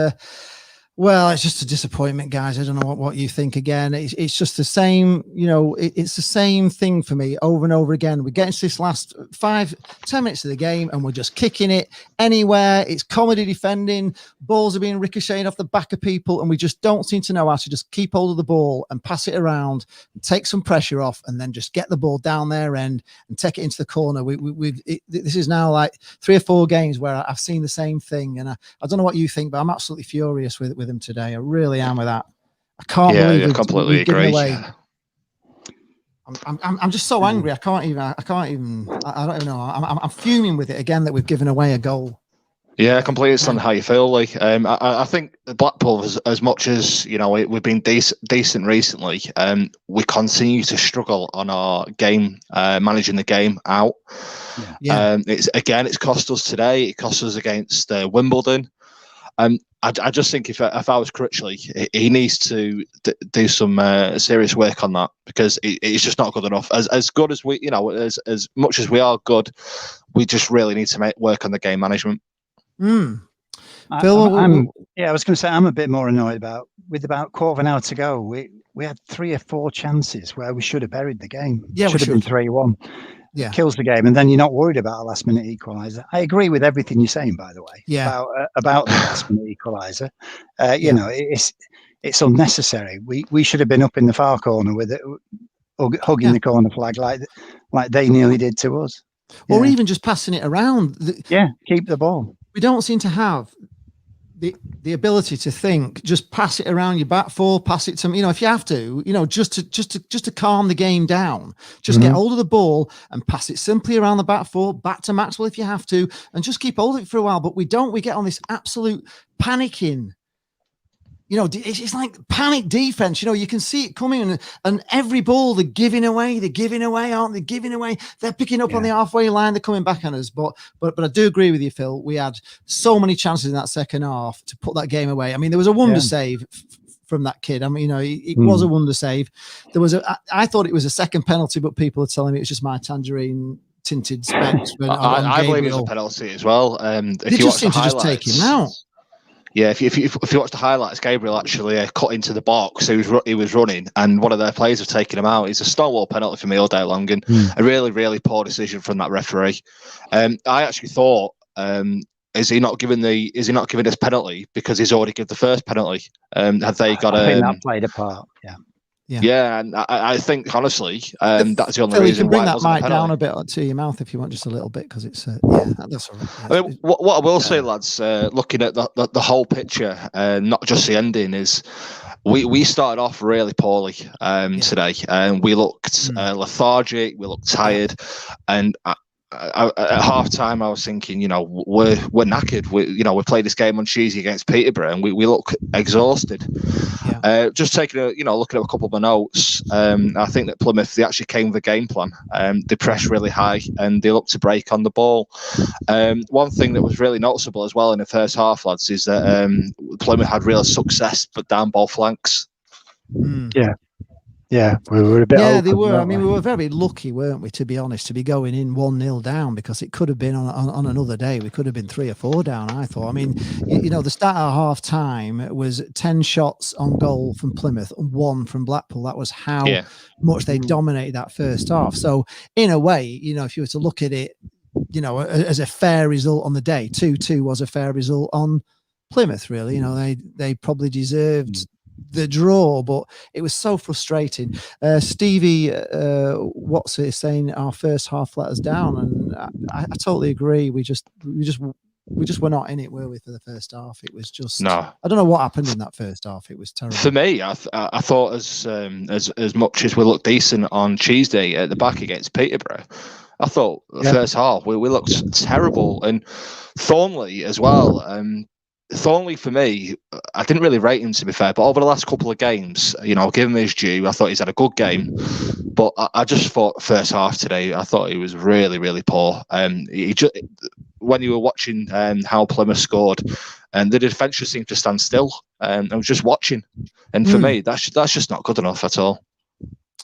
well, it's just a disappointment, guys. I don't know what you think. Again, it's just the same. It's the same thing for me over and over again. We get into this last 5-10 minutes of the game, and we're just kicking it anywhere. It's comedy defending. Balls are being ricocheted off the back of people, and we just don't seem to know how to just keep hold of the ball and pass it around and take some pressure off, and then just get the ball down their end and take it into the corner. This is now like 3 or 4 games where I've seen the same thing, and I don't know what you think, but I'm absolutely furious with him today. I really am with that. I can't believe
I completely agree.
I'm just so angry. I don't even know. I'm fuming with it again that we've given away a goal.
Yeah, I completely understand how you feel. Like, I think Blackpool, as much as we've been decent recently, we continue to struggle on our game, managing the game out.
Yeah.
It's cost us today. It cost us against Wimbledon. I just think if I was Critchley, he needs to do some serious work on that, because it's just not good enough. As good as we, as much as we are good, we just really need to work on the game management.
Phil,
I was going to say I'm a bit more annoyed with about quarter of an hour to go. We had 3 or 4 chances where we should have buried the game.
Yeah,
should have been 3-1.
Yeah,
kills the game, and then you're not worried about a last minute equaliser. I agree with everything you're saying, by the way.
Yeah,
about the last minute equaliser. It's unnecessary. We should have been up in the far corner with it, hugging the corner flag like they nearly did to us.
Or even just passing it around.
Keep the ball.
We don't seem to have the ability to think. Just pass it around your back four, pass it to if you have to, just to calm the game down. Just get hold of the ball and pass it simply around the back four, back to Maxwell if you have to, and just keep hold of it for a while. But we don't. We get on this absolute panicking. it's like panic defense. You can see it coming, and every ball they're giving away, aren't they? Giving away. They're picking up on the halfway line. They're coming back on us. But I do agree with you, Phil. We had so many chances in that second half to put that game away. I mean, there was a wonder save from that kid. I mean, it was a wonder save. I thought it was a second penalty, but people are telling me it's just my tangerine tinted specs.
I believe it was a penalty as well.
They just seem to just take him out.
Yeah, if you watch the highlights, Gabriel actually cut into the box. He was running, and one of their players have taken him out. It's a stonewall penalty for me all day long, and a really, really poor decision from that referee. I actually thought, is he not giving this penalty because he's already given the first penalty? Have they got?
I think that played a part.
Yeah, and I think honestly, that's the only reason.
You can bring
why
that mic down a bit to your mouth if you want, just a little bit, because it's that's all right.
I mean, what I will say, lads, looking at the whole picture, not just the ending, is we started off really poorly today, and we looked lethargic, we looked tired, and at half time I was thinking, we're knackered. We played this game on Tuesday against Peterborough, and we look exhausted. Just taking looking at a couple of my notes, I think that Plymouth, they actually came with a game plan. They pressed really high and they looked to break on the ball. One thing that was really noticeable as well in the first half, lads, is that Plymouth had real success but down ball flanks.
Yeah, we were a bit.
Yeah, they were. I mean, we were very lucky, weren't we, to be honest, to be going in 1-0 down, because it could have been on another day. We could have been 3 or 4 down, I thought. I mean, the start of half time was 10 shots on goal from Plymouth and 1 from Blackpool. That was how much they dominated that first half. So, in a way, if you were to look at it, as a fair result on the day, 2-2 was a fair result on Plymouth, really. They probably deserved the draw, but it was so frustrating. Stevie what's it saying, our first half let us down, and I totally agree. We just were not in it, were we, for the first half? It was just I don't know what happened in that first half. It was terrible.
For me, I thought as much as we looked decent on Tuesday at the back against Peterborough, I thought the first half we looked terrible. And Thornley as well. Thornley, for me, I didn't really rate him, to be fair, but over the last couple of games, I'll give him his due. I thought he's had a good game, but I just thought first half today, I thought he was really, really poor. When you were watching how Plymouth scored, and the defence just seemed to stand still, and I was just watching, and for me, that's just not good enough at all.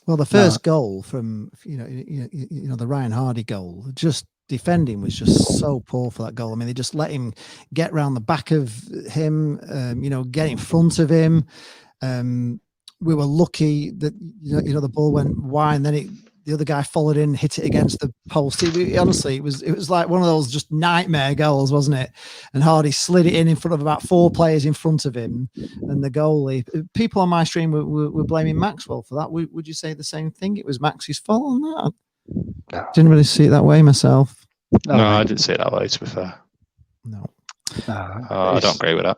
Well, the first goal from the Ryan Hardy goal, just defending was just so poor for that goal. I mean, they just let him get round the back of him, get in front of him. We were lucky that the ball went wide, and then the other guy followed in, hit it against the post. Honestly, it was like one of those just nightmare goals, wasn't it? And Hardy slid it in front of about 4 players in front of him, and the goalie. People on my stream were blaming Maxwell for that. Would you say the same thing? It was Max's fault on that?
No.
Didn't really see it that way myself.
No, I didn't see it that way, to be fair.
No.
I don't agree with that.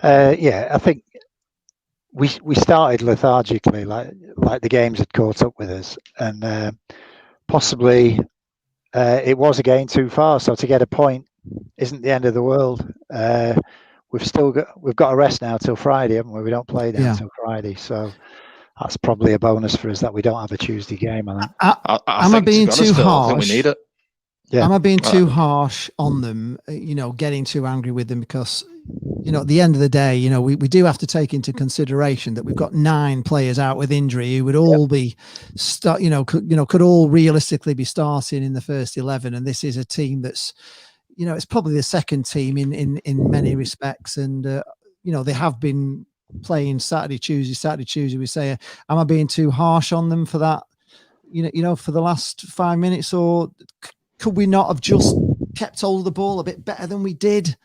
I think we started lethargically, like the games had caught up with us, and possibly it was again too far. So to get a point isn't the end of the world. We've got a rest now till Friday, haven't we? We don't play then till Friday, so that's probably a bonus for us that we don't have a Tuesday game. Am
I being too harsh?
I think we need it.
Am I being too harsh on them? Getting too angry with them, because at the end of the day, we do have to take into consideration that we've got 9 players out with injury who would all be could all realistically be starting in the first 11, and this is a team that's it's probably the second team in many respects, and they have been playing Saturday, Tuesday. We say, am I being too harsh on them for that? For the last 5 minutes, or could we not have just kept hold of the ball a bit better than we did?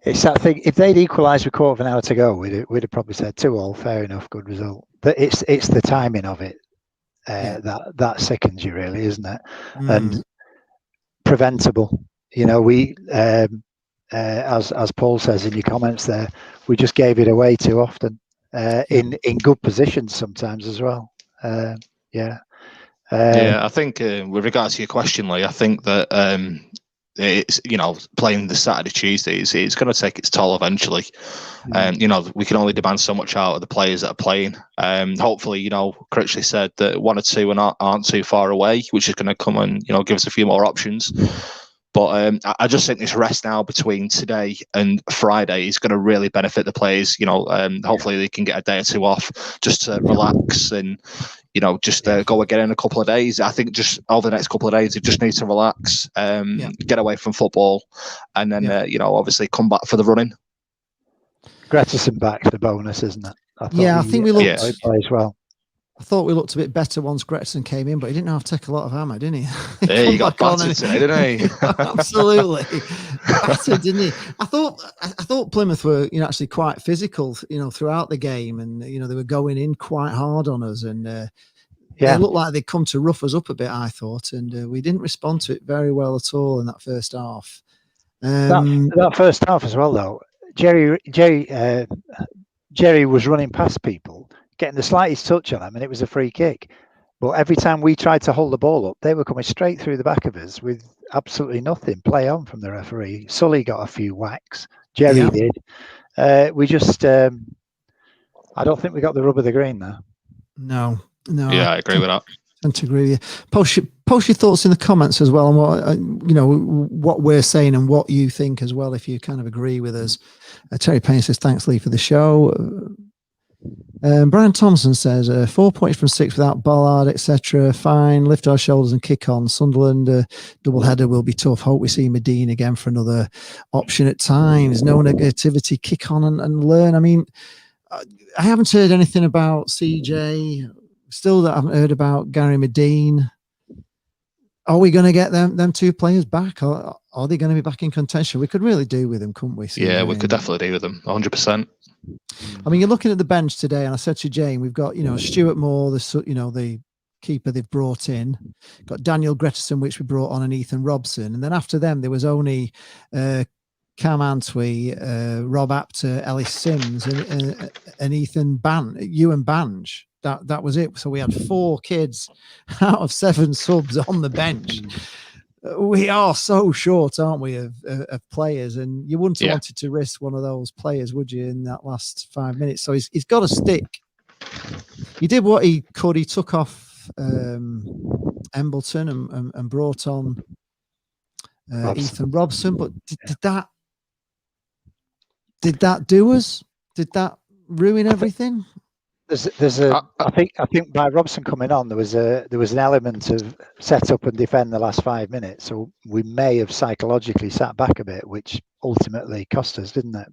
It's that thing. If they'd equalised with 1/4 hour to go, we'd have probably said 2-2, fair enough, good result. But it's the timing of it that sickens you, really, isn't it? And preventable. We as Paul says in your comments there, we just gave it away too often in good positions sometimes as well.
I think with regards to your question, Lee, I think that it's, you know, playing the Saturday, Tuesday, it's going to take its toll eventually. And, you know, we can only demand so much out of the players that are playing. Hopefully, you know, Critchley said that 1 or 2 aren't too far away, which is going to come and, you know, give us a few more options. But I just think this rest now between today and Friday is going to really benefit the players. You know, hopefully they can get a day or 2 off just to relax and, you know, just go again in a couple of days. I think just over the next couple of days, they just need to relax, get away from football, and then, you know, obviously come back for the running.
Gretterson back's the bonus, isn't it?
I think we looked
as well.
I thought we looked a bit better once Gretterson came in, but he didn't have to take a lot of hammer, didn't he?
Yeah, he got battered today, didn't he?
Absolutely battered, didn't he? I thought Plymouth were, you know, actually quite physical, you know, throughout the game, and you know they were going in quite hard on us, and they looked like they'd come to rough us up a bit, I thought, and we didn't respond to it very well at all in that first half.
That first half as well, though, Jerry was running past people, getting the slightest touch on them, and it was a free kick. But every time we tried to hold the ball up, they were coming straight through the back of us with absolutely nothing. Play on from the referee. Sully got a few whacks. Jerry did. We just, I don't think we got the rub of the green there.
No.
Yeah, I agree with that.
And to agree with you. Post your thoughts in the comments as well, and what you know, what we're saying and what you think as well, if you kind of agree with us. Terry Payne says, thanks, Lee, for the show. Brian Thompson says 4 points from 6 without Ballard, etc. Fine, lift our shoulders and kick on. Sunderland double header will be tough. Hope we see Medine again for another option at times. No negativity, kick on and learn. I mean, I haven't heard anything about CJ. Still, that I haven't heard about Gary Medine. Are we going to get them 2 players back? Or are they going to be back in contention? We could really do with them, couldn't we?
Yeah, we could definitely do with them, 100%.
I mean, you're looking at the bench today, and I said to Jane, we've got, you know, Stuart Moore, the keeper they've brought in, got Daniel Gretterson, which we brought on, and Ethan Robson, and then after them there was only Cam Antwi, Rob Apter, Ellis Sims, and Ethan Ewan Bange. That was it. So we had 4 kids out of 7 subs on the bench. We are so short, aren't we, of players? And you wouldn't have wanted to risk one of those players, would you, in that last 5 minutes? So he's got to stick. He did what he could. He took off Embleton and brought on Ethan Robson. But did that do us? Did that ruin everything?
I think by Robson coming on, there was an element of set up and defend the last 5 minutes. So we may have psychologically sat back a bit, which ultimately cost us, didn't it?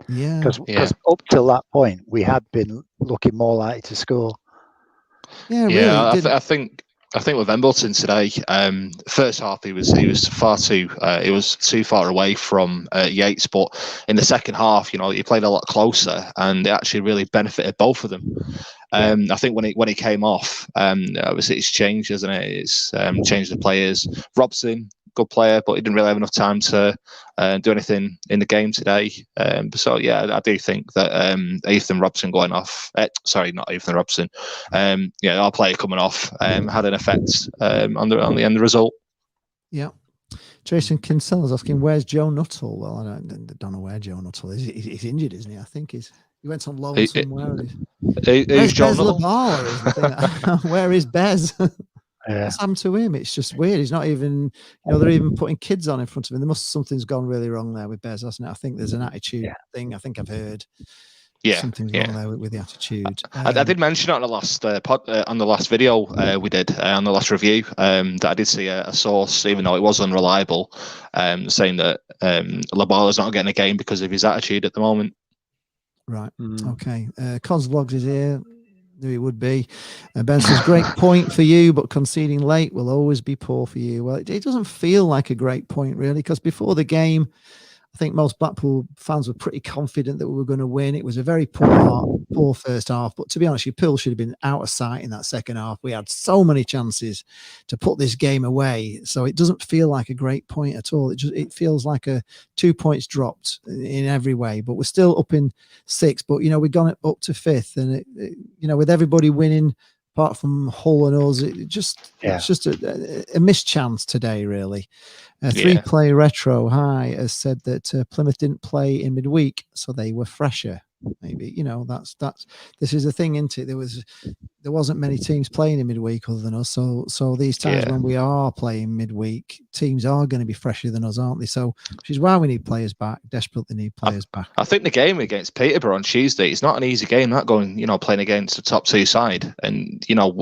Yeah.
Because up till that point, we had been looking more likely to score.
Yeah, really.
Yeah, I think with Embleton today, first half he was far too far away from Yates, but in the second half, you know, he played a lot closer, and it actually really benefited both of them. I think when he came off, obviously it's changed, hasn't it? It's changed the players. Robson, good player, but he didn't really have enough time to do anything in the game today. So yeah, I do think that Ethan Robson going off, sorry, not Ethan Robson, our player coming off had an effect on the end result.
Yeah. Jason Kinsella's asking, where's Joe Nuttall? Well, I don't know where Joe Nuttall is. He's injured, isn't he? I think he went on loan somewhere.
Who's Joe Nuttall?
Where is Bez? What's happened to him? It's just weird. He's not even, they're even putting kids on in front of him. Something's gone really wrong there with Bez, hasn't it? I think there's an attitude thing. I think I've heard. Something's wrong there with the attitude.
I did mention it on the last on the last video we did on the last review that I did see a source, even though it was unreliable, saying that Labala's not getting a game because of his attitude at the moment. Right.
Okay. Cosvlogs is here. Knew he would be. Ben says, great point for you, but conceding late will always be poor for you. Well, it doesn't feel like a great point, really, because before the game, I think most Blackpool fans were pretty confident that we were going to win. It was a very poor first half, but to be honest, your Pill should have been out of sight in that second half. We had so many chances to put this game away, so it doesn't feel like a great point at all. It feels like 2 points dropped in every way, but we're still up in 6th. But we've gone up to 5th, and with everybody winning apart from Hull and us, it's just a mischance today, really. Three Play Retro High has said that Plymouth didn't play in midweek, so they were fresher. Maybe, you know, that's this is the thing, isn't it? There wasn't many teams playing in midweek other than us, so these times when we are playing midweek, teams are going to be fresher than us, aren't they? So which is why we need players back, desperately need players back.
I think the game against Peterborough on Tuesday is not an easy game, that going, you know, playing against the top 2 side, and you know,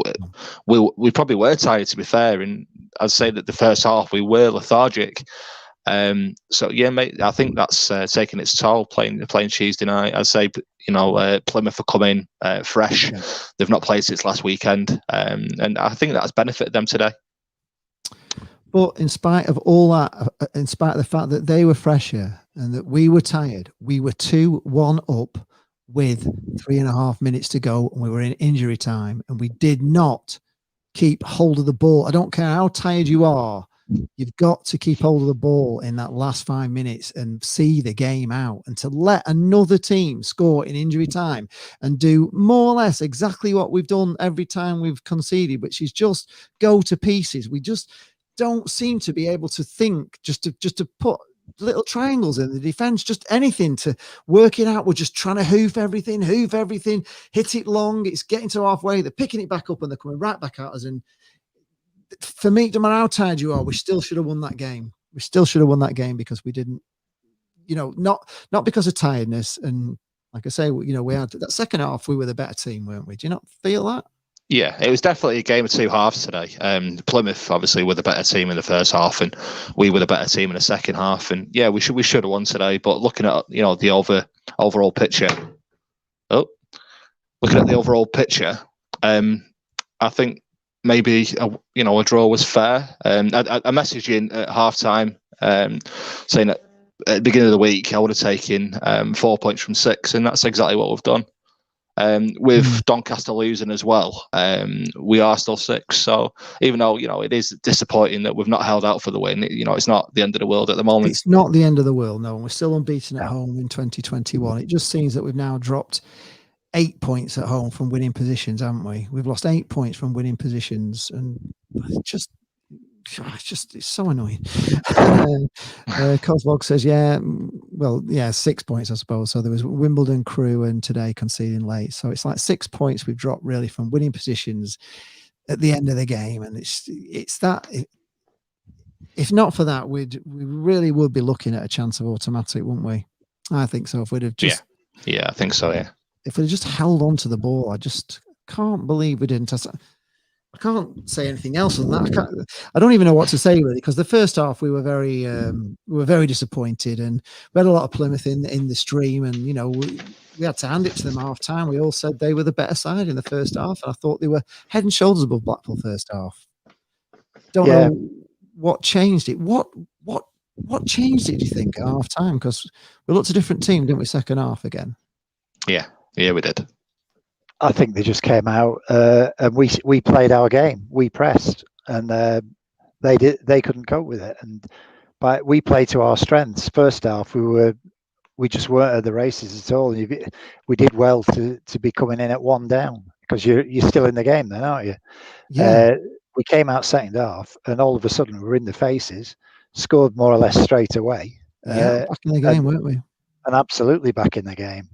we probably were tired, to be fair, and I'd say that the first half we were lethargic. So yeah, mate, I think that's taking its toll playing Tuesday night. I'd say, you know, Plymouth are coming fresh. They've not played since last weekend, and I think that's benefited them today.
But in spite of all that, in spite of the fact that they were fresher and that we were tired, we were 2-1 up with 3.5 minutes to go, and we were in injury time, and we did not keep hold of the ball. I don't care how tired you are. You've got to keep hold of the ball in that last 5 minutes and see the game out, and to let another team score in injury time and do more or less exactly what we've done every time we've conceded, which is just go to pieces. We just don't seem to be able to think just to put little triangles in the defense, just anything to work it out. We're just trying to hoof everything, hit it long. It's getting to halfway. They're picking it back up and they're coming right back at us. And for me, no matter how tired you are, we still should have won that game. We still should have won that game because we didn't, you know, not because of tiredness. And like I say, you know, we had that second half, we were the better team, weren't we? Do you not feel that?
Yeah, it was definitely a game of 2 halves today. Plymouth obviously were the better team in the first half, and we were the better team in the second half. And yeah, we should have won today. But looking at, you know, the overall picture, I think maybe a draw was fair. I messaged you at halftime saying that at the beginning of the week I would have taken 4 points from 6, and that's exactly what we've done. With Doncaster losing as well, we are still 6. So even though, you know, it is disappointing that we've not held out for the win, you know, it's not the end of the world at the moment.
It's not the end of the world, no. We're still unbeaten at home in 2021. It just seems that we've now dropped 8 points at home from winning positions, haven't we? We've lost 8 points from winning positions, and it's so annoying. Cosvog says, 6 points, I suppose. So there was Wimbledon, Crewe, and today conceding late. So it's like 6 points we've dropped really from winning positions at the end of the game, and it's that. If not for that, we really would be looking at a chance of automatic, wouldn't we? I think so. If we'd have just,
yeah, I think so. Yeah.
If we just held on to the ball, I just can't believe we didn't. I can't say anything else than that. I don't even know what to say really, because the first half we were very disappointed, and we had a lot of Plymouth in the stream, and you know we had to hand it to them half time. We all said they were the better side in the first half, and I thought they were head and shoulders above Blackpool first half. Don't know what changed it. What changed it? Do you think at half time? Because we looked a different team, didn't we? Second half again.
Yeah, we did.
I think they just came out and we played our game. We pressed, and they couldn't cope with it. But we played to our strengths. First half, we just weren't at the races at all. We did well to be coming in at 1 down, because you're still in the game then, aren't you?
Yeah.
We came out second half, and all of a sudden we were in the faces, scored more or less straight away.
Back in the game, weren't we?
And absolutely back in the game.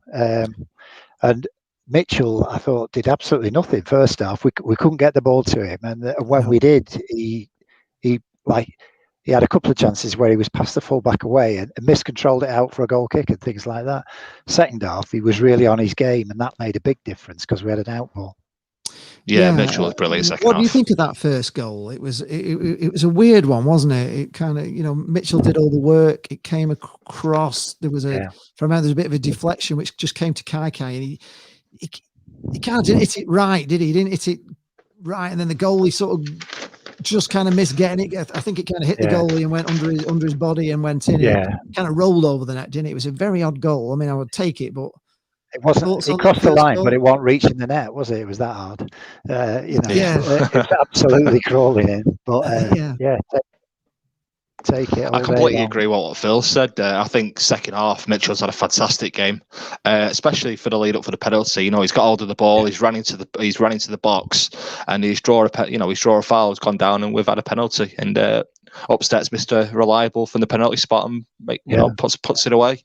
And Mitchell, I thought, did absolutely nothing first half. We couldn't get the ball to him, and when we did, he had a couple of chances where he was past the full back away and miscontrolled it out for a goal kick and things like that. Second half, he was really on his game, and that made a big difference because we had an out ball.
Yeah, Mitchell was brilliant second
half. What
do
you think of that first goal? It was a weird one, wasn't it? It kind of, you know, Mitchell did all the work. It came across. There was from there, there's a bit of a deflection which just came to Kai, and he kind of didn't hit it right, did he? He didn't hit it right, and then the goalie sort of just kind of missed getting it. I think it kind of hit the goalie and went under his body and went in. Yeah, and kind of rolled over the net, didn't it? It was a very odd goal. I mean, I would take it, but
it wasn't. It crossed the line, but it wasn't reaching the net, was it? It was that hard. You know, it's absolutely crawling in. But Take it.
I completely agree with what Phil said. I think second half, Mitchell's had a fantastic game, especially for the lead up for the penalty. You know, he's got hold of the ball, he's run into the box, and he's draw a foul, has gone down, and we've had a penalty. And upsteps Mr. Reliable from the penalty spot and puts it away.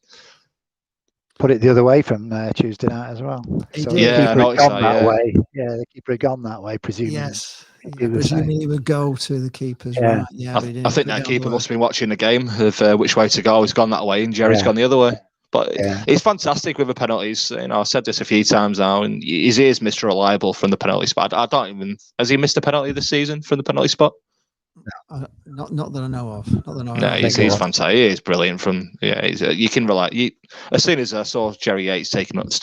Put it the other way from Tuesday night as well. So the keeper had gone that way, presumably.
Yes. Presumably he would go to the keepers, right? Yeah,
I think that keeper must have been watching the game of which way to go. He's gone that way, and Jerry's gone the other way. But he's fantastic with the penalties. You know, I've said this a few times now, and he is Mr. Reliable from the penalty spot. I don't even has he missed a penalty this season from the penalty spot?
Not that I know of.
No, he's fantastic. He is brilliant. You can rely. As soon as I saw Jerry Yates stand up to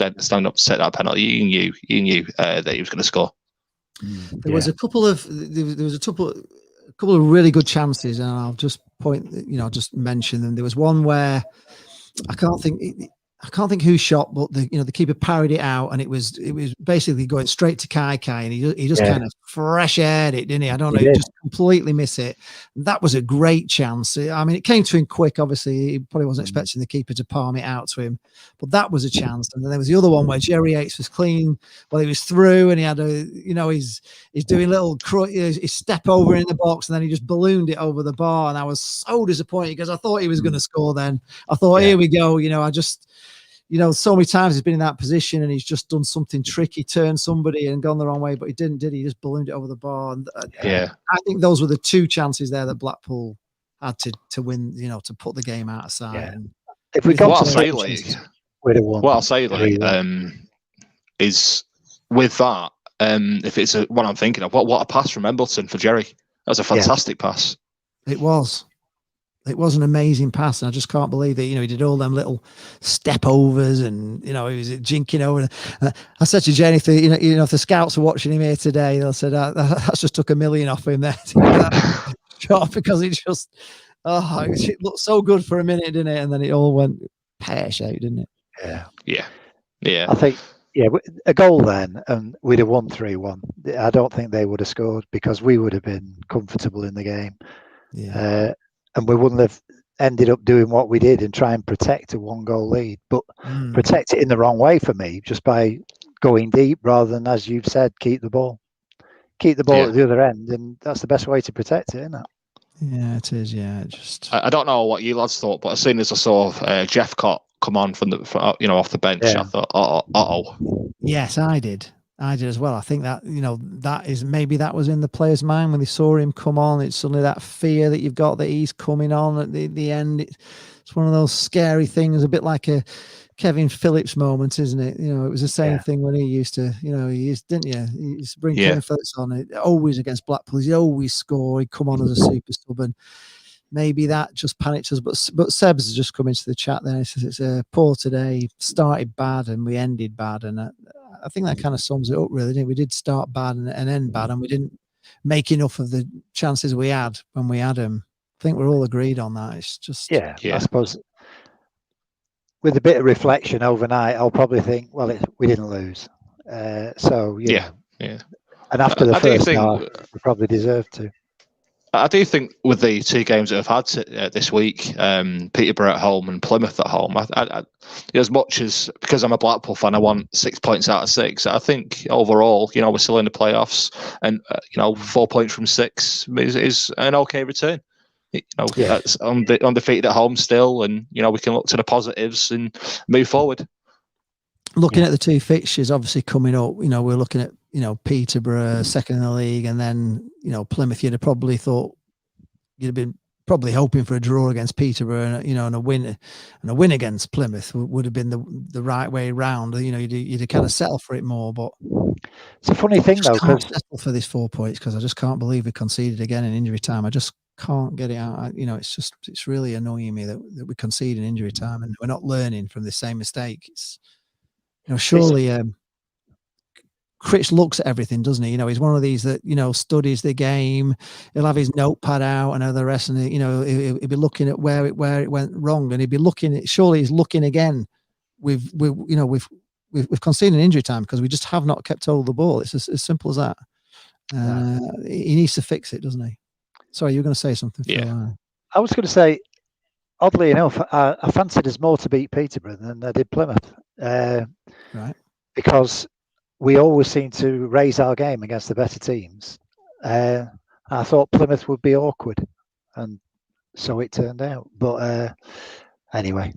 take that penalty, you knew that he was going to score.
There was a couple of really good chances, and I'll just just mention them. There was one where I can't think who shot, but the keeper parried it out, and it was basically going straight to Kai, and he just kind of fresh aired it, didn't he? I don't know, he just completely miss it. That was a great chance. I mean, it came to him quick. Obviously, he probably wasn't expecting the keeper to palm it out to him, but that was a chance. And then there was the other one where Jerry Yates was clean, he was through, and he had he's doing little his step over in the box, and then he just ballooned it over the bar, and I was so disappointed because I thought he was going to score. Then I thought, here we go. So many times he's been in that position and he's just done something tricky, turned somebody and gone the wrong way, but he didn't, did he? He just ballooned it over the bar. And, I think those were the two chances there that Blackpool had to win, to put the game out of sight.
Yeah.
And
if we got
what I'll say, is with that, if it's one I'm thinking of, what a pass from Embleton for Jerry. That was a fantastic pass.
It was an amazing pass, and I just can't believe that he did all them little step overs, and he was jinking over. I said to Jenny, if the scouts are watching him here today, they'll say that's just took $1 million off him there shot, because it just it looked so good for a minute, didn't it? And then it all went pear-shaped, didn't it?
Yeah.
I think a goal then, and we'd have won 3-1. I don't think they would have scored because we would have been comfortable in the game. Yeah. And we wouldn't have ended up doing what we did and try and protect a 1-goal lead, but protect it in the wrong way for me, just by going deep rather than, as you've said, keep the ball at the other end, and that's the best way to protect it, isn't it?
Yeah, it is. Yeah,
I don't know what you lads thought, but as soon as I saw Jeff Cott come on from off the bench, I thought,
Yes, I did as well. I think that that was in the player's mind when they saw him come on. It's suddenly that fear that you've got that he's coming on at the end. It's one of those scary things, a bit like a Kevin Phillips moment, isn't it? It was the same thing when he used to, he used to bring Kevin Phillips on. Always against Blackpool, he'd always score. He'd come on as a super sub, and maybe that just panicked us. But Seb's has just come into the chat there. He says it's poor today. Started bad and we ended bad, and I think that kind of sums it up, really, didn't it? We did start bad and end bad, and we didn't make enough of the chances we had when we had them. I think we're all agreed on that. It's just
I suppose with a bit of reflection overnight, I'll probably think, well, we didn't lose. And after the first half, we probably deserved to.
I do think with the two games that I've had this week, Peterborough at home and Plymouth at home, as much as, because I'm a Blackpool fan, I want 6 points out of 6. I think overall, we're still in the playoffs, and 4 points from 6 is an okay return. That's undefeated at home still, and we can look to the positives and move forward.
Looking at the two fixtures, obviously coming up, we're looking at Peterborough second in the league, and then Plymouth. You'd have probably thought you'd have been probably hoping for a draw against Peterborough, and a win against Plymouth would have been the right way round. You'd have kind of settled for it more. But
it's a funny thing though,
because settle for this 4 points, because I just can't believe we conceded again in injury time. I just can't get it out. It's really annoying me that we concede in injury time and we're not learning from the same mistake. It's surely. Critch looks at everything, doesn't he? He's one of these that studies the game. He'll have his notepad out and all the rest, and he'll be looking at where it went wrong, and he'd be looking at. Surely he's looking again. We've conceded an injury time because we just have not kept hold of the ball. It's as simple as that. He needs to fix it, doesn't he? Sorry, you were going to say something.
Yeah.
Phil.
I was going to say, oddly enough, I fancied us more to beat Peterborough than I did Plymouth.
Right.
Because we always seem to raise our game against the better teams. I thought Plymouth would be awkward, and so it turned out. But anyway,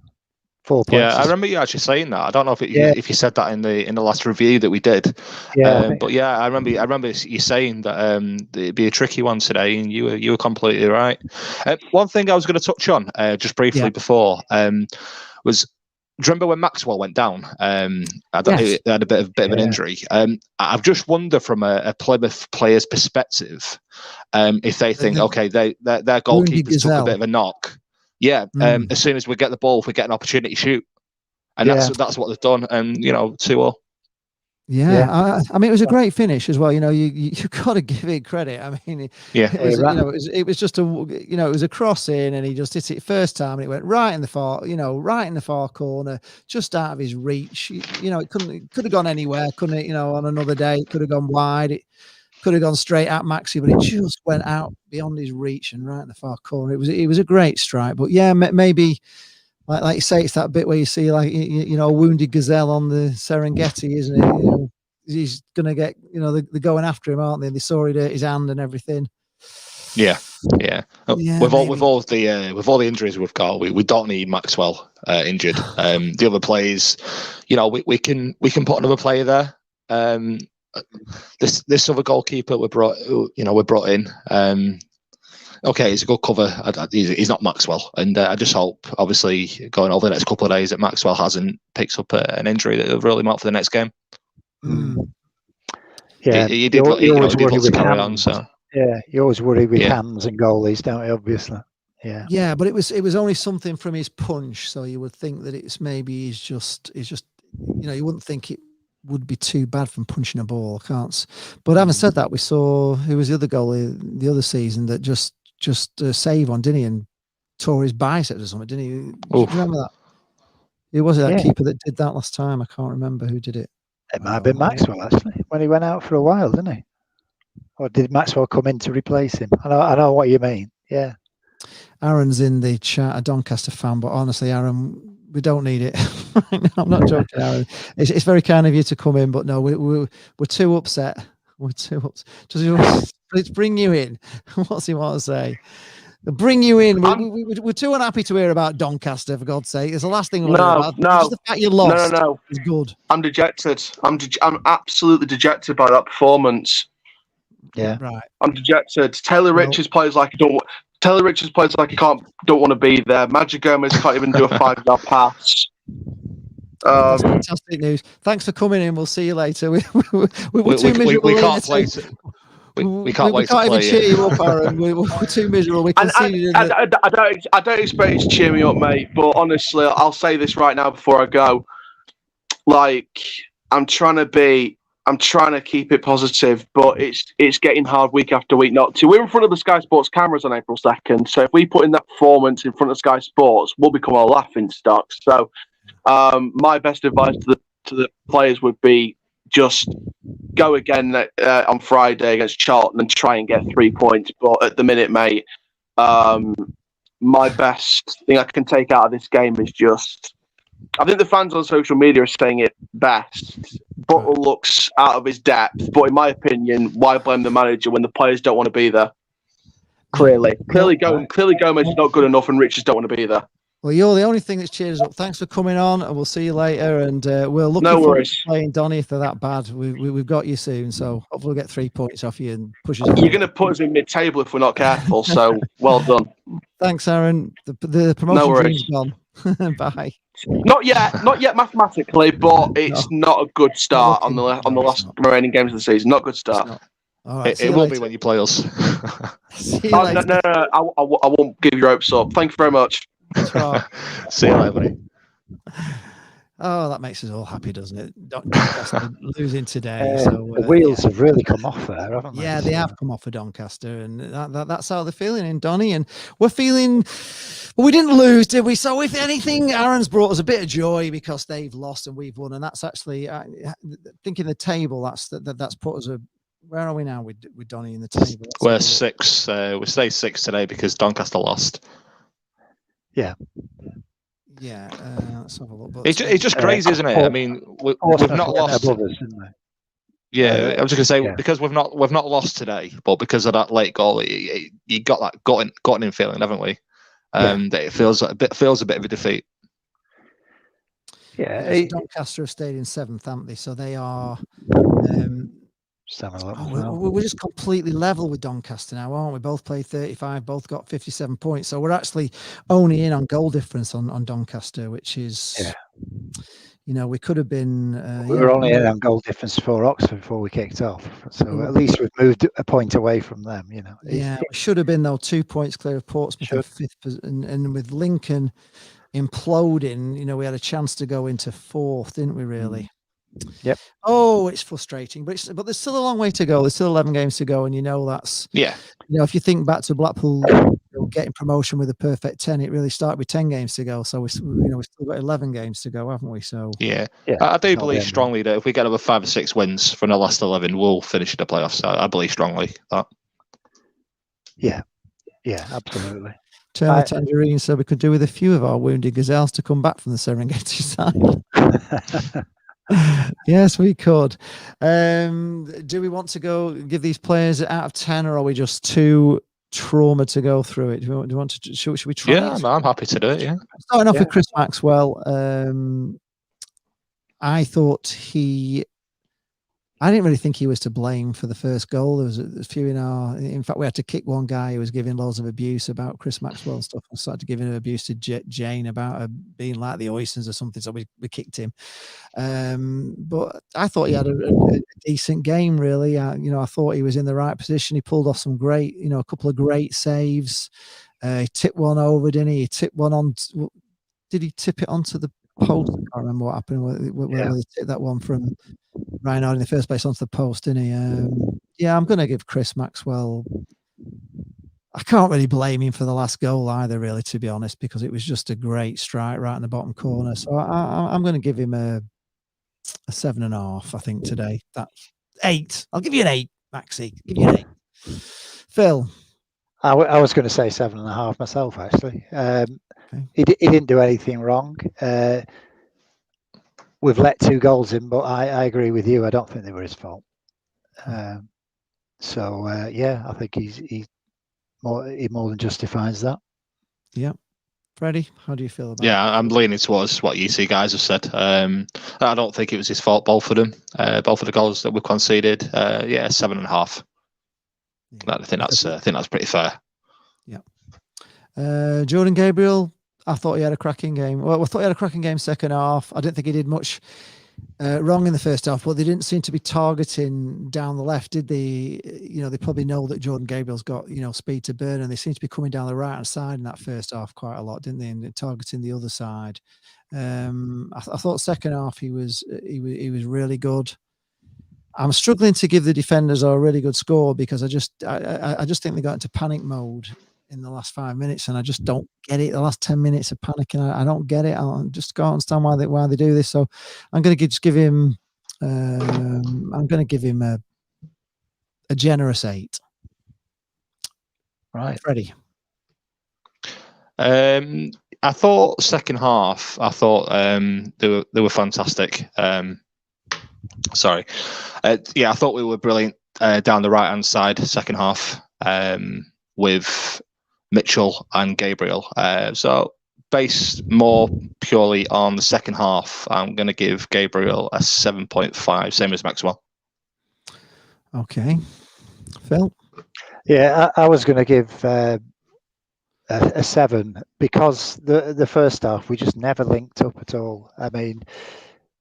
4 points.
Yeah, I remember you actually saying that. I don't know if you said that in the last review that we did.
Yeah,
but yeah, I remember you saying that it'd be a tricky one today, and you were completely right. One thing I was going to touch on just briefly before was. Do you remember when Maxwell went down? He had a bit of an injury. I've just wondered from a Plymouth player's perspective if they think, okay, their goalkeepers took a bit of a knock. Yeah, as soon as we get the ball, if we get an opportunity, shoot, and that's what they've done. And 2-0.
Yeah. I mean, it was a great finish as well. You got to give it credit. I mean, it was just it was a cross in, and he just hit it first time, and it went right in the far corner, just out of his reach. It could have gone anywhere, couldn't it? On another day, it could have gone wide. It could have gone straight at Maxi, but it just went out beyond his reach and right in the far corner. It was a great strike, but yeah, maybe. Like you say, it's that bit where you see a wounded gazelle on the Serengeti, isn't it? He's going to get, they're going after him, aren't they? They saw it at his hand and everything.
Yeah. With all the injuries we've got, we don't need Maxwell injured. The other players, we can put another player there. This other goalkeeper we brought in. Okay, he's a good cover. He's not Maxwell, and I just hope, obviously, going over the next couple of days, that Maxwell hasn't picked up an injury that will rule him out for the next game.
Yeah,
he did look to carry on. So
yeah, you always worry with hands and goalies, don't you? Obviously,
yeah. But it was only something from his punch, so you would think that it's maybe he's just you wouldn't think it would be too bad from punching a ball. But having said that, we saw who was the other goalie the other season that just save on, didn't he, and tore his biceps or something, didn't he? Do you remember that? It was that keeper that did that last time. I can't remember who did it.
It might have been Maxwell, actually, when he went out for a while, didn't he? Or did Maxwell come in to replace him? I know what you mean. Yeah.
Aaron's in the chat, a Doncaster fan, but honestly, Aaron, we don't need it. I'm not joking, Aaron. It's very kind of you to come in, but no, we're too upset. We're too upset. Let's bring you in. What's he want to say? Bring you in. We're too unhappy to hear about Doncaster, for God's sake. It's the last thing we're about.
No.
Just the fact you lost.
No.
It's good.
I'm dejected. I'm absolutely dejected by that performance.
Yeah.
Right.
I'm dejected. Taylor Richards plays like he don't want to be there. Magic Gomez can't even do a 5-yard pass.
That's fantastic news. Thanks for coming in. We'll see you later. We're too miserable.
We can't play. We can't wait to play.
We can't even cheer you up, Aaron. We're too miserable.
I don't expect you to cheer me up, mate. But honestly, I'll say this right now before I go. Like, I'm trying to keep it positive, but it's getting hard week after week not to. We're in front of the Sky Sports cameras on April 2nd, so if we put in that performance in front of Sky Sports, we'll become a laughing stock. So, my best advice to the players would be just go again on Friday against Charlton and try and get 3 points. But at the minute, mate, my best thing I can take out of this game is just, I think the fans on social media are saying it best. Butler looks out of his depth, but in my opinion, why blame the manager when the players don't want to be there? Clearly Gomez is not good enough, and Richards don't want to be there.
Well, you're the only thing that's cheered us up. Thanks for coming on, and we'll see you later. And we're looking forward to playing Donny if they're that bad. We've got you soon, so hopefully we'll get 3 points off you and push us.
You're going to put us in mid-table if we're not careful. So well done.
Thanks, Aaron. The promotion dream's gone. Bye.
Not yet mathematically, but it's not a good start on the last remaining games of the season. Not a good start.
All right,
it will be when you play us.
No, I won't give your hopes up. Thank you very much.
See you later, buddy.
Oh, that makes us all happy, doesn't it? Doncaster losing today. So,
the wheels have really come off there, haven't they?
Yeah, they have come off for Doncaster, and that's how they're feeling in Donny. And we're feeling, well, we didn't lose, did we? So if anything, Aaron's brought us a bit of joy because they've lost and we've won, and that's actually thinking the table. That's put us where are we now with Donny in the table?
We're 6. We stayed 6 today because Doncaster lost.
Yeah, let's have a look. But,
It's just crazy, isn't it? I mean, we've not lost.
Above us, isn't they?
Yeah, I was just gonna say
yeah.
because we've not lost today, but because of that late goal, you got that gotten in feeling, haven't we? That it feels a bit of a defeat.
Yeah,
so Doncaster have stayed in 7th, haven't they? So they are. We're just completely level with Doncaster now, aren't we? Both played 35, both got 57 points. So we're actually only in on goal difference on Doncaster, which is, we could have been.
We were only in on goal difference for Oxford before we kicked off. So at least we've moved a point away from them,
Yeah, we should have been, though, 2 points clear of Portsmouth in 5th. And with Lincoln imploding, we had a chance to go into 4th, didn't we, really?
Yep.
Oh, it's frustrating, but there's still a long way to go. There's still 11 games to go, and that's if you think back to Blackpool getting promotion with a perfect 10, it really started with 10 games to go. So we've still got 11 games to go, haven't we? So
I do believe strongly that if we get over 5 or 6 wins from the last 11, we'll finish in the playoffs. I believe strongly that.
Yeah, absolutely.
Turner Tangerine said we could do with a few of our wounded gazelles to come back from the Serengeti side. Yes, we could. Do we want to go give these players out of 10, or are we just too trauma to go through it? Do we want to? Should we try?
Yeah, I'm happy to do it. Yeah.
Starting off with Chris Maxwell. I thought I didn't really think he was to blame for the first goal. There was a few in fact, we had to kick one guy who was giving loads of abuse about Chris Maxwell and stuff. I started giving abuse to Jane about her being like the Oysters or something. So we kicked him. But I thought he had a decent game, really. I thought he was in the right position. He pulled off some great, a couple of great saves. He tipped one over, didn't he? He tipped one on. Did he tip it onto the post? I can't remember what happened. Whether he tipped that one from Ryan in the first place onto the post, didn't he? I'm going to give Chris Maxwell. I can't really blame him for the last goal either, really, to be honest, because it was just a great strike right in the bottom corner. So I'm going to give him a 7.5. I think today. That's 8. I'll give you an 8, Maxie. Give you an 8. Phil.
I was going to say 7.5 myself, actually. He didn't do anything wrong. We've let 2 goals in, but I agree with you. I don't think they were his fault. I think he more than justifies that.
Yeah. Freddie, how do you feel about
it? I'm leaning towards what you two guys have said. I don't think it was his fault, both of them. Both of the goals that were conceded. 7.5. I think that's pretty fair.
Yeah. Jordan Gabriel, I thought he had a cracking game. Well, I thought he had a cracking game second half. I don't think he did much wrong in the first half, but they didn't seem to be targeting down the left, did they? They probably know that Jordan Gabriel's got, speed to burn, and they seem to be coming down the right-hand side in that first half quite a lot, didn't they? And targeting the other side. I thought second half he was really good. I'm struggling to give the defenders a really good score because I just think they got into panic mode in the last 5 minutes, and I just don't get it. The last 10 minutes of panicking, I don't get it. I just can't understand why they do this. So I'm going to give him. I'm going to give him a generous 8.
Right,
Freddie.
I thought second half. I thought they were fantastic. Sorry. I thought we were brilliant down the right hand side second half with Mitchell and Gabriel. So based more purely on the second half, I'm going to give Gabriel a 7.5, same as Maxwell.
Okay. Phil?
Yeah, I was going to give a 7 because the first half we just never linked up at all. I mean,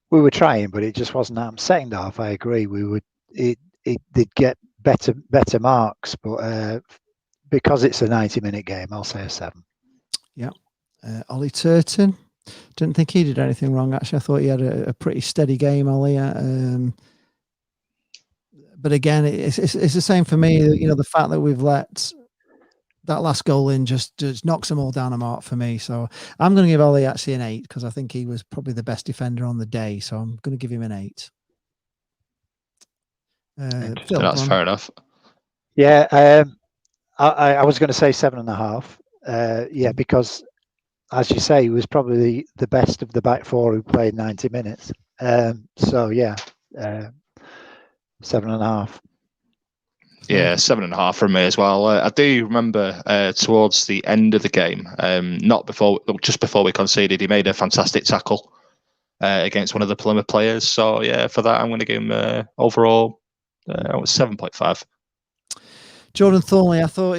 we were trying, but it just wasn't happening. Second half, I agree. They'd get better marks, but because it's a 90-minute game, I'll say a 7.
Yeah. Ollie Turton, didn't think he did anything wrong. Actually, I thought he had a pretty steady game, Ollie. But again, it's the same for me. The fact that we've let that last goal in just knocks them all down a mark for me. So I'm going to give Ollie actually an 8 because I think he was probably the best defender on the day. So I'm going to give him an 8. Phil,
that's fair enough.
Yeah, I was going to say 7.5. Because as you say, he was probably the best of the back four who played 90 minutes. So yeah, 7.5.
Yeah, 7.5 from me as well. I do remember towards the end of the game, just before we conceded, he made a fantastic tackle against one of the Plymouth players. So yeah, for that, I'm going to give him overall 7.5.
Jordan Thornley, I thought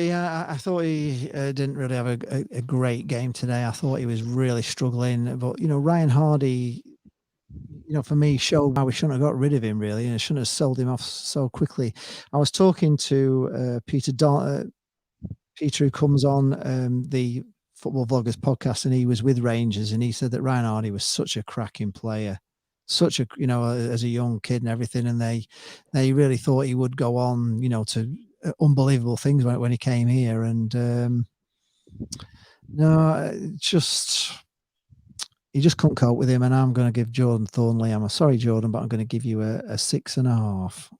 he didn't really have a great game today. I thought he was really struggling. But Ryan Hardy, for me, showed why we shouldn't have got rid of him, really, and shouldn't have sold him off so quickly. I was talking to Peter, who comes on the Football Vloggers podcast, and he was with Rangers, and he said that Ryan Hardy was such a cracking player, such a as a young kid and everything, and they really thought he would go on, to unbelievable things when he came here, and no, he just couldn't cope with him, and I'm going to give Jordan Thornley. I'm sorry, Jordan, but I'm going to give you a 6.5.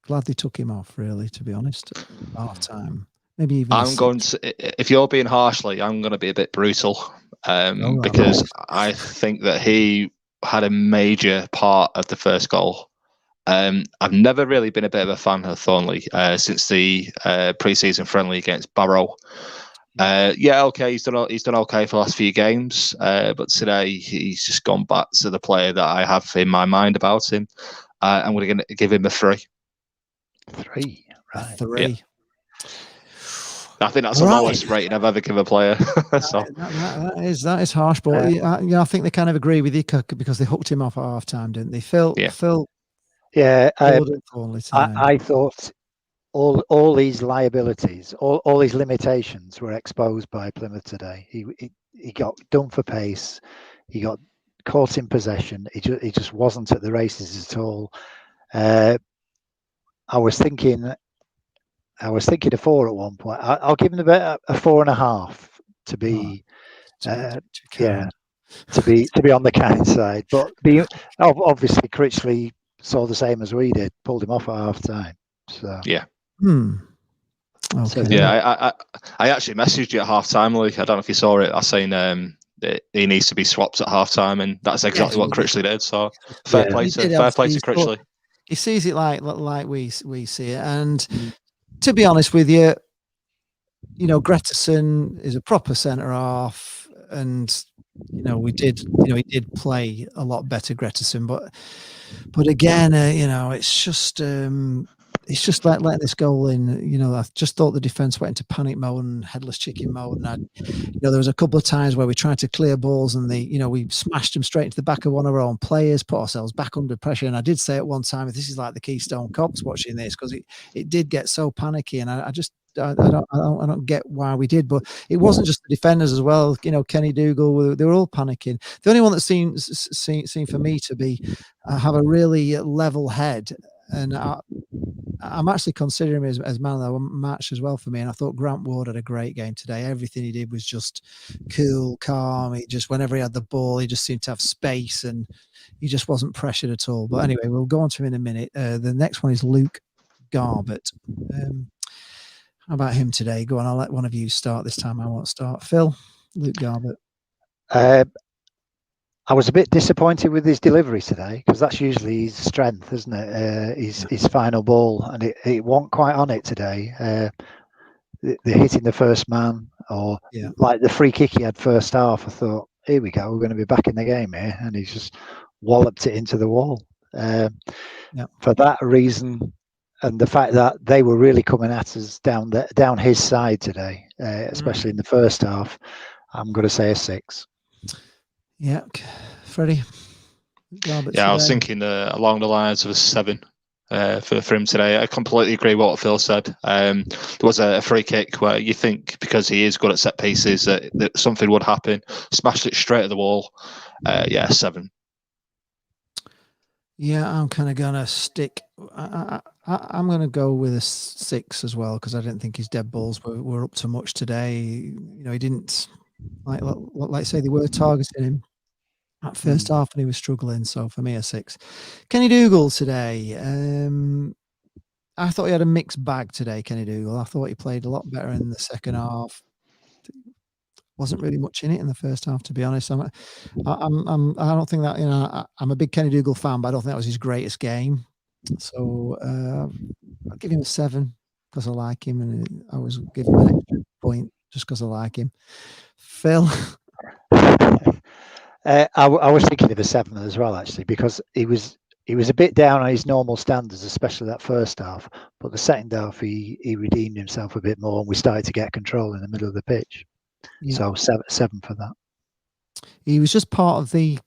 Glad they took him off, really, to be honest. Half time, maybe even.
If you're being harshly, I'm going to be a bit brutal, because I think that he had a major part of the first goal. I've never really been a bit of a fan of Thornley since the pre-season friendly against Barrow. Okay, he's done okay for the last few games, but today he's just gone back to the player that I have in my mind about him. I'm going to give him a 3.
3, right?
3.
Yeah. I think that's the lowest rating I've ever given a player. So
that is harsh, but I think they kind of agree with you because they hooked him off at half time, didn't they? Phil.
Yeah, I thought all these liabilities, all these limitations were exposed by Plymouth today. He got done for pace. He got caught in possession. He just wasn't at the races at all. I was thinking a 4 at one point. I'll give him about a 4.5 to be, to be on the kind side. But obviously, Critchley saw the same as we did, pulled him off at half time. So
yeah.
Okay.
So, yeah, I actually messaged you at half time, Luke. I don't know if you saw it. I was saying that he needs to be swapped at half time, and that's exactly what Critchley did. So fair play to Critchley.
He sees it like we see it, and to be honest with you, Gretterson is a proper centre half, and he did play a lot better, Gretterson, but again, it's just like letting this goal in. I just thought the defence went into panic mode and headless chicken mode, and there was a couple of times where we tried to clear balls and we smashed them straight into the back of one of our own players, put ourselves back under pressure. And I did say at one time, this is like the Keystone Cops watching this, because it did get so panicky, and I don't get why we did, but it wasn't just the defenders as well. Kenny Dougal, they were all panicking. The only one that seemed for me to be have a really level head, and I'm actually considering him as man of the match as well for me. And I thought Grant Ward had a great game today. Everything he did was just cool, calm. Whenever he had the ball, he just seemed to have space, and he just wasn't pressured at all. But anyway, we'll go on to him in a minute. The next one is Luke Garbett. How about him today? Go on, I'll let one of you start this time. I won't start. Phil, Luke Garbett.
I was a bit disappointed with his delivery today, because that's usually his strength, isn't it? His final ball, and it wasn't quite on it today. The hitting the first man, or like the free kick he had first half, I thought, here we go, we're going to be back in the game here, and he's just walloped it into the wall. For that reason, and the fact that they were really coming at us down his side today, especially in the first half, I'm going to say a 6.
Yeah, Freddie.
I was thinking along the lines of a 7 for him today. I completely agree with what Phil said. There was a free kick where you think, because he is good at set pieces, that something would happen. Smashed it straight at the wall. 7.
Yeah, I'm kind of going to stick. I'm going to go with a 6 as well, because I didn't think his dead balls were up to much today. He didn't, like say, they were targeting him at first half, and he was struggling. So for me, a 6. Kenny Dougal today. I thought he had a mixed bag today, Kenny Dougal. I thought he played a lot better in the second half. wasn't really much in it in the first half, to be honest. I don't think that, you know, I'm a big Kenny Dougal fan, but I don't think that was his greatest game. So I'll give him a 7 because I like him, and I always give him an extra point just because I like him. Phil?
I was thinking of a 7 as well, actually, because he was a bit down on his normal standards, especially that first half. But the second half, he redeemed himself a bit more, and we started to get control in the middle of the pitch.
Yeah.
So 7 for that.
He was just part of the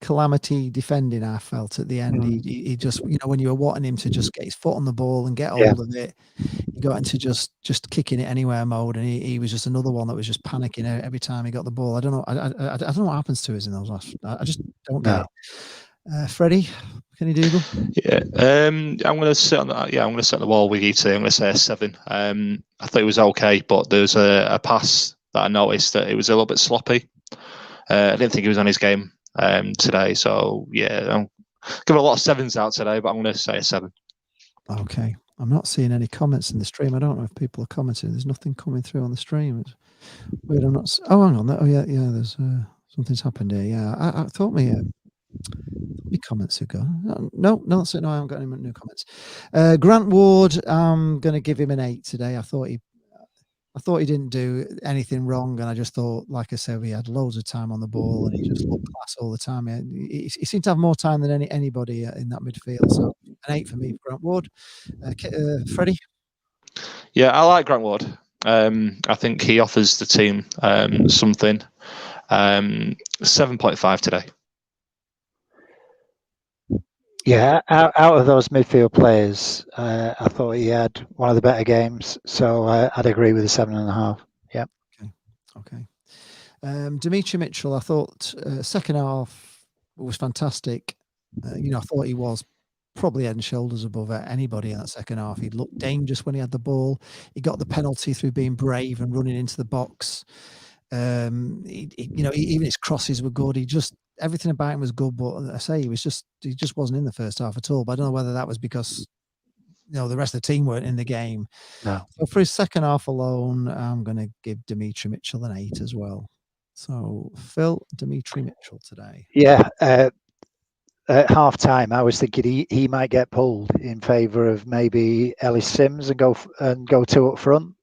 calamity defending, I felt, at the end. He just, you know, when you were wanting him to just get his foot on the ball and get hold of it, he got into just kicking it anywhere mode, and he was just another one that was just panicking every time he got the ball. I don't know. I don't know what happens to us in those last. I just don't get it. Freddie, Kenny Dougal?
Yeah, I'm going to sit on that. Yeah, I'm going to sit on the wall with you too. I'm going to say a 7. I thought it was okay, but there was a pass that I noticed that it was a little bit sloppy. I didn't think he was on his game today, so yeah, I'm giving a lot of 7s out today, but I'm going to say a 7.
Okay, I'm not seeing any comments in the stream. I don't know if people are commenting. There's nothing coming through on the stream. It's weird. I'm not. Oh, hang on. Oh, yeah. There's something's happened here. Yeah, I thought my comments are gone. No, I haven't got any new comments. Grant Ward, I'm going to give him an 8 today. I thought he didn't do anything wrong, and I just thought, like I said, we had loads of time on the ball, and he just looked class all the time. He seemed to have more time than anybody in that midfield. So an 8 for me, Grant Ward. Freddie?
Yeah, I like Grant Ward. I think he offers the team something. 7.5 today.
Yeah, out of those midfield players, I thought he had one of the better games, so I'd agree with the 7.5. Yeah.
Okay. Dimitri Mitchell, I thought second half was fantastic. I thought he was probably head and shoulders above anybody in that second half. He looked dangerous when he had the ball. He got the penalty through being brave and running into the box. Even his crosses were good. Everything about him was good, but I say he just wasn't in the first half at all. But I don't know whether that was because the rest of the team weren't in the game.
No.
So for his second half alone, I'm going to give Dimitri Mitchell an 8 as well. So Phil, Dimitri Mitchell today.
Yeah. At half time, I was thinking he might get pulled in favour of maybe Ellis Sims and go 2 up front.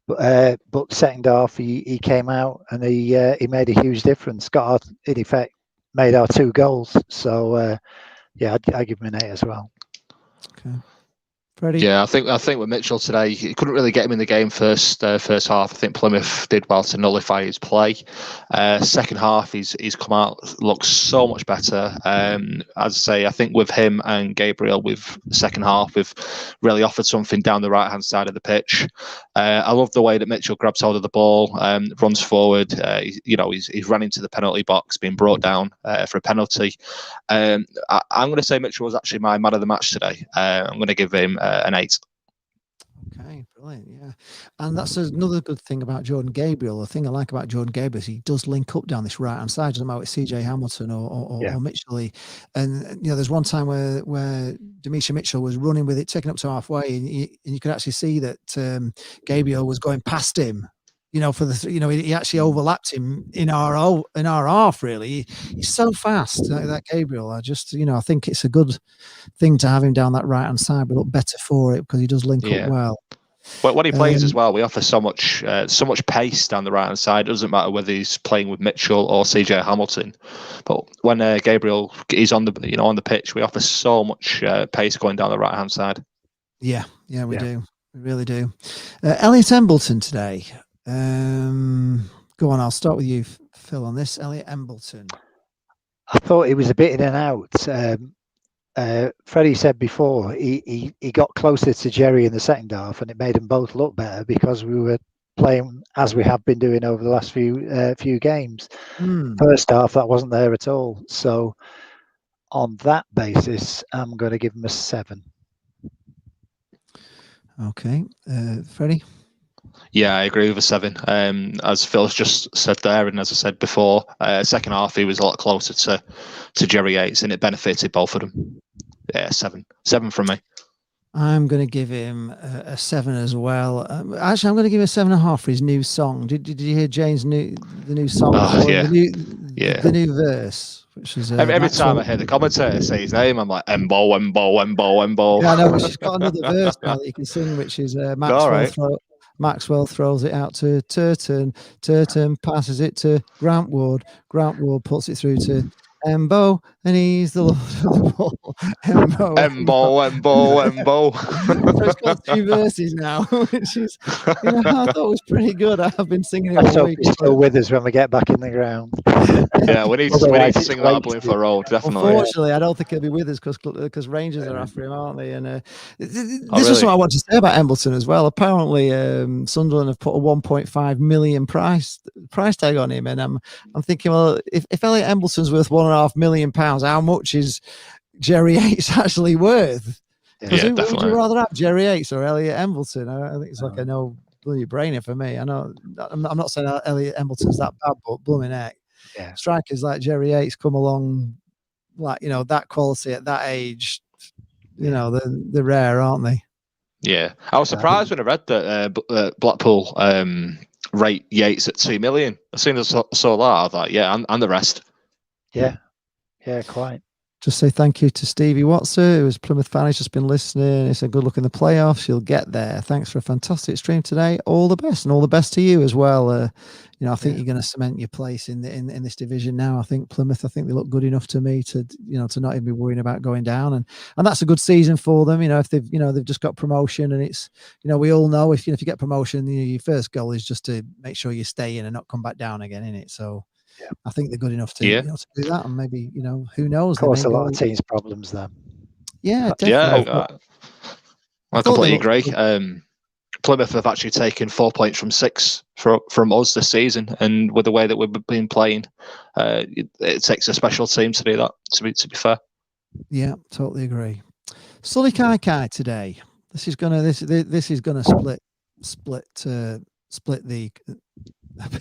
But second half, he came out and he made a huge difference. In effect, made our 2 goals. So I give him an 8 as well.
Okay, Freddie?
Yeah, I think with Mitchell today, he couldn't really get him in the game first half. I think Plymouth did well to nullify his play. Second half, he's come out, looks so much better. As I say, I think with him and Gabriel, with the second half, we've really offered something down the right hand side of the pitch. I love the way that Mitchell grabs hold of the ball, runs forward. He's run into the penalty box, being brought down for a penalty. I'm going to say Mitchell was actually my man of the match today. I'm going to give him an 8.
Okay, brilliant. Yeah, and that's another good thing about Jordan Gabriel. The thing I like about Jordan Gabriel is he does link up down this right hand side. Doesn't matter if it's CJ Hamilton or Mitchell. And there's one time where Dimitri Mitchell was running with it, taking up to halfway, and you could actually see that Gabriel was going past him. He actually overlapped him in our half. Really, he's so fast, that Gabriel. I think it's a good thing to have him down that right hand side, but look better for it because he does link up well.
Well, when he plays as well, we offer so much pace down the right hand side. It doesn't matter whether he's playing with Mitchell or CJ Hamilton, but when Gabriel is on the pitch, we offer so much pace going down the right hand side.
Yeah, we do. We really do. Elliot Embleton today. Go on, I'll start with you, Phil, on this. Elliot Embleton.
I thought he was a bit in and out. Freddie said before he got closer to Jerry in the second half, and it made them both look better because we were playing as we have been doing over the last few games. First half, that wasn't there at all. So on that basis, I'm going to give him a 7.
Okay, Freddie.
Yeah, I agree with a 7. As Phil's just said there, and as I said before, second half he was a lot closer to Jerry Yates, and it benefited both of them. Yeah, 7 from me.
I'm going to give him a 7 as well. Actually, I'm going to give him a 7.5 for his new song. Did you hear Jane's the new song?
Oh, yeah.
The new verse, which is
every time I hear the commentator say his name, I'm like Embo, Embo, Embo, Embo.
Yeah, I know, but she's got another verse now that you can sing, which is Maxwell throws it out to Turton. Turton passes it to Grant Ward. Grant Ward puts it through to Embo, and he's the Lord of the Ball. Embo,
Embo.
So it's got 2 verses now, which is, I thought it was pretty good. I've been singing it all week.
He's still with us when we get back in the ground.
Yeah, we need to sing that Plymouth Argyle, definitely.
Unfortunately, I don't think he'll be with us because Rangers are after him, aren't they? And this is something I want to say about Embleton as well. Apparently, Sunderland have put a 1.5 million price tag on him, and I'm thinking, well, if Elliot Embleton's worth £1.5 million, how much is Jerry Yates actually worth? Because who would you rather have, Jerry Yates or Elliot Embleton? I think it's like a no bloody brainer for me. I know I'm not saying Elliot Embleton's that bad, but blooming heck. Yeah. Strikers like Jerry Yates come along, like, that quality at that age, they're rare, aren't they?
Yeah, I was surprised when I read that Blackpool rate Yates at 2 million. As soon as I saw that, I thought, yeah, and the rest.
Yeah, quite.
Just say thank you to Stevie Watson, who was Plymouth fan. He's just been listening. He said, good luck in the playoffs. You'll get there. Thanks for a fantastic stream today. All the best, and all the best to you as well. I think you're going to cement your place in this division now. I think Plymouth, they look good enough to me to not even be worrying about going down, and that's a good season for them. If they've just got promotion, and it's we all know if you get promotion, your first goal is just to make sure you stay in and not come back down again, innit? So. Yeah. I think they're good enough to, to do that, and maybe who knows?
Of course, a lot of teams' problems then.
Yeah, definitely.
Yeah, I completely agree. Plymouth have actually taken 4 points from 6 from us this season, and with the way that we've been playing, it takes a special team to do that. To be fair.
Yeah, totally agree. Sully Kai today. This is gonna split the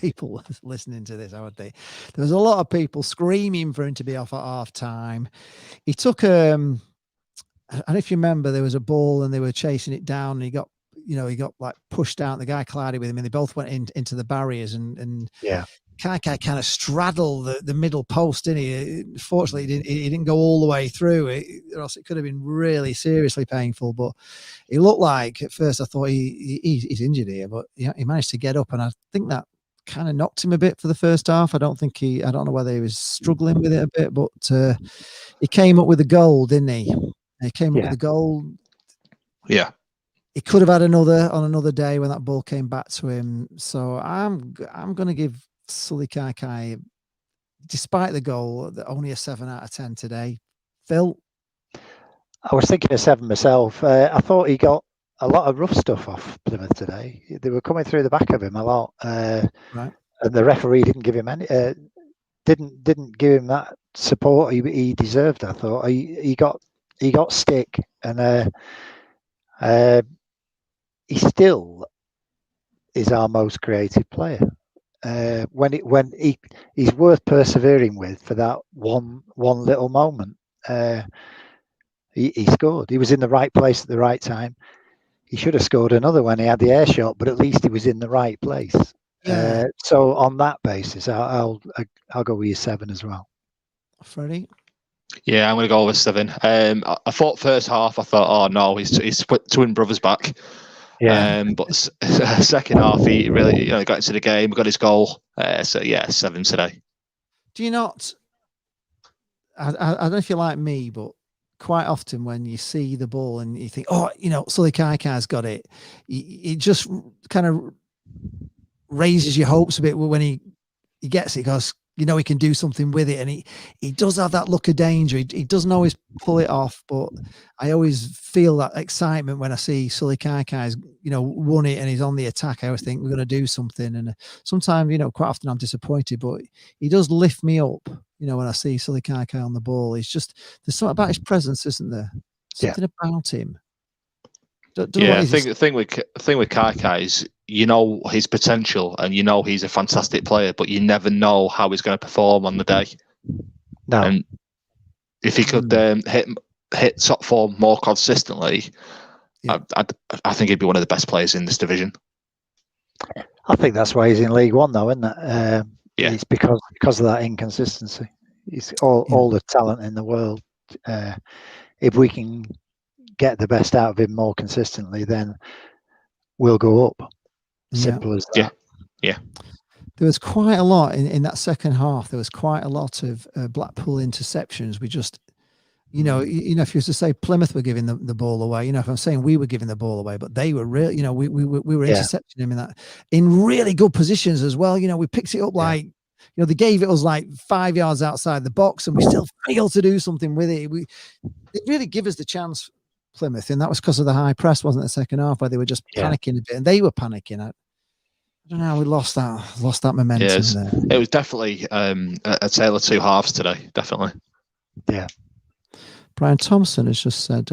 people listening to this, aren't they? There was a lot of people screaming for him to be off at half time. He took and if you remember, there was a ball and they were chasing it down, and he got like pushed out. The guy collided with him, and they both went into the barriers, and Kai kind of straddled the middle post, didn't he? Fortunately, he didn't go all the way through it, or else it could have been really seriously painful. But he looked like, at first I thought he's injured here, but he managed to get up, and I think that kind of knocked him a bit for the first half. I don't know whether he was struggling with it a bit, but he came up with a goal, didn't he? He came up with a goal.
Yeah.
He could have had another on another day when that ball came back to him. So I'm going to give Sully Kai, despite the goal, only a 7 out of 10 today. Phil?
I was thinking a 7 myself. I thought he got a lot of rough stuff off Plymouth today. They were coming through the back of him a lot, right. And the referee didn't give him any, didn't give him that support he deserved. I thought he got stick, and he still is our most creative player. When he's worth persevering with for that one little moment. He scored. He was in the right place at the right time. He should have scored another when he had the air shot, but at least he was in the right place. Yeah. So on that basis, I'll go with your 7 as well. Freddie?
Yeah, I'm going to go with 7. I thought first half, I thought, oh no, he's put twin brothers back. Yeah. But second half, he really got into the game, got his goal. So yeah, 7 today.
Do you not? I don't know if you're like me, but quite often when you see the ball and you think, oh, Sully Kaikai's got it, it just kind of raises your hopes a bit when he gets it, because he can do something with it, and he does have that look of danger. He doesn't always pull it off, but I always feel that excitement when I see Sully Kaikai's won it and he's on the attack. I always think we're going to do something, and sometimes quite often I'm disappointed, but he does lift me up. When I see Sully Kaikai on the ball, there's something about his presence, isn't there? Something about him.
The thing with Kaikai is, his potential, and he's a fantastic player, but you never know how he's going to perform on the day.
No.
And if he could hit top form more consistently, I think he'd be one of the best players in this division.
I think that's why he's in League One, though, isn't it?
Yeah.
It's because of that inconsistency. It's all the talent in the world. If we can get the best out of him more consistently, then we'll go up. Simple as that.
Yeah.
There was quite a lot in that second half. There was quite a lot of Blackpool interceptions. We just, if you used to say Plymouth were giving the ball away, if I'm saying we were giving the ball away, but they were really, we were intercepting him in really good positions as well. We picked it up like, they gave it us like 5 yards outside the box, and we still failed to do something with it. They really give us the chance, Plymouth, and that was because of the high press, wasn't it? The second half, where they were just panicking a bit, and they were panicking. I don't know. We lost that momentum there.
It was definitely a tale of two halves today. Definitely.
Yeah.
Brian Thompson has just said,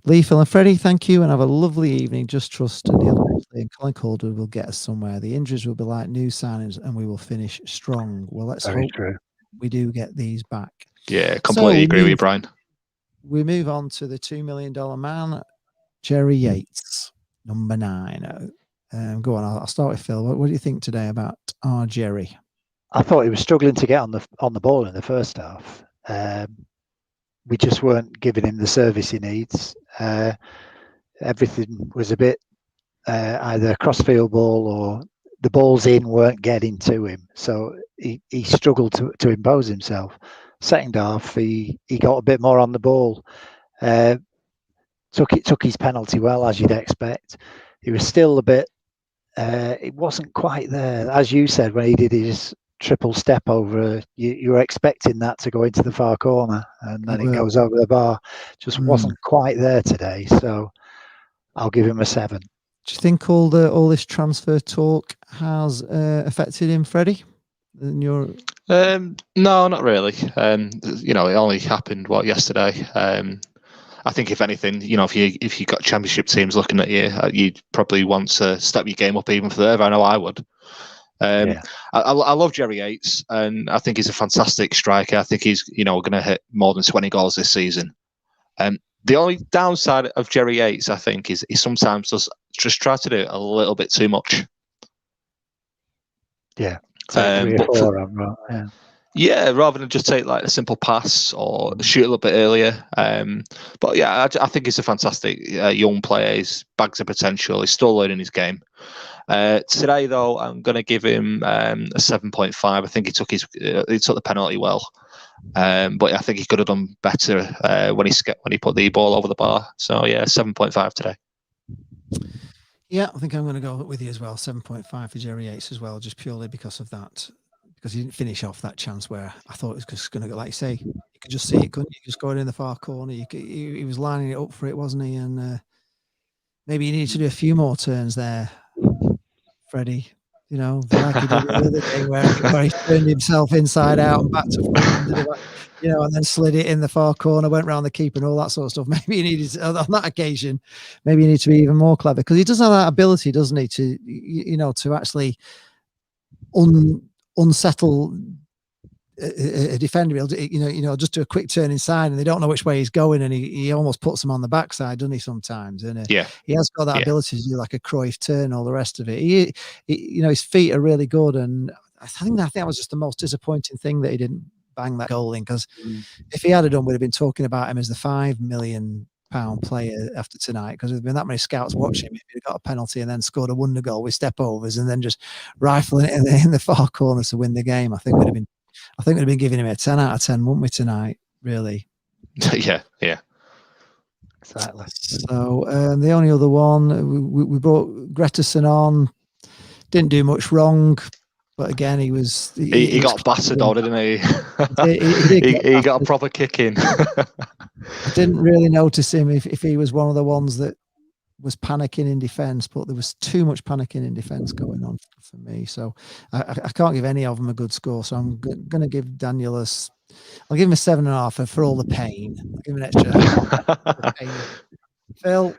Lee, Phil and Freddie, thank you, and have a lovely evening. Just trust Neil and Colin Calder will get us somewhere. The injuries will be like new signings, and we will finish strong. Well, let's hope we do get these back.
Yeah, completely agree with you, Brian.
We move on to the $2 million man, Jerry Yates, number 9. Go on, I'll start with Phil. What do you think today about our Jerry?
I thought he was struggling to get on the ball in the first half. We just weren't giving him the service he needs. Everything was a bit either a cross-field ball or the balls in weren't getting to him. So he struggled to impose himself. Second half, he got a bit more on the ball. Took his penalty well, as you'd expect. He was still a bit. It wasn't quite there, as you said, when he did his triple step over. You were expecting that to go into the far corner, and then it goes over the bar. Just wasn't quite there today. So I'll give him a 7.
Do you think all this transfer talk has affected him, Freddie? No,
not really. It only happened yesterday. I think if anything, if you got championship teams looking at you, you'd probably want to step your game up even further. I know I would. I love Jerry Yates, and I think he's a fantastic striker. I think he's going to hit more than 20 goals this season. The only downside of Jerry Yates, I think, is he sometimes does just try to do a little bit too much.
Yeah.
Rather than just take like a simple pass or shoot a little bit earlier. But yeah, I think he's a fantastic young player. He's bags of potential. He's still learning his game. Today, though, I'm going to give him a 7.5. I think he took the penalty well, but I think he could have done better when he put the ball over the bar. So yeah, 7.5 today.
Yeah, I think I'm going to go with you as well. 7.5 for Jerry Yates as well, just purely because of that. Because he didn't finish off that chance where I thought it was just going to go, like you say, you could just see it, couldn't you? Just going in the far corner. He was lining it up for it, wasn't he? And maybe he needed to do a few more turns there, Freddie. Like he did the other game where he turned himself inside out and back to front, and then slid it in the far corner, went round the keeper and all that sort of stuff. Maybe he needed to, on that occasion, maybe he needs to be even more clever, because he does have that ability, doesn't he, to actually unsettle a defender. Just do a quick turn inside and they don't know which way he's going, and he almost puts them on the backside, doesn't he, sometimes? And he has got that ability to do like a Cruyff turn, all the rest of it. He his feet are really good, and I think that was just the most disappointing thing that he didn't bang that goal in, because if he had done, we'd have been talking about him as the £5 million player after tonight, because there's been that many scouts watching him. If he'd got a penalty and then scored a wonder goal with step overs and then just rifling it in the far corner to win the game, I think we'd have been giving him a 10 out of 10, wouldn't we, tonight? Really?
Yeah.
Exactly.
So the only other one, we brought Gretterson on. Didn't do much wrong, but again, he
got battered on, didn't he? He got a proper kick in.
I didn't really notice him if he was one of the ones that was panicking in defence, but there was too much panicking in defence going on for me. So I can't give any of them a good score. So I'm going to give Daniel I'll give him a 7.5 for all the pain. I'll give him an extra pain. Phil?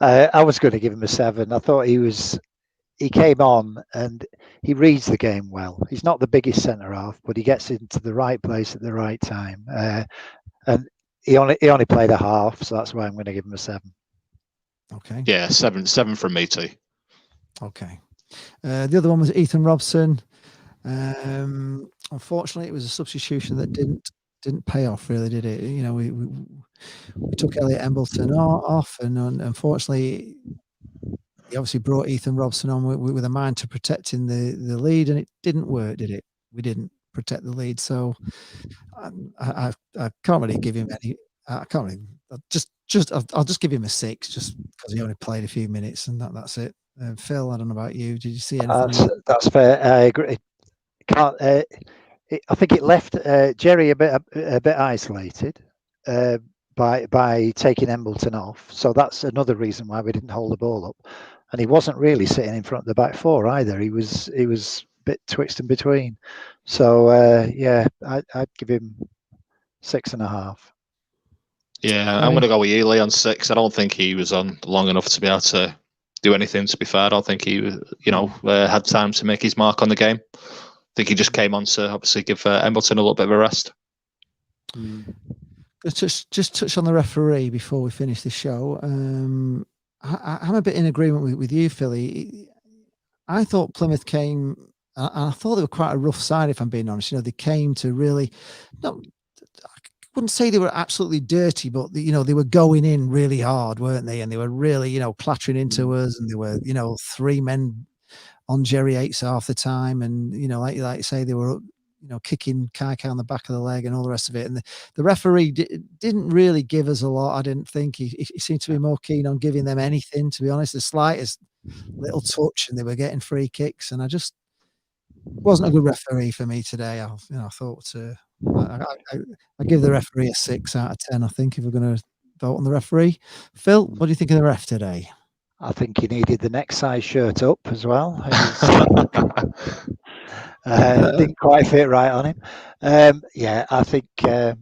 I was going to give him a 7. I thought he came on and he reads the game well. He's not the biggest centre half, but he gets into the right place at the right time. And he only played a half, so that's why I'm going to give him a 7.
Okay.
Yeah, 7 from me too.
Okay. The other one was Ethan Robson. Unfortunately, it was a substitution that didn't pay off, really, did it? You know, we took Elliot Embleton off, and unfortunately, he obviously brought Ethan Robson on with a mind to protecting the lead, and it didn't work, did it? We didn't protect the lead, so I can't really give him any. I can't really. I'll just give him a 6, just because he only played a few minutes, and that's it. Phil, I don't know about you. Did you see anything?
That's fair. I agree. Can't. I think it left Jerry a bit isolated by taking Embleton off. So that's another reason why we didn't hold the ball up. And he wasn't really sitting in front of the back four either. He was a bit twixt in between. So yeah, I'd give him 6.5.
Yeah, I'm going to go with Ely on 6. I don't think he was on long enough to be able to do anything, to be fair. I don't think he, had time to make his mark on the game. I think he just came on to obviously give Embleton a little bit of a rest.
Let's just touch on the referee before we finish the show. I'm a bit in agreement with you, Philly. I thought Plymouth came, and I thought they were quite a rough side, if I'm being honest. You know, they came to really, I wouldn't say they were absolutely dirty, but they were going in really hard, weren't they? And they were really, clattering into us, and they were, 3 men on Jerry Yates half the time, and like you say, they were kicking Kaikai on the back of the leg and all the rest of it. And the referee didn't really give us a lot. I didn't think he seemed to be more keen on giving them anything, to be honest. The slightest little touch, and they were getting free kicks, and I just wasn't a good referee for me today. I thought I give the referee a 6 out of 10. I think if we're going to vote on the referee. Phil, what do you think of the ref today?
I think he needed the next size shirt up as well. It didn't quite fit right on him. Yeah, I think he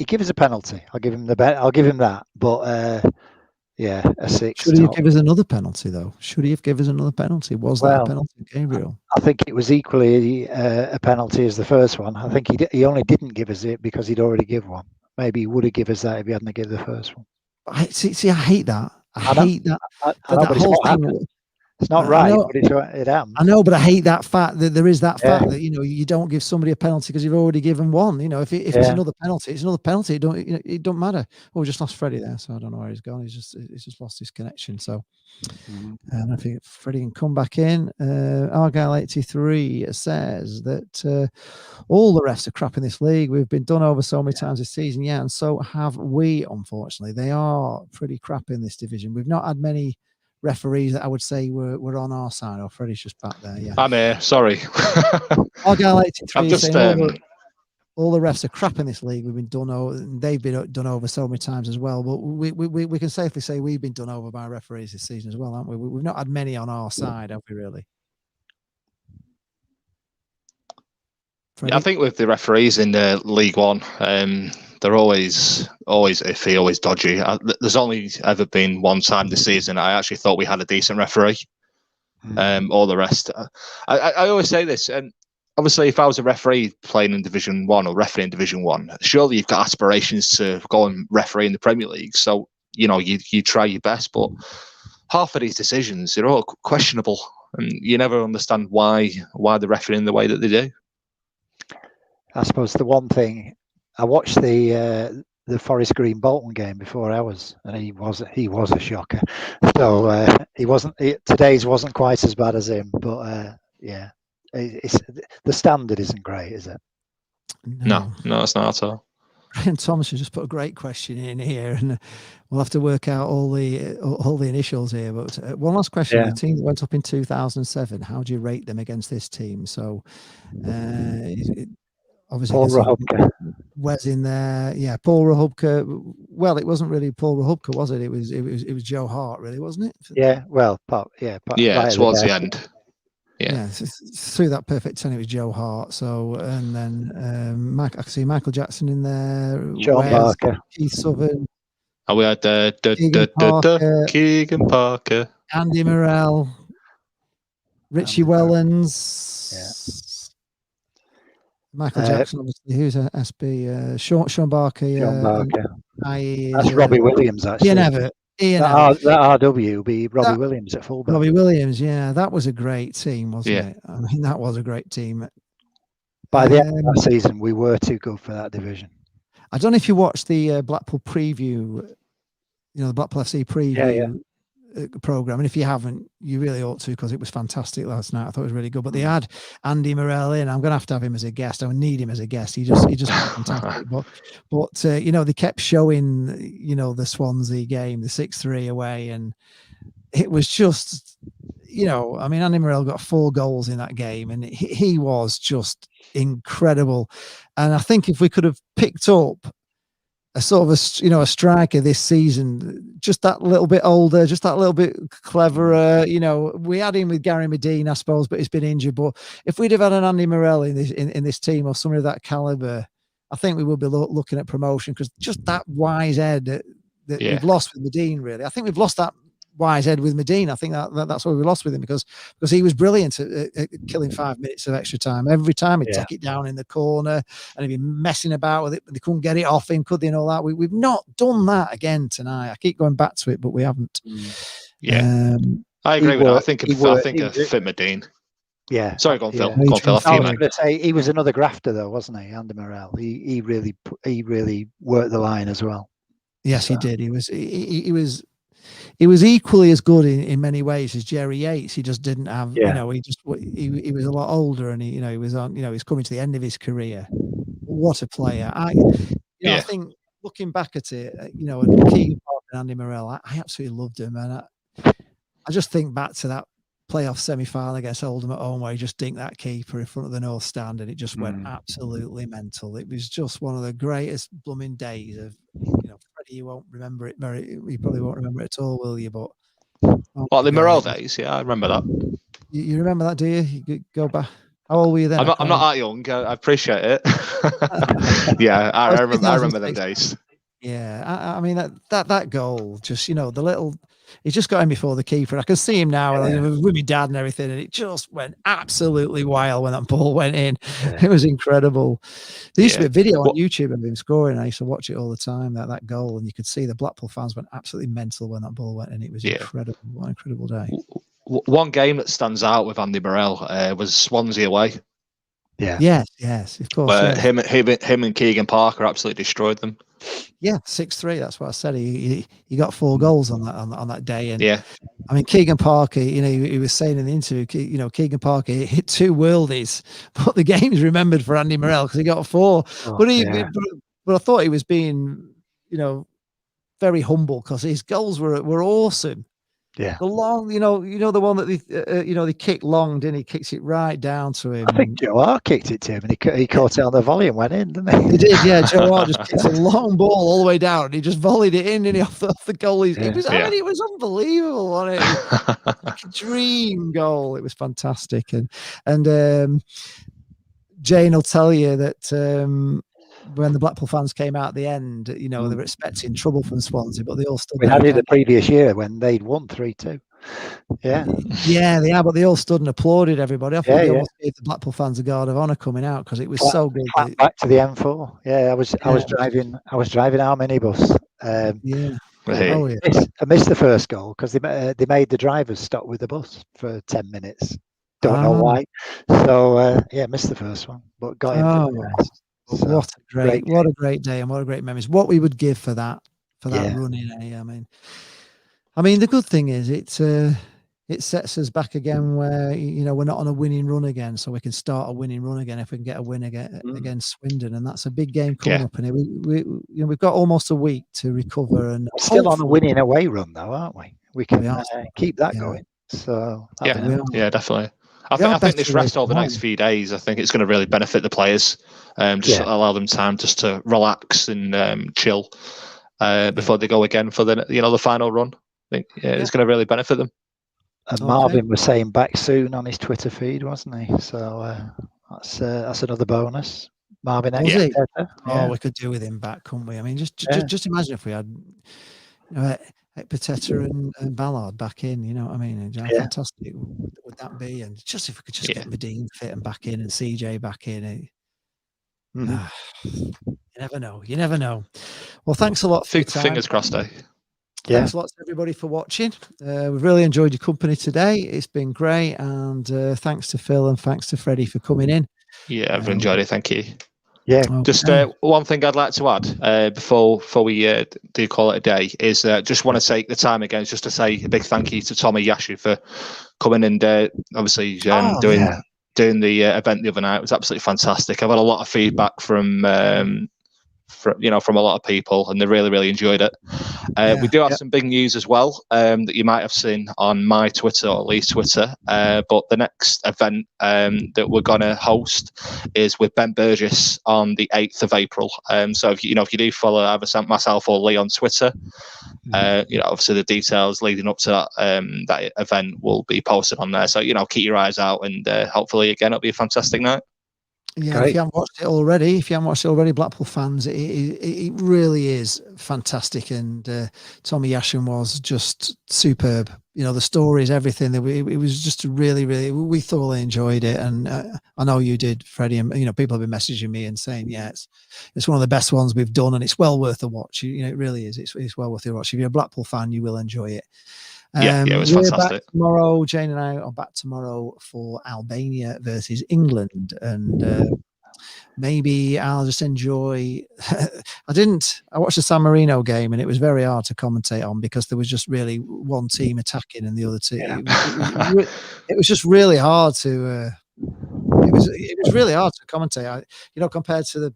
gave us a penalty. I'll give him that. But yeah, a 6.
Should he have given us another penalty though? Should he have given us another penalty? Was that a penalty, Gabriel?
I think it was equally a penalty as the first one. I think he only didn't give us it because he'd already given one. Maybe he would have given us that if he hadn't given the first one.
I hate that. I hate that.
That whole thing. It's not right, but it happens.
I know, but I hate that fact that there is that fact that you don't give somebody a penalty because you've already given one. If it's another penalty, it's another penalty. It don't matter. Oh, we just lost Freddie there, so I don't know where he's gone. He's just lost his connection. So I think Freddie can come back in. Argyle 83 says that all the refs are crap in this league. We've been done over so many times this season, and so have we. Unfortunately, they are pretty crap in this division. We've not had many referees that I would say were on our side. Or Freddie's just back there. Yeah,
I'm here. Sorry.
Argyle 83 is saying all the refs are crap in this league. We've been done over. They've been done over so many times as well. But we can safely say we've been done over by referees this season as well, haven't we? We've not had many on our side, have we? Really?
Yeah, I think with the referees in League One, they're always iffy, always dodgy. There's only ever been one time this season I actually thought we had a decent referee. All the rest, I always say this, and obviously, if I was a referee playing in Division 1 or refereeing in Division 1, surely you've got aspirations to go and referee in the Premier League. So you try your best, but half of these decisions are all questionable, and you never understand why they're refereeing the way that they do.
I suppose the one thing I watched the Forest Green Bolton game before ours, and he was a shocker. So today's wasn't quite as bad as him, but yeah, the standard isn't great, is it?
No, it's not at all.
Brian Thomas has just put a great question in here, and we'll have to work out all the initials here. But one last question: the team that went up in 2007, how do you rate them against this team? So, obviously,
Paul Rahubka.
Wes in there, Paul Rahubka. Well, it wasn't really Paul Rahubka, was it? It was Joe Hart, really, wasn't it?
Yeah, well,
towards the end. Yeah,
through that perfect 10, it was Joe Hart. So, and then I can see Michael Jackson in there,
John Barker,
Keith Southern.
Oh, we had Keegan Parker,
Andy Morrell, Richie Wellens. Michael Jackson, obviously, who's a SB, Sean Barker.
Sean Barker.
IE
That's
is,
Robbie Williams, actually.
Ian Everett.
That RW will be Robbie Williams at fullback.
Robbie Williams, yeah, that was a great team, wasn't
Yeah.
it? I mean, that was a great team.
By the end of that season, we were too good for that division.
I don't know if you watched the Blackpool preview, the Blackpool FC preview program, and if you haven't, you really ought to, because it was fantastic last night. I thought it was really good. But they had Andy Morell in. I'm going to have him as a guest. I need him as a guest. He just fantastic. But they kept showing the Swansea game, the 6-3 away, and it was just Andy Morell got 4 goals in that game, and he was just incredible. And I think if we could have picked up a sort of a striker this season, just that little bit older, just that little bit cleverer. We had him with Gary Medine, I suppose, but he's been injured. But if we'd have had an Andy Morell in this team, or somebody of that caliber, I think we would be looking at promotion, because just that wise head that we've lost with Medine, really. I think we've lost that wise head with Medine. I think that's why we lost with him, because he was brilliant at killing 5 minutes of extra time. Every time he'd take it down in the corner, and he'd be messing about with it, but they couldn't get it off him, could they, and all that. We've not done that again tonight. I keep going back to it, but we haven't.
I agree with that. I think a fit Medine.
Yeah.
Sorry, go on, Phil.
I was going to say, he was another grafter, though, wasn't he, Andy Morell? He really worked the line as well.
Yes, he did. He was equally as good in many ways as Jerry Yates. He just didn't have, he was a lot older, and he was on, he's coming to the end of his career. What a player! I think, looking back at it, and Keegan Parker and Andy Morell, I absolutely loved him, and I just think back to that playoff semi-final against Oldham at home, where he just dinked that keeper in front of the North Stand, and it just went absolutely mental. It was just one of the greatest blooming days of, Freddie, you won't remember it you probably won't remember it at all, will you? But
the Morell days, I remember that.
You remember that, do you? You go back. How old were you then?
I'm not that young. I appreciate it. I remember them days.
Yeah, I mean that goal, just the little, he just got in before the keeper. I can see him now, with my dad and everything, and it just went absolutely wild when that ball went in. It was incredible. There used to be a video on YouTube of him scoring. I used to watch it all the time. That goal, and you could see the Blackpool fans went absolutely mental when that ball went in. It was incredible. What an incredible day.
One game that stands out with Andy Morell was Swansea away.
Yeah. Yes, of course.
Where him and Keegan Parker absolutely destroyed them.
Yeah, 6-3. That's what I said. He got 4 goals on that day. And I mean, Keegan Parker, he was saying in the interview, Keegan Parker hit 2 worldies, but the game's remembered for Andy Morell because he got 4. But I thought he was being, very humble, because his goals were awesome.
Yeah,
the long, the one that they kicked long, didn't he? Kicks it right down to him.
I think Joe Hart kicked it to him, and he caught it on the volley and went in, didn't he?
He did, yeah. Joe Hart just kicked a long ball all the way down, and he just volleyed it in, didn't he, off the goalies. It was, it was unbelievable, wasn't it? Like a dream goal. It was fantastic, and Jane will tell you that. When the Blackpool fans came out at the end, they were expecting trouble from Swansea, but they all stood.
We had it the previous year when they'd won 3-2. Yeah,
but they all stood and applauded everybody. I thought they almost gave the Blackpool fans a guard of honour coming out, because it was so good.
Back to the M4. Yeah, I was driving our minibus.
I
missed the first goal because they made the drivers stop with the bus for 10 minutes. Don't know why. So missed the first one, but got in for the rest.
So, what a great day, and what a great memories. What we would give for that run in. I mean, the good thing is it sets us back again, where we're not on a winning run again, so we can start a winning run again if we can get a win against Swindon, and that's a big game coming up. And we've got almost a week to recover, and
still on a winning away run though, aren't we? We can keep that going. So
definitely. I think this rest over the next few days, I think it's going to really benefit the players. Allow them time just to relax and chill before they go again for the final run. I think it's going to really benefit them.
And Marvin was saying back soon on his Twitter feed, wasn't he? So that's another bonus. Marvin,
we could do with him back, couldn't we? I mean, just imagine if we had Pateta and Ballard back in, you know what I mean? How fantastic would that be? And just if we could just get Medine fit and back in, and CJ back in. You never know. You never know. Well, thanks a lot for your time.
Fingers crossed, eh?
Yeah.
Thanks a lot to everybody for watching. We've really enjoyed your company today. It's been great. And thanks to Phil and thanks to Freddie for coming in.
Yeah, I've enjoyed it. Thank you.
Yeah.
Just one thing I'd like to add before we do call it a day is just want to take the time again just to say a big thank you to Tommy Yashu for coming and obviously doing the event the other night. It was absolutely fantastic. I've had a lot of feedback from a lot of people, and they really enjoyed it. We do have some big news as well that you might have seen on my Twitter or Lee's Twitter. But the next event that we're going to host is with Ben Burgess on the 8th of April. So if you do follow either myself or Lee on Twitter, obviously the details leading up to that event will be posted on there. So keep your eyes out, and hopefully again it'll be a fantastic night.
Yeah, if you haven't watched it already, Blackpool fans, it really is fantastic. And Tommy Yashin was just superb. The stories, everything. It was just really, we thoroughly enjoyed it. And I know you did, Freddie. And people have been messaging me and saying, it's one of the best ones we've done, and it's well worth a watch. It really is. It's well worth a watch. If you're a Blackpool fan, you will enjoy it.
It was fantastic.
Back tomorrow, Jane and I are back tomorrow for Albania versus England, and maybe I'll just enjoy. I watched the San Marino game, and it was very hard to commentate on because there was just really one team attacking and the other team. It was just really hard to. It was really hard to commentate. Compared to the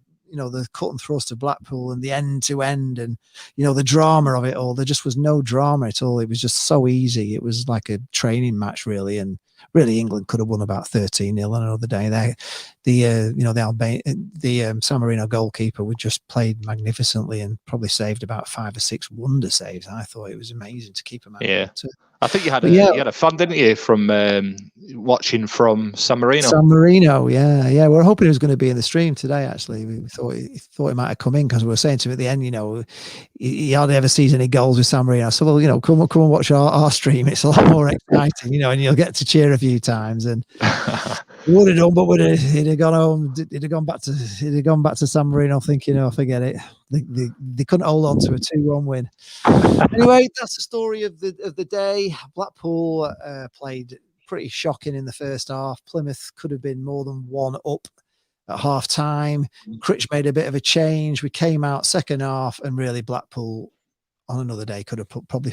cut and thrust of Blackpool and the end to end and, the drama of it all. There just was no drama at all. It was just so easy. It was like a training match, really. And really, England could have won about 13-0 on another day. The San Marino goalkeeper would just played magnificently and probably saved about 5 or 6 wonder saves. I thought it was amazing to keep him out.
Yeah. I think you had a fun, didn't you, from watching from San Marino?
San Marino, yeah. We're hoping he was going to be in the stream today, actually. We thought he might have come in because we were saying to him at the end, he hardly ever sees any goals with San Marino. So, well, come and watch our stream. It's a lot more exciting, and you'll get to cheer a few times. And he would have done, but he'd have gone home. He'd have gone back to San Marino thinking, forget it. They couldn't hold on to a 2-1 win. Anyway, that's the story of the day. Blackpool played pretty shocking in the first half. Plymouth could have been more than 1 up at half time. Critch made a bit of a change. We came out second half, and really Blackpool on another day could have probably